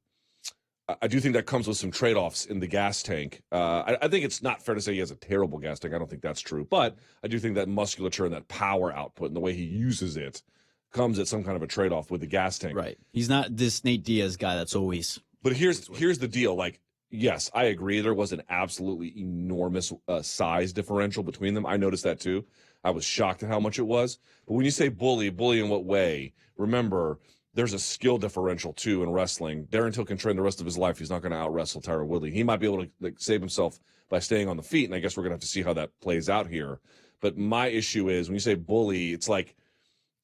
I do think that comes with some trade-offs in the gas tank. I think it's not fair to say he has a terrible gas tank. I don't think that's true. But I do think that musculature and that power output and the way he uses it comes at some kind of a trade-off with the gas tank. Right. He's not this Nate Diaz guy that's always. But here's the deal. Like, yes, I agree. There was an absolutely enormous size differential between them. I noticed that too. I was shocked at how much it was. But when you say bully in what way? Remember, there's a skill differential too in wrestling. Darren Till can train the rest of his life. He's not going to out-wrestle Tyron Woodley. He might be able to save himself by staying on the feet, and I guess we're going to have to see how that plays out here. But my issue is when you say bully, it's like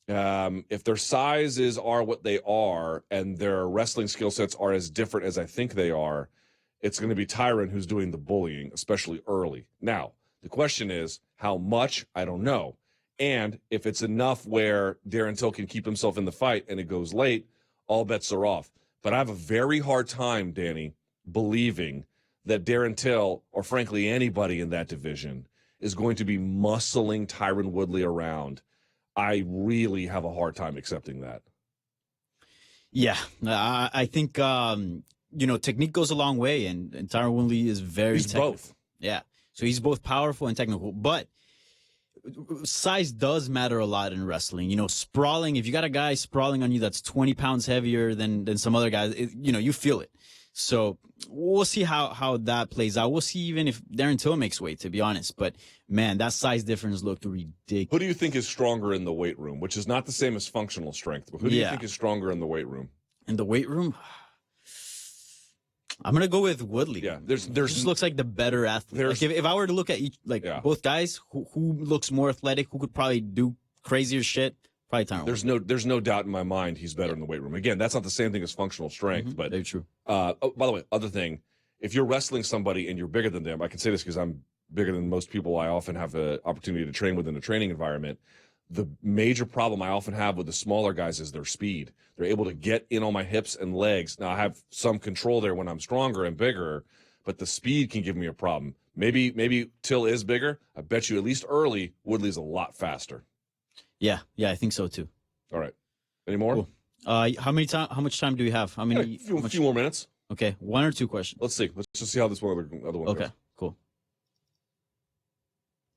if their sizes are what they are and their wrestling skill sets are as different as I think they are, it's going to be Tyron who's doing the bullying, especially early. Now, the question is how much? I don't know. And if it's enough where Darren Till can keep himself in the fight and it goes late, all bets are off. But I have a very hard time, Danny, believing that Darren Till, or frankly anybody in that division, is going to be muscling Tyron Woodley around. I really have a hard time accepting that. Yeah, I think, technique goes a long way, and Tyron Woodley is very He's technical. both. Yeah, so he's both powerful and technical, but size does matter a lot in wrestling. Sprawling, if you got a guy sprawling on you that's 20 pounds heavier than some other guys, you feel it. So we'll see how that plays out. We'll see even if Darren Till makes weight, to be honest. But, man, that size difference looked ridiculous. Who do you think is stronger in the weight room, which is not the same as functional strength, but who do you think is stronger in the weight room? In the weight room? I'm going to go with Woodley. Yeah, he just looks like the better athlete. Like if I were to look at each, both guys, who looks more athletic, who could probably do crazier shit, probably Tyron. There's no doubt in my mind he's better in the weight room. Again, that's not the same thing as functional strength, but very true. By the way, other thing, if you're wrestling somebody and you're bigger than them, I can say this because I'm bigger than most people I often have the opportunity to train within a training environment. The major problem I often have with the smaller guys is their speed. They're able to get in on my hips and legs. Now, I have some control there when I'm stronger and bigger, but the speed can give me a problem. Maybe Till is bigger. I bet you at least early, Woodley's a lot faster. Yeah, I think so too. All right. Any more? Cool. How much time do we have? A few more minutes. Okay, one or two questions. Let's see. Let's just see how this other one Okay, goes. cool.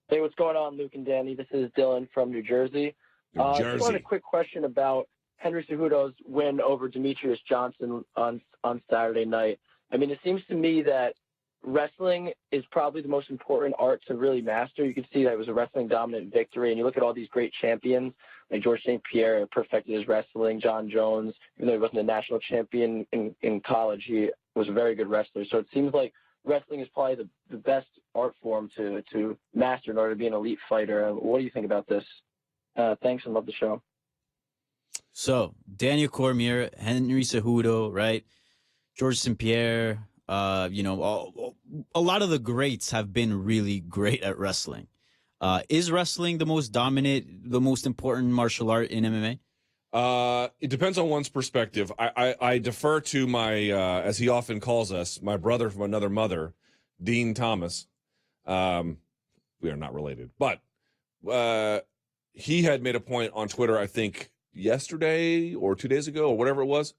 Hey, what's going on, Luke and Danny? This is Dylan from New Jersey. Just wanted a quick question about Henry Cejudo's win over Demetrius Johnson on Saturday night. I mean, it seems to me that wrestling is probably the most important art to really master. You can see that it was a wrestling dominant victory, and you look at all these great champions like George St. Pierre perfected his wrestling. John Jones, even though he wasn't a national champion in college, he was a very good wrestler. So it seems like wrestling is probably the best art form to master in order to be an elite fighter. What do you think about this? Thanks and love the show. So Daniel Cormier, Henry Cejudo, right? George St. Pierre, a lot of the greats have been really great at wrestling. Is wrestling the most dominant, the most important martial art in MMA? It depends on one's perspective. I defer to my, as he often calls us, my brother from another mother, Dean Thomas. We are not related, but he had made a point on Twitter, I think yesterday or 2 days ago or whatever it was,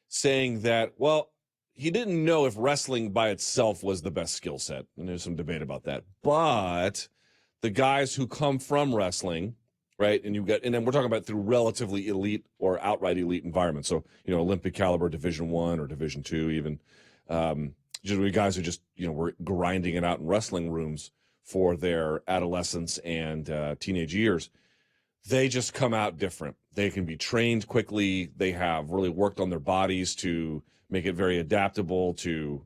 saying that, well, he didn't know if wrestling by itself was the best skill set. And there's some debate about that. But the guys who come from wrestling right? And then we're talking about through relatively elite or outright elite environments. So, Olympic caliber, Division I or Division II, even generally guys who just, were grinding it out in wrestling rooms for their adolescence and teenage years. They just come out different. They can be trained quickly. They have really worked on their bodies to make it very adaptable to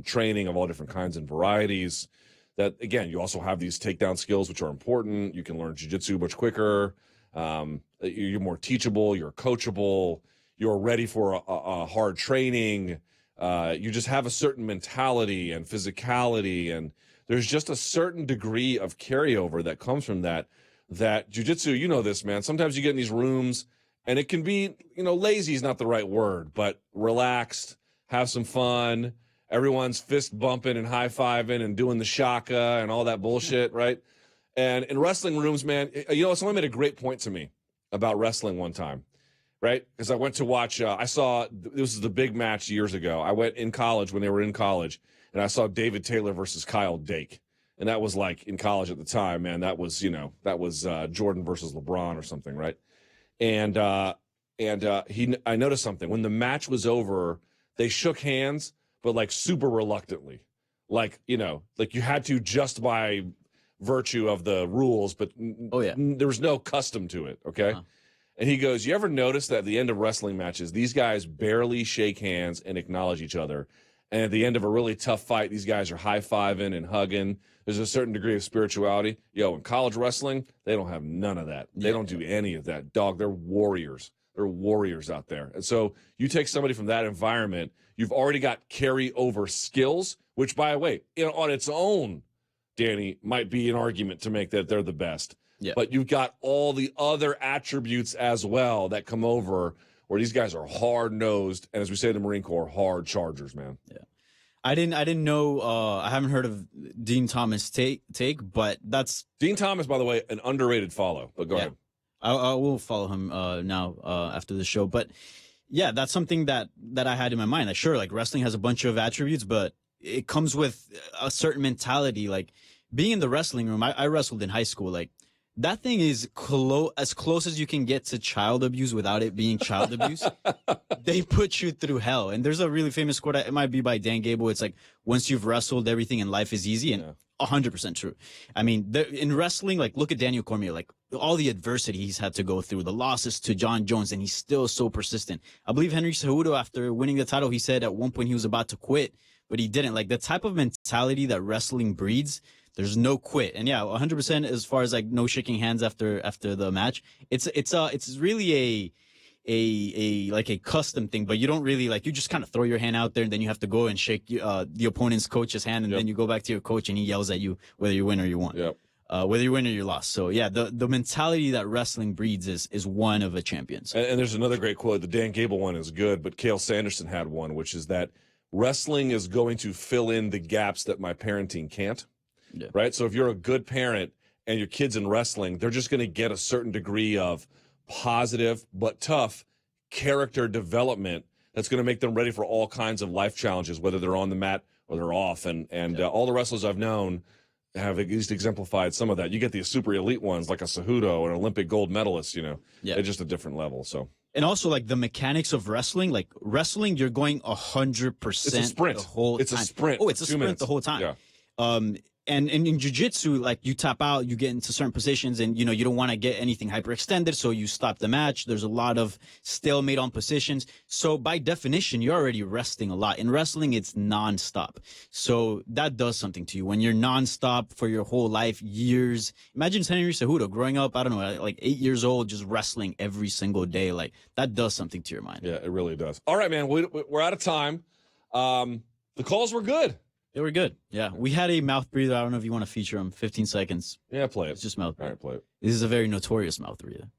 training of all different kinds and varieties. That, again, you also have these takedown skills, which are important. You can learn jiu-jitsu much quicker. You're more teachable. You're coachable. You're ready for a hard training. You just have a certain mentality and physicality, and there's just a certain degree of carryover that comes from that jiu-jitsu, you know this, man. Sometimes you get in these rooms, and it can be, lazy is not the right word, but relaxed, have some fun. Everyone's fist bumping and high-fiving and doing the shaka and all that bullshit, right? And in wrestling rooms, man, someone made a great point to me about wrestling one time, right? Because I went to watch, I saw, this was the big match years ago. I went in college when they were in college, and I saw David Taylor versus Kyle Dake. And that was like in college at the time, man. That was, Jordan versus LeBron or something, right? And I noticed something. When the match was over, they shook hands, but like super reluctantly. Like you had to just by virtue of the rules, but there was no custom to it, okay? Uh-huh. And he goes, you ever notice that at the end of wrestling matches, these guys barely shake hands and acknowledge each other? And at the end of a really tough fight, these guys are high-fiving and hugging. There's a certain degree of spirituality. In college wrestling, they don't have none of that. They don't do any of that. Dog, they're warriors. They're warriors out there. And so you take somebody from that environment, you've already got carry-over skills, which, by the way, on its own, Danny, might be an argument to make that they're the best. Yeah. But you've got all the other attributes as well that come over where these guys are hard-nosed, and as we say in the Marine Corps, hard chargers, man. Yeah. I didn't know, I haven't heard of Dean Thomas take, but that's... Dean Thomas, by the way, an underrated follow, but go ahead. I will follow him now after the show. But yeah, that's something that I had in my mind. Like, sure, like wrestling has a bunch of attributes, but it comes with a certain mentality. Like being in the wrestling room, I wrestled in high school. Like that thing is as close as you can get to child abuse without it being child abuse. They put you through hell. And there's a really famous quote. It might be by Dan Gable. It's like, once you've wrestled, everything in life is easy. And 100% true. I mean, in wrestling, like, look at Daniel Cormier, like all the adversity he's had to go through, the losses to John Jones, and he's still so persistent. I believe Henry Cejudo, after winning the title, he said at one point he was about to quit, but he didn't. Like the type of mentality that wrestling breeds, there's no quit. And yeah, 100% as far as like no shaking hands after the match. It's really a custom thing, but you don't really you just kind of throw your hand out there and then you have to go and shake the opponent's coach's hand, and then you go back to your coach and he yells at you whether you win or you won. Yep. Whether you win or you lost. So yeah, the mentality that wrestling breeds is one of a champion's. And there's another great quote. The Dan Gable one is good, but Cale Sanderson had one, which is that wrestling is going to fill in the gaps that my parenting can't. Yeah. Right? So if you're a good parent and your kid's in wrestling, they're just going to get a certain degree of positive but tough character development that's going to make them ready for all kinds of life challenges, whether they're on the mat or they're off. And all the wrestlers I've known have at least exemplified some of that. You get the super elite ones like a Cejudo or an Olympic gold medalist, they're just a different level. So. And also, like the mechanics of wrestling, you're going 100%. It's a sprint. The whole time. It's a sprint. Oh, it's a sprint minutes. The whole time. Yeah. And in jiu-jitsu, like you tap out, you get into certain positions and, you don't want to get anything hyperextended. So you stop the match. There's a lot of stalemate on positions. So by definition, you're already resting a lot. In wrestling, it's nonstop. So that does something to you when you're nonstop for your whole life, years. Imagine Henry Cejudo growing up, I don't know, like 8 years old, just wrestling every single day. Like that does something to your mind. Yeah, it really does. All right, man, we're out of time. The calls were good. They were good. Yeah. We had a mouth breather. I don't know if you want to feature him. 15 seconds. Yeah, play it. It's just mouth breather. All right, play it. This is a very notorious mouth breather.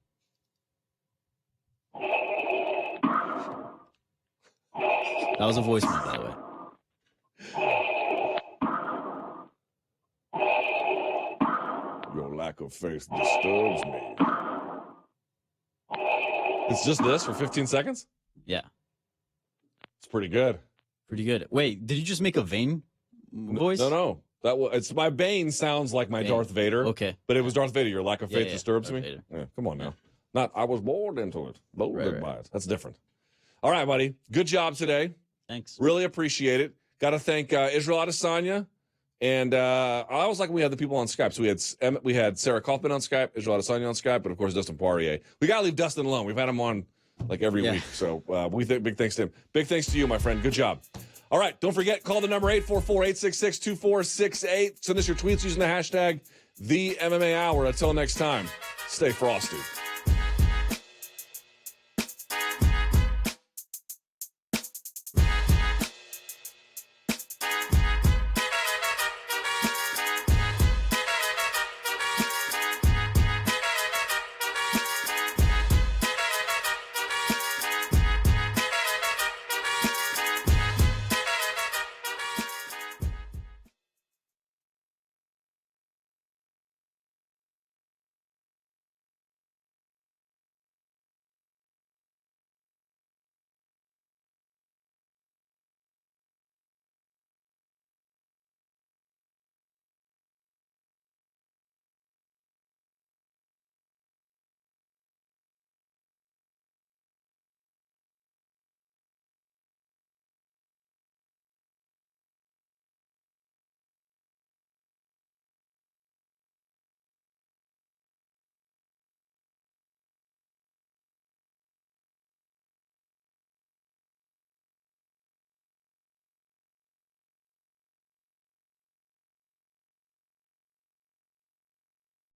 That was a voicemail, by the way. Your lack of faith disturbs me. It's just this for 15 seconds? Yeah. It's pretty good. Pretty good. Wait, did you just make a vein voice? No. It's my Bane sounds like my Darth Vader. Okay. But it was Darth Vader. Your lack of faith disturbs Darth me. Vader. Yeah, come on now. Not I was born into it. Molded Right. by it. That's different. All right, buddy. Good job today. Thanks. Really appreciate it. Got to thank Israel Adesanya. And I always like when we had the people on Skype. So we had Sarah Kaufman on Skype, Israel Adesanya on Skype, but of course Dustin Poirier. We got to leave Dustin alone. We've had him on like every week. So big thanks to him. Big thanks to you, my friend. Good job. All right, don't forget, call the number 844-866-2468. Send us your tweets using the hashtag #TheMMA Hour. Until next time, stay frosty.